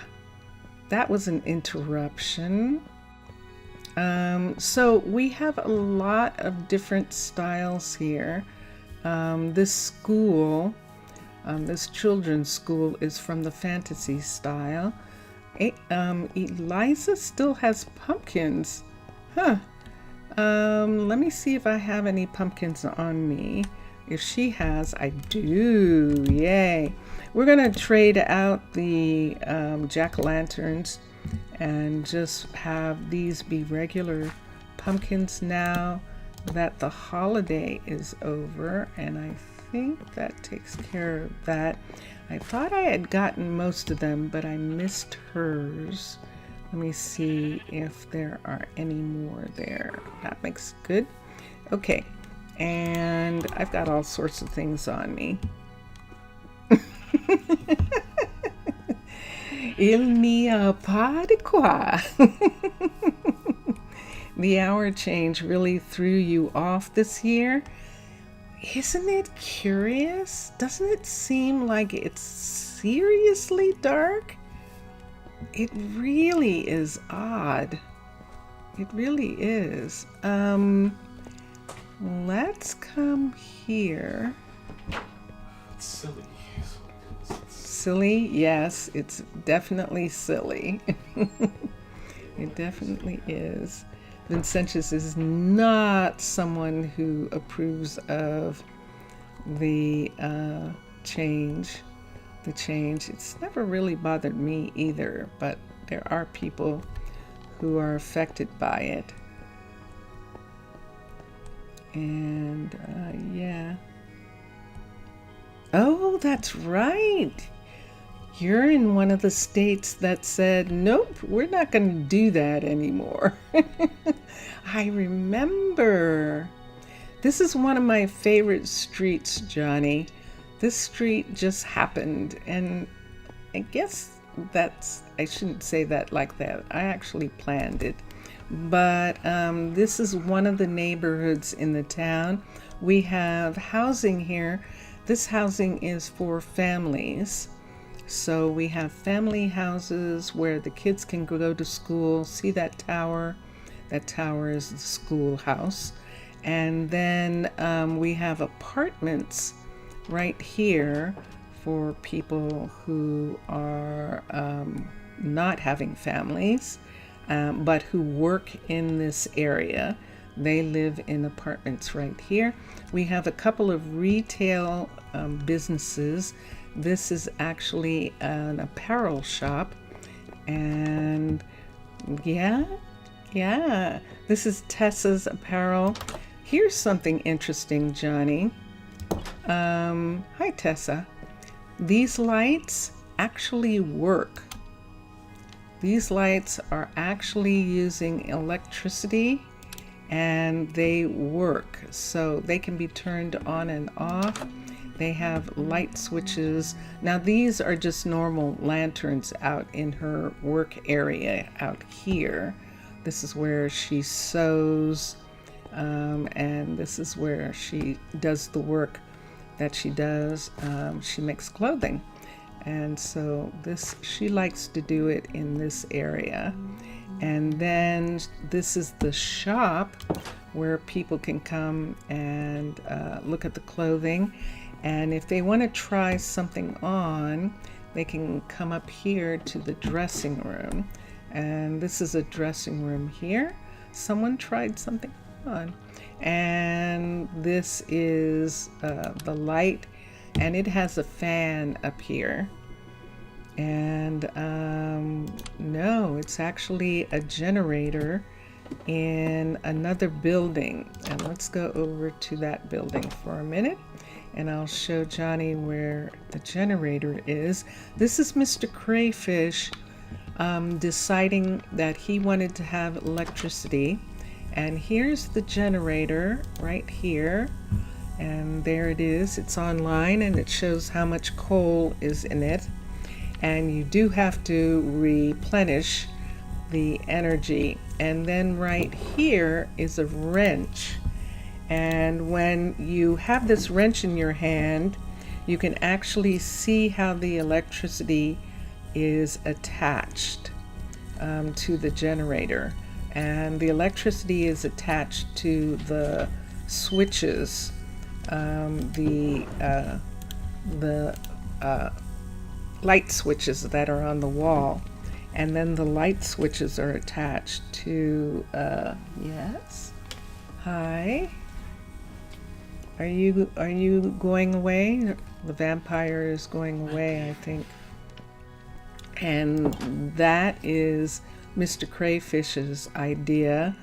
[SPEAKER 1] that was an interruption. So we have a lot of different styles here. This school, this children's school, is from the fantasy style. Eliza still has pumpkins. Huh. Let me see if I have any pumpkins on me. If she has, I do. Yay. We're going to trade out the jack-o'-lanterns and just have these be regular pumpkins now that the holiday is over, and I think that takes care of that. I thought I had gotten most of them, but I missed hers. Let me see if there are any more there. That makes good. Okay, and I've got all sorts of things on me. Il n'y a pas de quoi. The hour change really threw you off this year. Isn't it curious? Doesn't it seem like it's seriously dark? It really is odd. It really is. Let's come here.
[SPEAKER 3] It's silly.
[SPEAKER 1] Silly? Yes, it's definitely silly. It definitely is. Vincentius is not someone who approves of the change. The change. It's never really bothered me either, but there are people who are affected by it. And yeah. Oh, that's right. You're in one of the states that said, nope, we're not going to do that anymore. I remember. This is one of my favorite streets, Johnny. This street just happened, and I guess I shouldn't say that like that. I actually planned it. But this is one of the neighborhoods in the town. We have housing here. This housing is for families. So we have family houses where the kids can go to school. See that tower? That tower is the schoolhouse. And then we have apartments right here for people who are not having families, but who work in this area. They live in apartments right here. We have a couple of retail businesses. This is actually an apparel shop. And yeah, this is Tessa's apparel. Here's something interesting, Johnny. Hi, Tessa. These lights actually work. These lights are actually using electricity, and they work. So they can be turned on and off. They have light switches. Now these are just normal lanterns out in her work area out here. This is where she sews, and this is where she does the work that she does. She makes clothing, and so she likes to do it in this area. And then this is the shop where people can come and look at the clothing. And if they want to try something on, they can come up here to the dressing room. And this is a dressing room here. Someone tried something on. And this is the light, and it has a fan up here. And no, it's actually a generator in another building. And let's go over to that building for a minute, and I'll show Johnny where the generator is. This is Mr. Crayfish deciding that he wanted to have electricity. And here's the generator right here. And there it is. It's online, and it shows how much coal is in it. And you do have to replenish the energy. And then right here is a wrench. And when you have this wrench in your hand, you can actually see how the electricity is attached to the generator. And the electricity is attached to the switches, the light switches that are on the wall. And then the light switches are attached to, yes? Hi? Are you going away? The vampire is going away, I think. And that is Mr. Crayfish's idea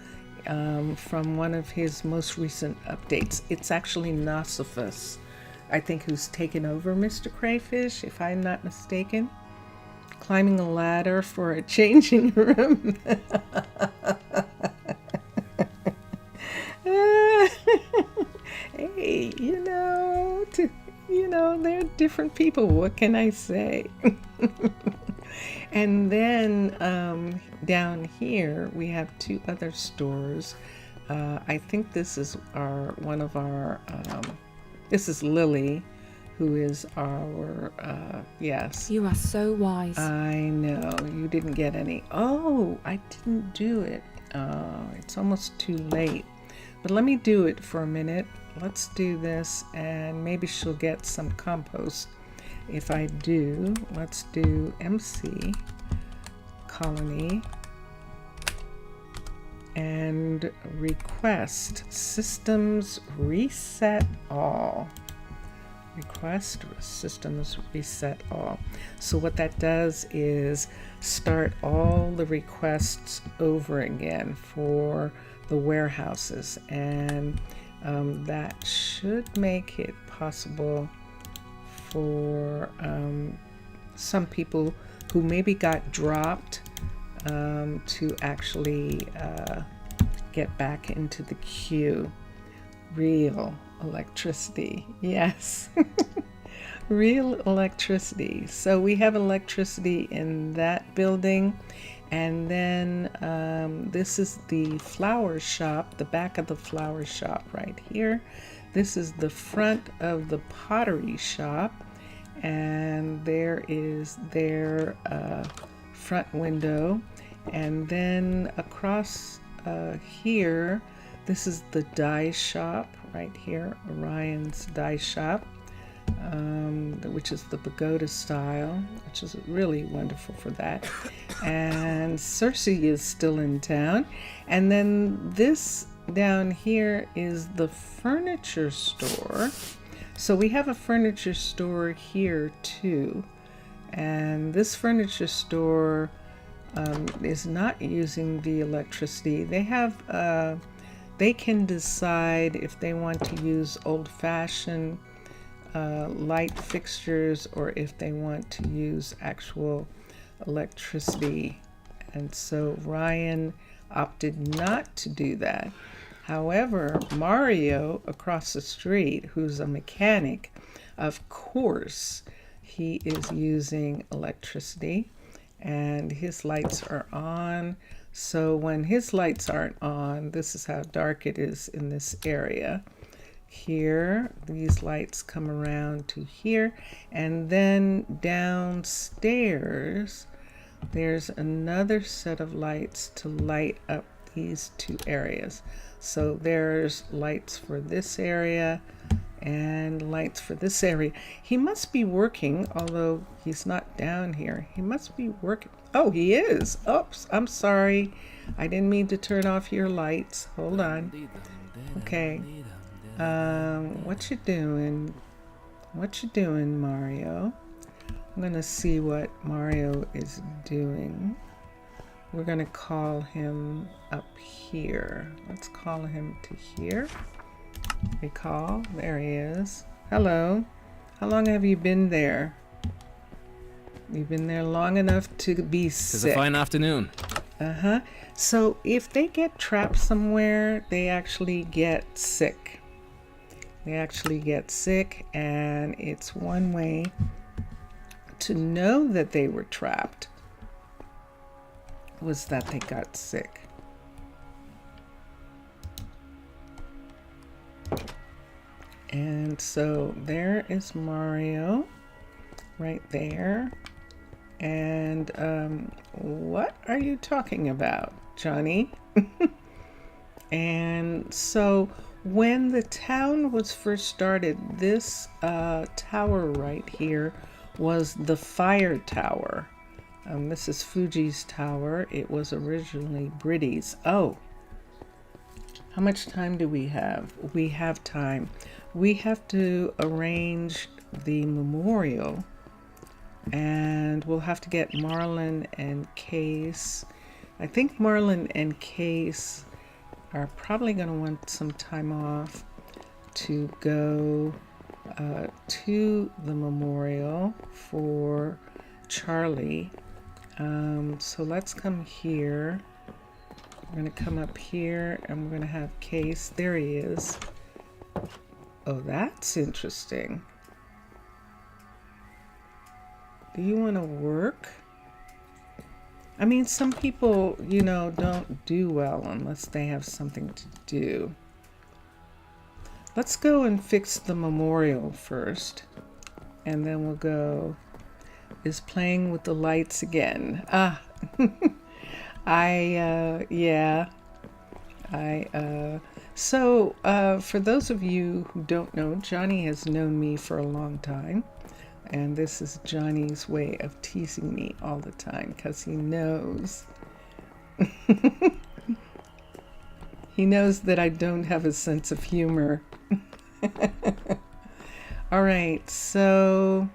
[SPEAKER 1] from one of his most recent updates. It's actually Nosifus, I think, who's taken over Mr. Crayfish, if I'm not mistaken. Climbing a ladder for a changing room. Hey, they're different people. What can I say? And then down here we have two other stores. I think this is one of our. This is Lily, who is our, yes.
[SPEAKER 2] You are so wise.
[SPEAKER 1] I know, you didn't get any. Oh, I didn't do it. It's almost too late. But let me do it for a minute. Let's do this, and maybe she'll get some compost. If I do, let's do MC colony and request systems reset all. Request systems reset all. So what that does is start all the requests over again for the warehouses, and that should make it possible for some people who maybe got dropped to actually get back into the queue. Real electricity, yes. Real electricity. So we have electricity in that building, and then this is the flower shop, the back of the flower shop right here. This is the front of the pottery shop, and there is their front window. And then across here, this is the dye shop right here, Orion's dye shop. which is the pagoda style, which is really wonderful for that. And Cersei is still in town. And then this down here is the furniture store. So we have a furniture store here too. And this furniture store is not using the electricity. They have, they can decide if they want to use old-fashioned light fixtures or if they want to use actual electricity. And so Ryan opted not to do that. However, Mario across the street, who's a mechanic, of course, he is using electricity and his lights are on. So when his lights aren't on, this is how dark it is in this area. Here, these lights come around to here, and then downstairs, there's another set of lights to light up these two areas. So there's lights for this area and lights for this area. He must be working, although he's not down here. He must be working. Oh, he is. Oops, I'm sorry. I didn't mean to turn off your lights. Hold on. Okay. What you doing? What you doing, Mario? I'm gonna see what Mario is doing. We're gonna call him up here. Let's call him to here. Recall. There he is. Hello. How long have you been there? You've been there long enough to be sick.
[SPEAKER 6] It's a fine afternoon.
[SPEAKER 1] Uh-huh. So if they get trapped somewhere, they actually get sick. They actually get sick, and it's one way to know that they were trapped was that they got sick. And so there is Mario right there. And what are you talking about, Johnny? And so when the town was first started, this tower right here was the fire tower. This is Fuji's tower. It was originally British. Oh, how much time do we have? We have time. We have to arrange the memorial, and we'll have to get Marlon and Case. I think Marlon and Case are probably going to want some time off to go to the memorial for Charlie. So let's come here. We're going to come up here and we're going to have Case. There he is. Oh, that's interesting. Do you want to work? I mean, some people, you know, don't do well unless they have something to do. Let's go and fix the memorial first. And then we'll go, is playing with the lights again. Ah, So for those of you who don't know, Johnny has known me for a long time. And this is Johnny's way of teasing me all the time because he knows. He knows that I don't have a sense of humor. All right, so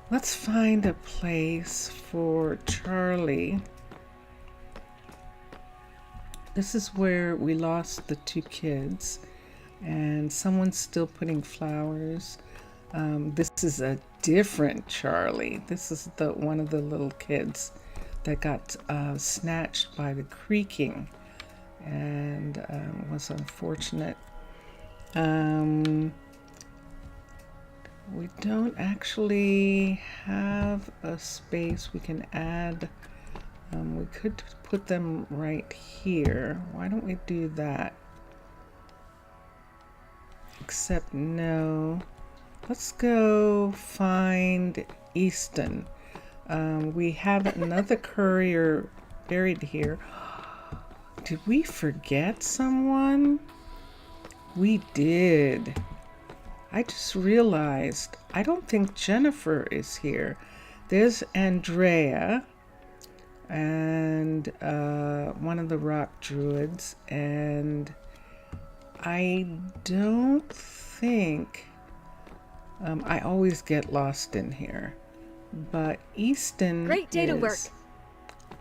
[SPEAKER 1] let's find a place for Charlie. This is where we lost the two kids, and someone's still putting flowers. This is a different Charlie. This is the one of the little kids that got snatched by the creaking and was unfortunate. We don't actually have a space we can add. We could put them right here. Why don't we do that? Except no. Let's go find Easton. We have another courier buried here. Did we forget someone? We did. I just realized I don't think Jennifer is here. There's Andrea and one of the rock druids, and I don't think I always get lost in here. But Easton
[SPEAKER 2] Great data
[SPEAKER 1] is,
[SPEAKER 2] work.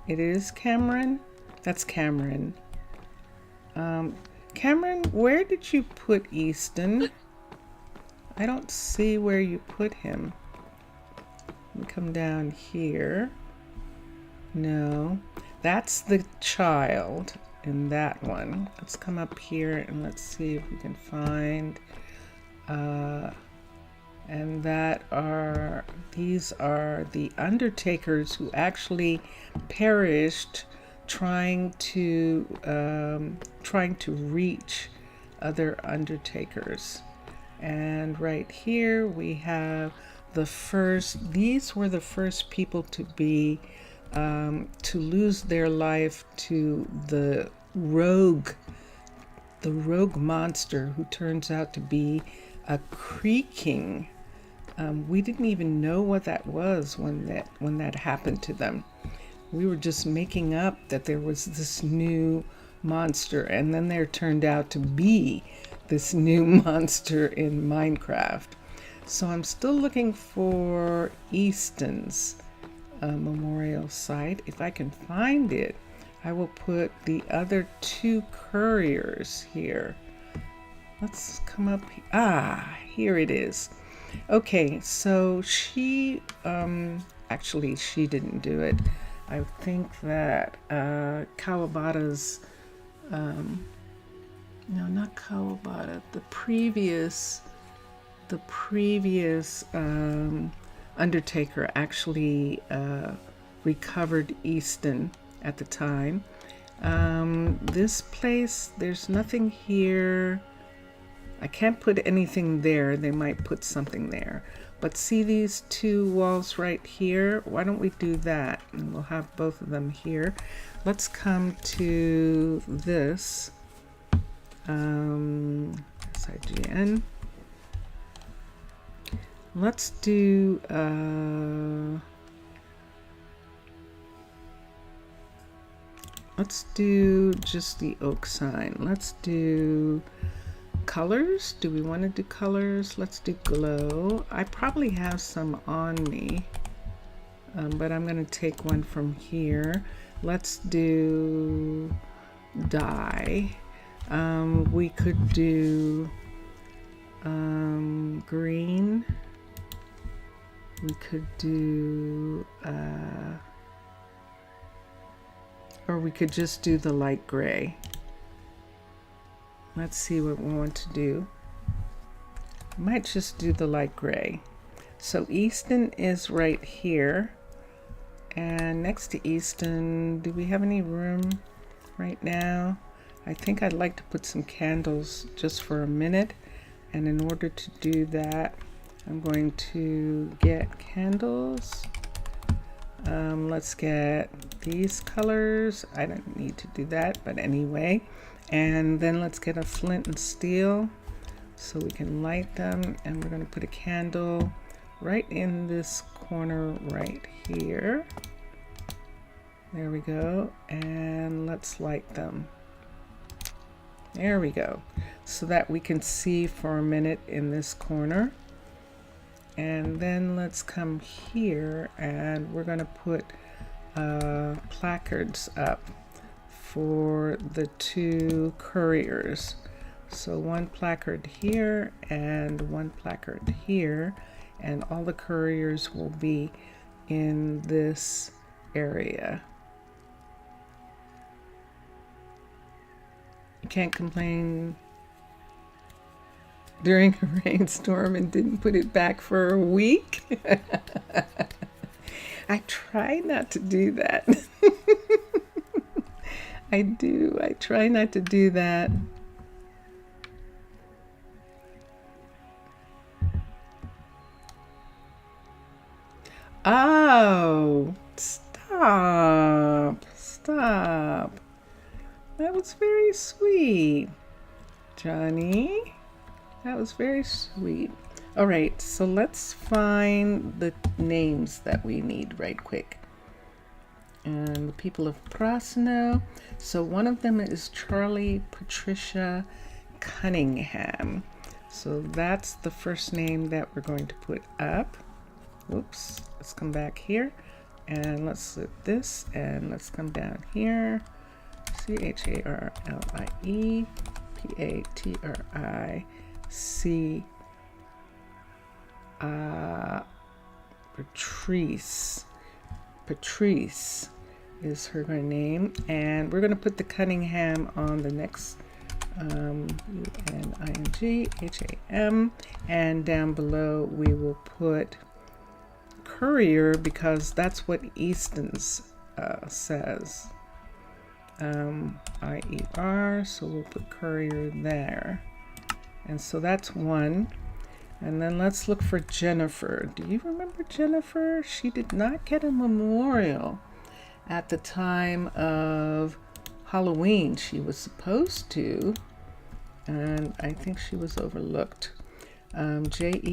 [SPEAKER 1] It is Cameron. That's Cameron. Cameron, where did you put Easton? I don't see where you put him. Let me come down here. No, that's the child in that one. Let's come up here and let's see if we can find and these are the undertakers who actually perished trying to reach other undertakers. And right here we have these were the first people to be to lose their life to the rogue monster, who turns out to be a creaking. We didn't even know what that was when that happened to them. We were just making up that there was this new monster, and then there turned out to be this new monster in Minecraft. So I'm still looking for Easton's memorial site. If I can find it, I will put the other two couriers here. Let's come up. Here it is. Okay, so she actually she didn't do it. I think that Kawabata's no, not Kawabata, the previous undertaker actually recovered Easton at the time. This place, there's nothing here. I can't put anything there. They might put something there. But see these two walls right here? Why don't we do that? And we'll have both of them here. Let's come to this. SIGN. Let's do just the oak sign. Let's do colors. Do we want to do colors? Let's do glow. I probably have some on me, but I'm going to take one from here. Let's do dye. We could do green. We could do or we could just do the light gray. Let's see what we want to do. I might just do the light gray. So Easton is right here, and next to Easton, do we have any room right now? I think I'd like to put some candles just for a minute, and in order to do that, I'm going to get candles. Let's get these colors. I don't need to do that, but anyway. And then let's get a flint and steel so we can light them. And we're going to put a candle right in this corner right here. There we go. And let's light them. There we go. So that we can see for a minute in this corner. And then let's come here and we're going to put placards up for the two couriers. So one placard here and one placard here, and all the couriers will be in this area. You can't complain during a rainstorm and didn't put it back for a week. I try not to do that. I do. I try not to do that. Oh, stop. Stop. That was very sweet, Johnny. That was very sweet. All right, so let's find the names that we need right quick. And the people of Prasino. So one of them is Charlie Patricia Cunningham. So that's the first name that we're going to put up. Whoops, let's come back here and let's set this and let's come down here. Charlie Patrice. Patrice is her name, and we're going to put the Cunningham on the next Uningham, and down below we will put Courier because that's what Easton's says. IER, so we'll put Courier there. And so that's one. And then let's look for Jennifer. Do you remember Jennifer? She did not get a memorial at the time of Halloween. She was supposed to, and I think she was overlooked. JENNIFER,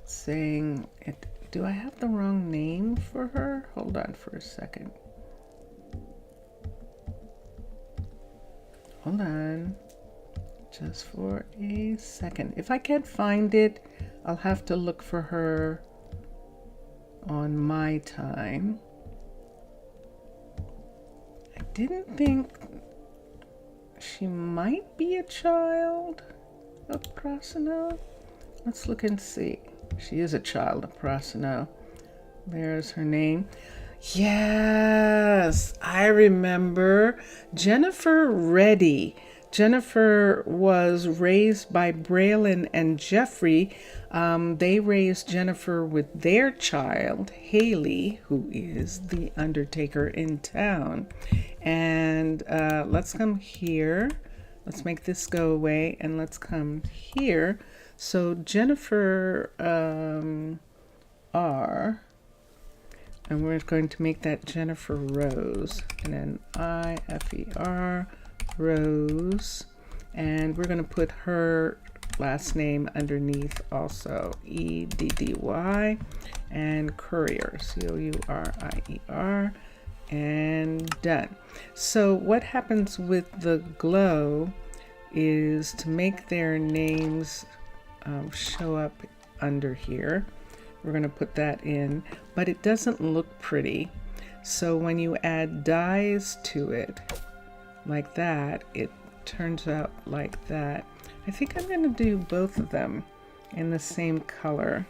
[SPEAKER 1] saying it. Do I have the wrong name for her? Hold on for a second. Hold on, just for a second. If I can't find it, I'll have to look for her on my time. I didn't think she might be a child of Prasino. Let's look and see. She is a child of Prasino. There's her name. Yes, I remember Jennifer Reddy. Jennifer was raised by Braylon and Jeffrey. They raised Jennifer with their child, Haley, who is the undertaker in town. And let's come here. Let's make this go away, and let's come here. So Jennifer R. And we're going to make that Jennifer Rose, and then IFER Rose, and we're going to put her last name underneath also, EDDY, and Courier, COURIER, and done. So what happens with the glow is to make their names show up under here. We're going to put that in, but it doesn't look pretty. So when you add dyes to it, like that, it turns out like that. I think I'm going to do both of them in the same color.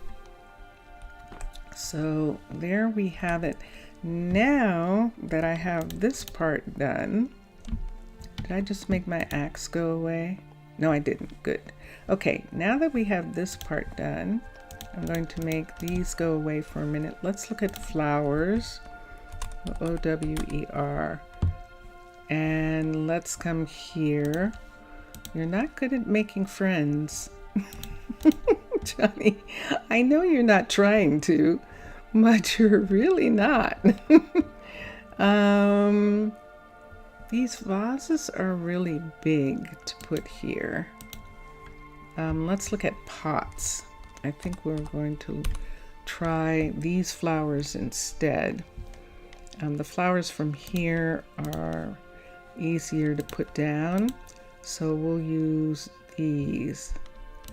[SPEAKER 1] So there we have it. Now that I have this part done, did I just make my axe go away? No, I didn't. Good. Okay, now that we have this part done, I'm going to make these go away for a minute. Let's look at flowers, OWER, and let's come here. You're not good at making friends. Johnny, I know you're not trying to, but you're really not. These vases are really big to put here. Let's look at pots. I think we're going to try these flowers instead. The flowers from here are easier to put down, so we'll use these.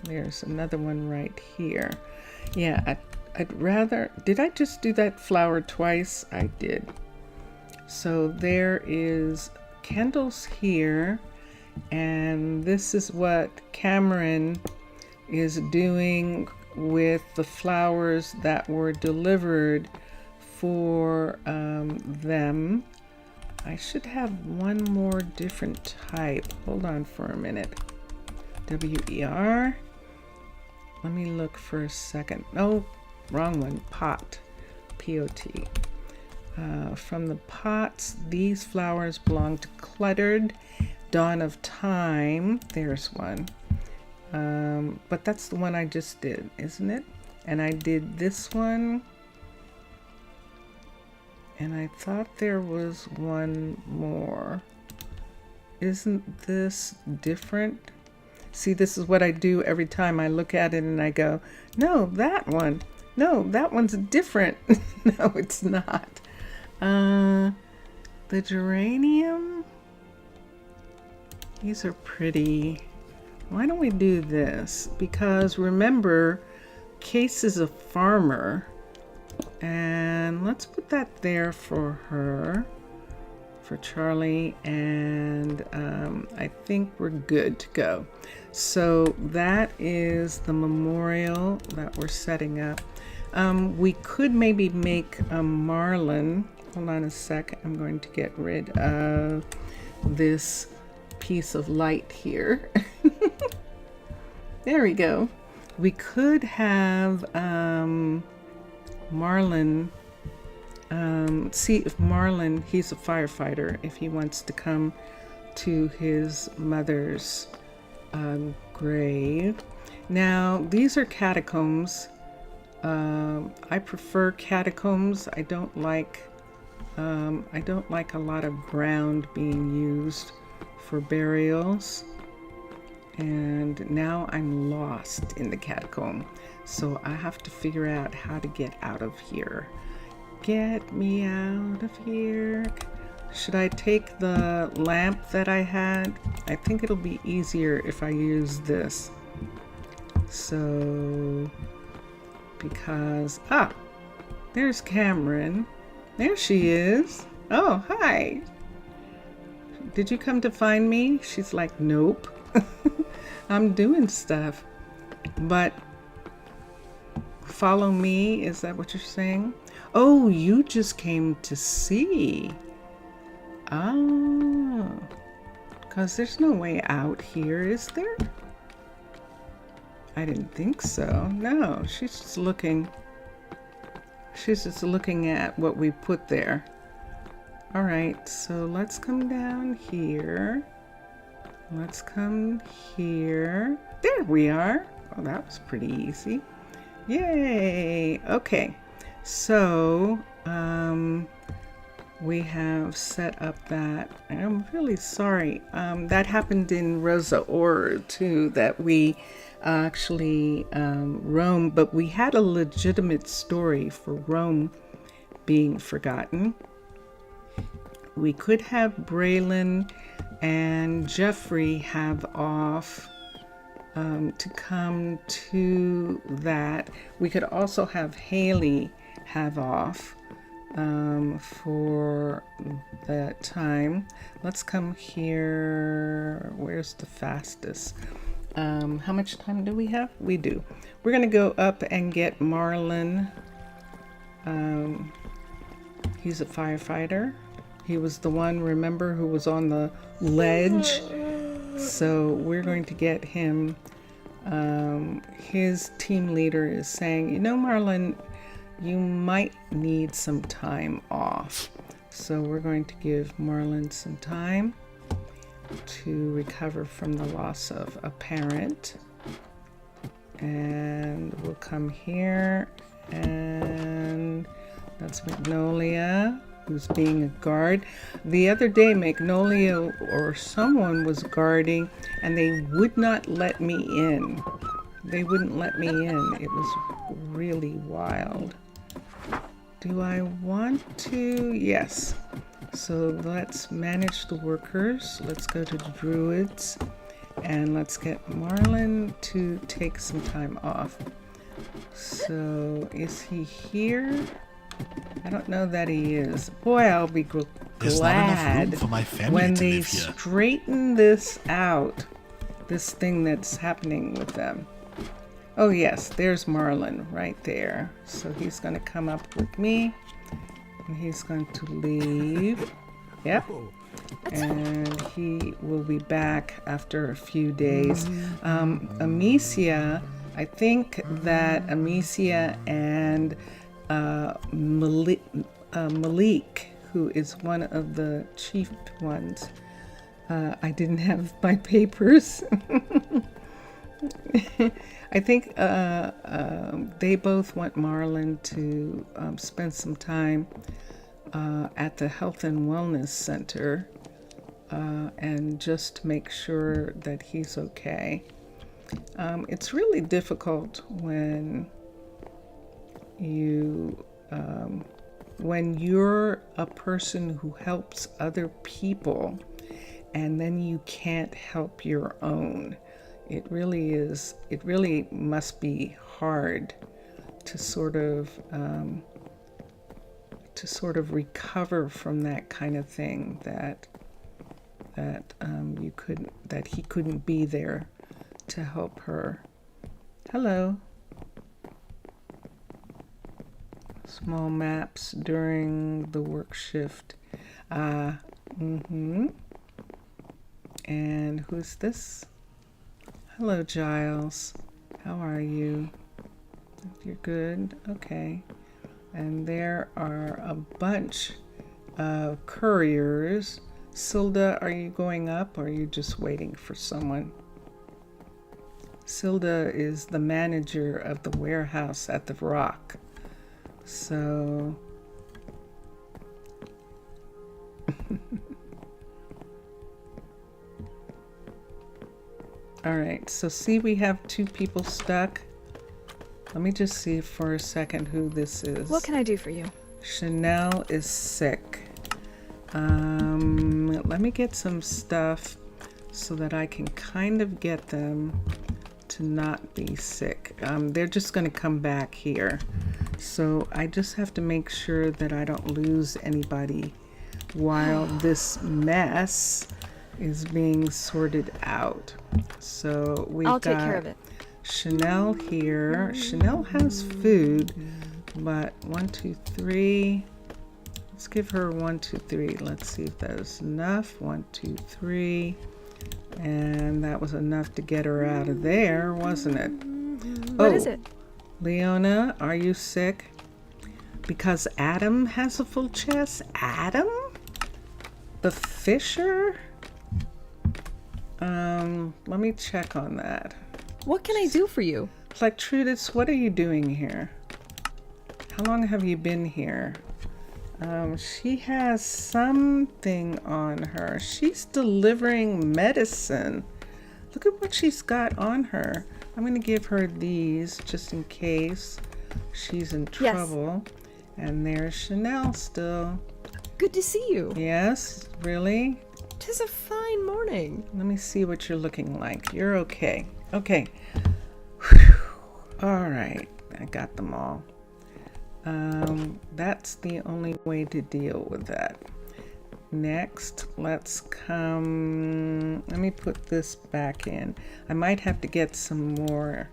[SPEAKER 1] There's another one right here. Yeah, I'd rather, did I just do that flower twice? I did. So there is candles here, and this is what Cameron is doing with the flowers that were delivered for them. I should have one more different type. Hold on for a minute. WER. Let me look for a second. Oh, wrong one. Pot. POT. From the pots, these flowers belong to Cluttered, Dawn of Time. There's one. But that's the one I just did, isn't it? And I did this one. And I thought there was one more. isn't this different? See, this is what I do every time I look at it and I go, no, that one. No, that one's different. No, it's not. The geranium, these are pretty. Why don't we do this? Because remember, Case is a farmer. And let's put that there for her, for Charlie, and I think we're good to go. So that is the memorial that we're setting up. We could maybe make a marlin. Hold on a sec. I'm going to get rid of this piece of light here. There we go. We could have Marlin, see if Marlin, he's a firefighter, if he wants to come to his mother's grave. Now, these are catacombs. I prefer catacombs. I don't like a lot of ground being used for burials. And now I'm lost in the catacomb. So I have to figure out how to get out of here. Get me out of here. Should I take the lamp that I had? I think it'll be easier if I use this. So, because, there's Cameron. There she is. Oh, hi. Did you come to find me? She's like, nope. I'm doing stuff. But follow me, is that what you're saying? Oh, you just came to see. Oh, because there's no way out here, is there? I didn't think so. No, she's just looking at what we put there. All right, so let's come down here. Let's come here. There we are. Oh, that was pretty easy. Yay. Okay, so we have set up that. I'm really sorry. That happened in Rosa Ouro too, that we actually Rome, but we had a legitimate story for Rome being forgotten. We could have Braylon and Jeffrey have off to come to that. We could also have Haley have off for that time. Let's come here. Where's the fastest? How much time do we have? We do. We're gonna go up and get Marlon. He's a firefighter. He was the one, remember, who was on the ledge. So we're going to get him. His team leader is saying, you know, Marlon, you might need some time off. So we're going to give Marlon some time to recover from the loss of a parent. And we'll come here, and that's Magnolia, who's being a guard. The other day, Magnolia or someone was guarding, and they would not let me in. They wouldn't let me in. It was really wild. Do I want to? Yes. So let's manage the workers. Let's go to the druids, and let's get Marlon to take some time off. So is he here? I don't know that he is. Boy, I'll be
[SPEAKER 4] There's not enough room
[SPEAKER 1] glad
[SPEAKER 4] for my family
[SPEAKER 1] when
[SPEAKER 4] to
[SPEAKER 1] they
[SPEAKER 4] live here.
[SPEAKER 1] straighten this out, this thing that's happening with them. Oh yes, there's Marlon right there. So he's going to come up with me, and he's going to leave. Yep. And he will be back after a few days. Amicia, I think that Amicia and Malik, who is one of the chief ones. I didn't have my papers. I think they both want Marlon to spend some time at the Health and Wellness Center and just to make sure that he's okay. It's really difficult when you're a person who helps other people and then you can't help your own. It really must be hard to sort of recover from that kind of thing, that he couldn't be there to help her. Hello. Small maps during the work shift. And who's this? Hello, Giles. How are you? You're good? Okay. And there are a bunch of couriers. Silda, are you going up or are you just waiting for someone? Silda is the manager of the warehouse at the Rock. So all right, so see, we have 2 people stuck. Let me just see for a second who this is.
[SPEAKER 2] What can I do for you?
[SPEAKER 1] Chanel is sick. Let me get some stuff so that I can kind of get them to not be sick. They're just going to come back here. So I just have to make sure that I don't lose anybody while this mess is being sorted out. So
[SPEAKER 2] I'll take care of it.
[SPEAKER 1] Chanel here. Chanel has food, but 1, 2, 3. Let's give her 1, 2, 3. Let's see if that's enough. 1, 2, 3. And that was enough to get her out of there, wasn't it?
[SPEAKER 2] What is it?
[SPEAKER 1] Leona, are you sick? Because Adam has a full chest? Adam? The Fisher? Let me check on that.
[SPEAKER 2] What can I do for you?
[SPEAKER 1] Plectrudis, what are you doing here? How long have you been here? She has something on her. She's delivering medicine. Look at what she's got on her. I'm going to give her these just in case she's in trouble. Yes. And there's Chanel still.
[SPEAKER 2] Good to see you.
[SPEAKER 1] Yes, really?
[SPEAKER 2] 'Tis a fine morning.
[SPEAKER 1] Let me see what you're looking like. You're okay. Okay. Whew. All right. I got them all. That's the only way to deal with that. Next, let me put this back in. I might have to get some more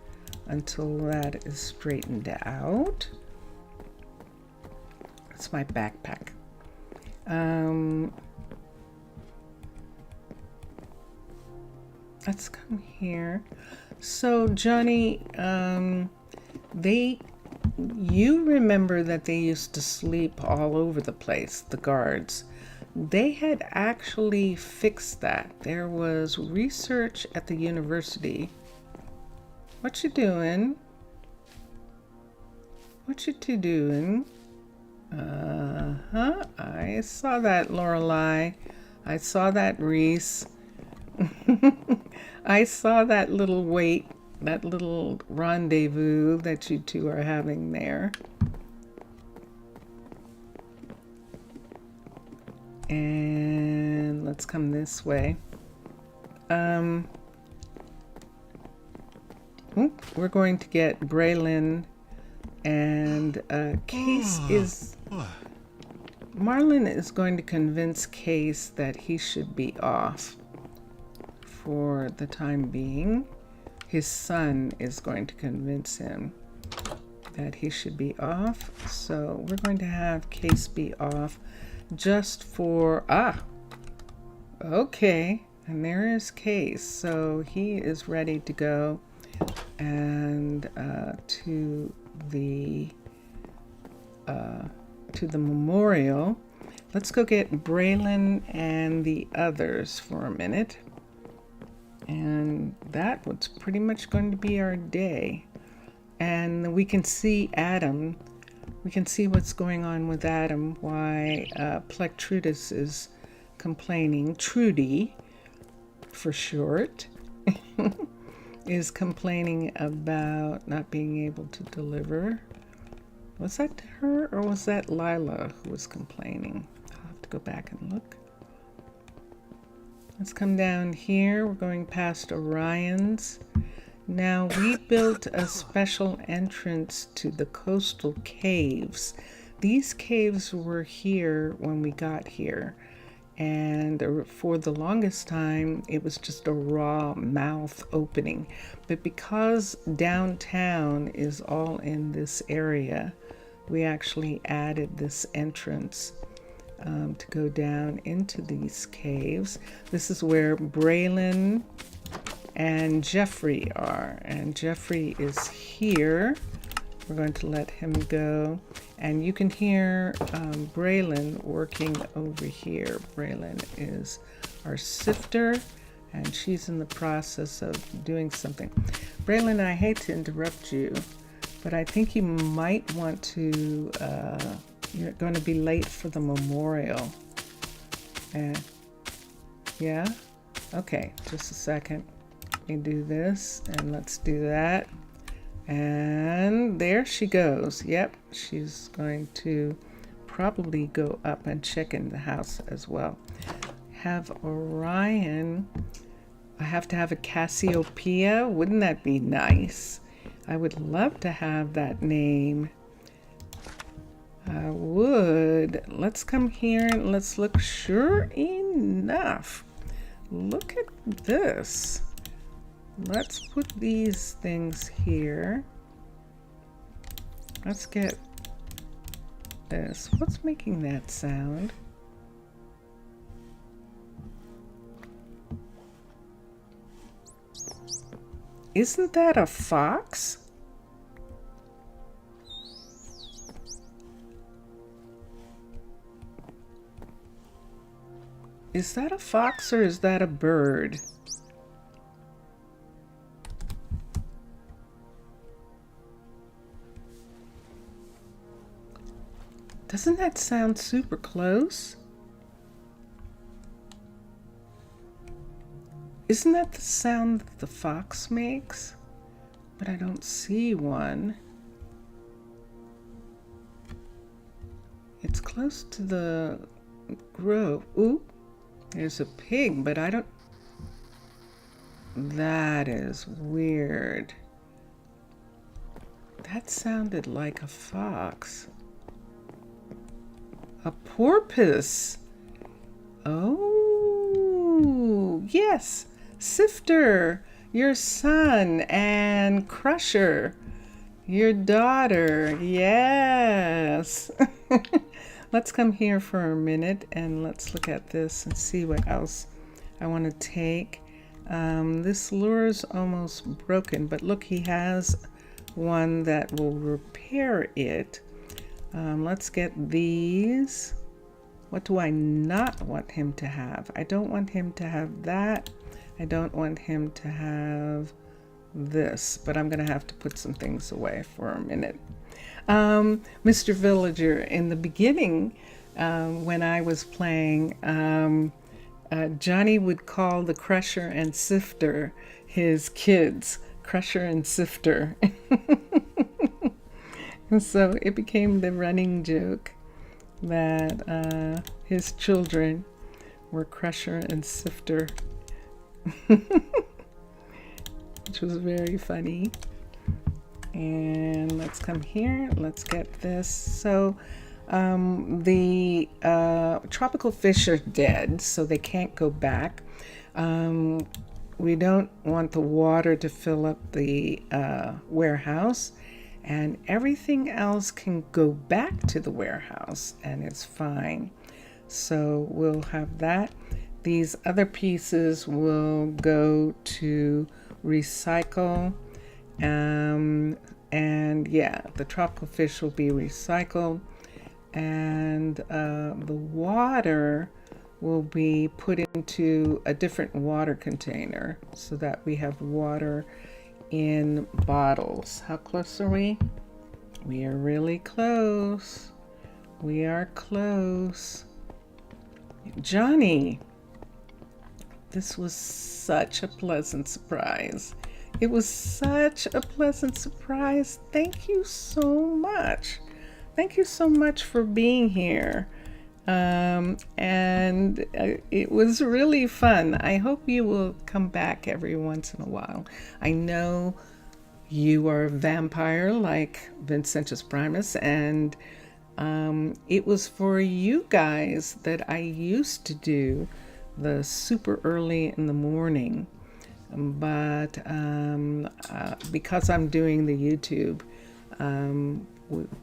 [SPEAKER 1] until that is straightened out. That's my backpack. Let's come here. So Johnny, you remember that they used to sleep all over the place, the guards. They had actually fixed that. There was research at the university. What you doing? What you two doing? I saw that, Lorelei. I saw that, Reese. I saw that little that little rendezvous that you two are having there. And let's come this way. We're going to get Braylon, and Case is... Marlon is going to convince Case that he should be off for the time being. His son is going to convince him that he should be off. So we're going to have Case be off just for... okay. And there is Case. So he is ready to go and to the memorial. Let's go get Braylon and the others for a minute. And that was pretty much going to be our day. And we can see Adam. We can see what's going on with Adam, why Plectrudis is complaining, Trudy for short, is complaining about not being able to deliver. Was that her or was that Lila who was complaining? I'll have to go back and look. Let's come down here. We're going past Orion's. Now, we built a special entrance to the coastal caves. These caves were here when we got here. And for the longest time, it was just a raw mouth opening. But because downtown is all in this area, we actually added this entrance to go down into these caves. This is where Braylon and Jeffrey are, and Jeffrey is here. We're going to let him go, and you can hear Braylon working over here. Braylon is our sifter, and she's in the process of doing something. Braylon, I hate to interrupt you, but I think you might want to, you're going to be late for the memorial. Yeah? Okay, just a second. We do this, and let's do that. And there she goes. Yep, she's going to probably go up and check in the house as well. Have Orion. I have to have a Cassiopeia. Wouldn't that be nice? I would love to have that name. I would. Let's come here and let's look. Sure enough. Look at this. Let's put these things here. Let's get this. What's making that sound? Isn't that a fox? Is that a fox or is that a bird? Doesn't that sound super close? Isn't that the sound that the fox makes? But I don't see one. It's close to the grove. Ooh, there's a pig, but I don't... That is weird. That sounded like a fox. A porpoise. Oh, yes. Sifter, your son, and Crusher, your daughter. Yes. Let's come here for a minute and let's look at this and see what else I want to take. This lure's almost broken, but look, he has one that will repair it. Let's get these. What do I not want him to have? I don't want him to have that. I don't want him to have this, but I'm going to have to put some things away for a minute. Mr. Villager, in the beginning, when I was playing, Johnny would call the Crusher and Sifter his kids, Crusher and Sifter. And so it became the running joke that his children were Crusher and Sifter, which was very funny. And let's come here. Let's get this. So the tropical fish are dead, so they can't go back. We don't want the water to fill up the warehouse. And everything else can go back to the warehouse and it's fine. So we'll have that. These other pieces will go to recycle. And yeah, the tropical fish will be recycled. And the water will be put into a different water container so that we have water in bottles. How close are we? We are really close. We are close. Johnny, this was such a pleasant surprise. It was such a pleasant surprise. Thank you so much. Thank you so much for being here. And it was really fun. I hope you will come back every once in a while. I know you are a vampire like Vincentus Primus, and it was for you guys that I used to do the super early in the morning. But because I'm doing the YouTube,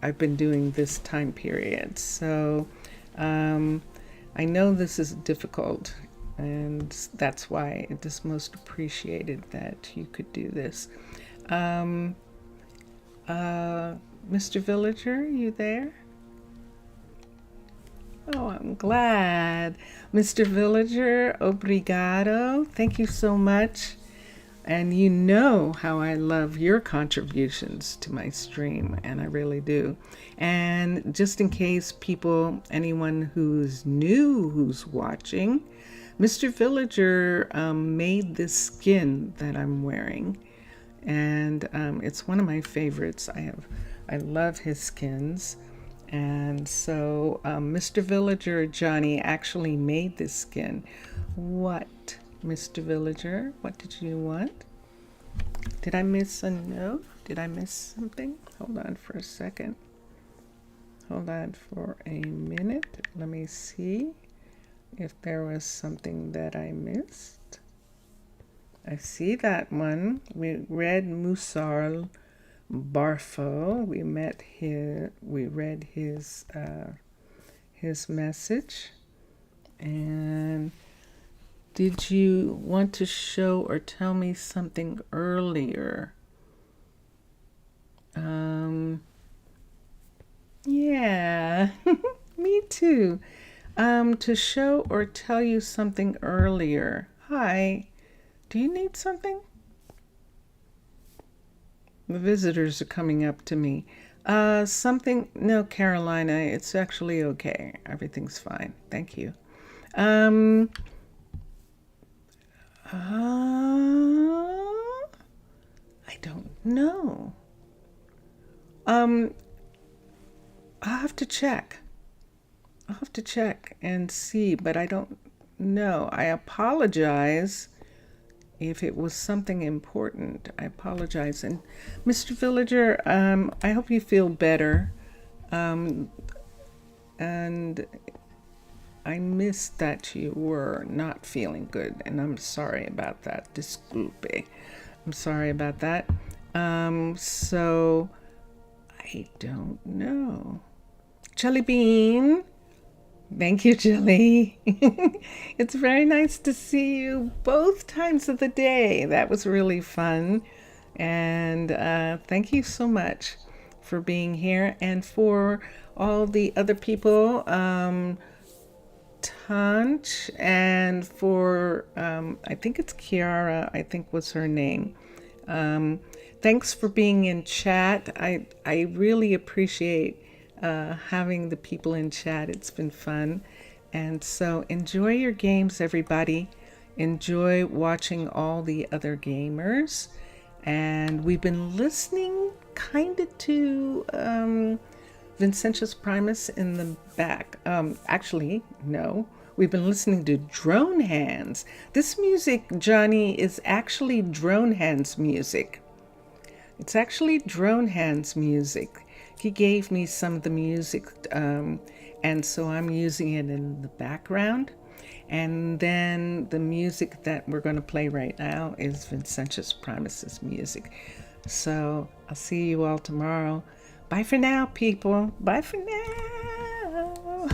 [SPEAKER 1] I've been doing this time period. So I know this is difficult, and that's why it is most appreciated that you could do this. Mr. Villager, you there? Oh, I'm glad. Mr. Villager, obrigado. Thank you so much. And you know how I love your contributions to my stream, and I really do. And just in case anyone who's new who's watching, Mr. Villager made this skin that I'm wearing, and it's one of my favorites. I love his skins. And so Mr. Villager Johnny actually made this skin. What, Mr. Villager? What did you want? Did I miss a note? Did I miss something? Hold on for a second. Hold on for a minute. Let me see if there was something that I missed. I see that one. We read Musarl Barfo. We read his message. And did you want to show or tell me something earlier? Yeah, me too. To show or tell you something earlier. Hi, do you need something? The visitors are coming up to me. No, Carolina, it's actually okay. Everything's fine. Thank you. I don't know. I'll have to check. I'll have to check and see, but I don't know. I apologize. If it was something important, I apologize. And Mr. Villager, I hope you feel better. And I missed that you were not feeling good, and I'm sorry about that. Disculpe. I'm sorry about that. So I don't know. Jelly Bean. Thank you, Jelly. It's very nice to see you both times of the day. That was really fun. And thank you so much for being here. And for all the other people, Tanch, and for, I think it's Kiara, I think was her name. Thanks for being in chat. I really appreciate having the people in chat. It's been fun. And so enjoy your games, everybody. Enjoy watching all the other gamers. And we've been listening kind of to Vincentus Primus in the back. Actually, no. We've been listening to Drone Hands. This music, Johnny, is actually Drone Hands music. It's actually Drone Hands music. He gave me some of the music, and so I'm using it in the background. And then the music that we're going to play right now is Vincentus Primus's music. So I'll see you all tomorrow. Bye for now, people. Bye for now.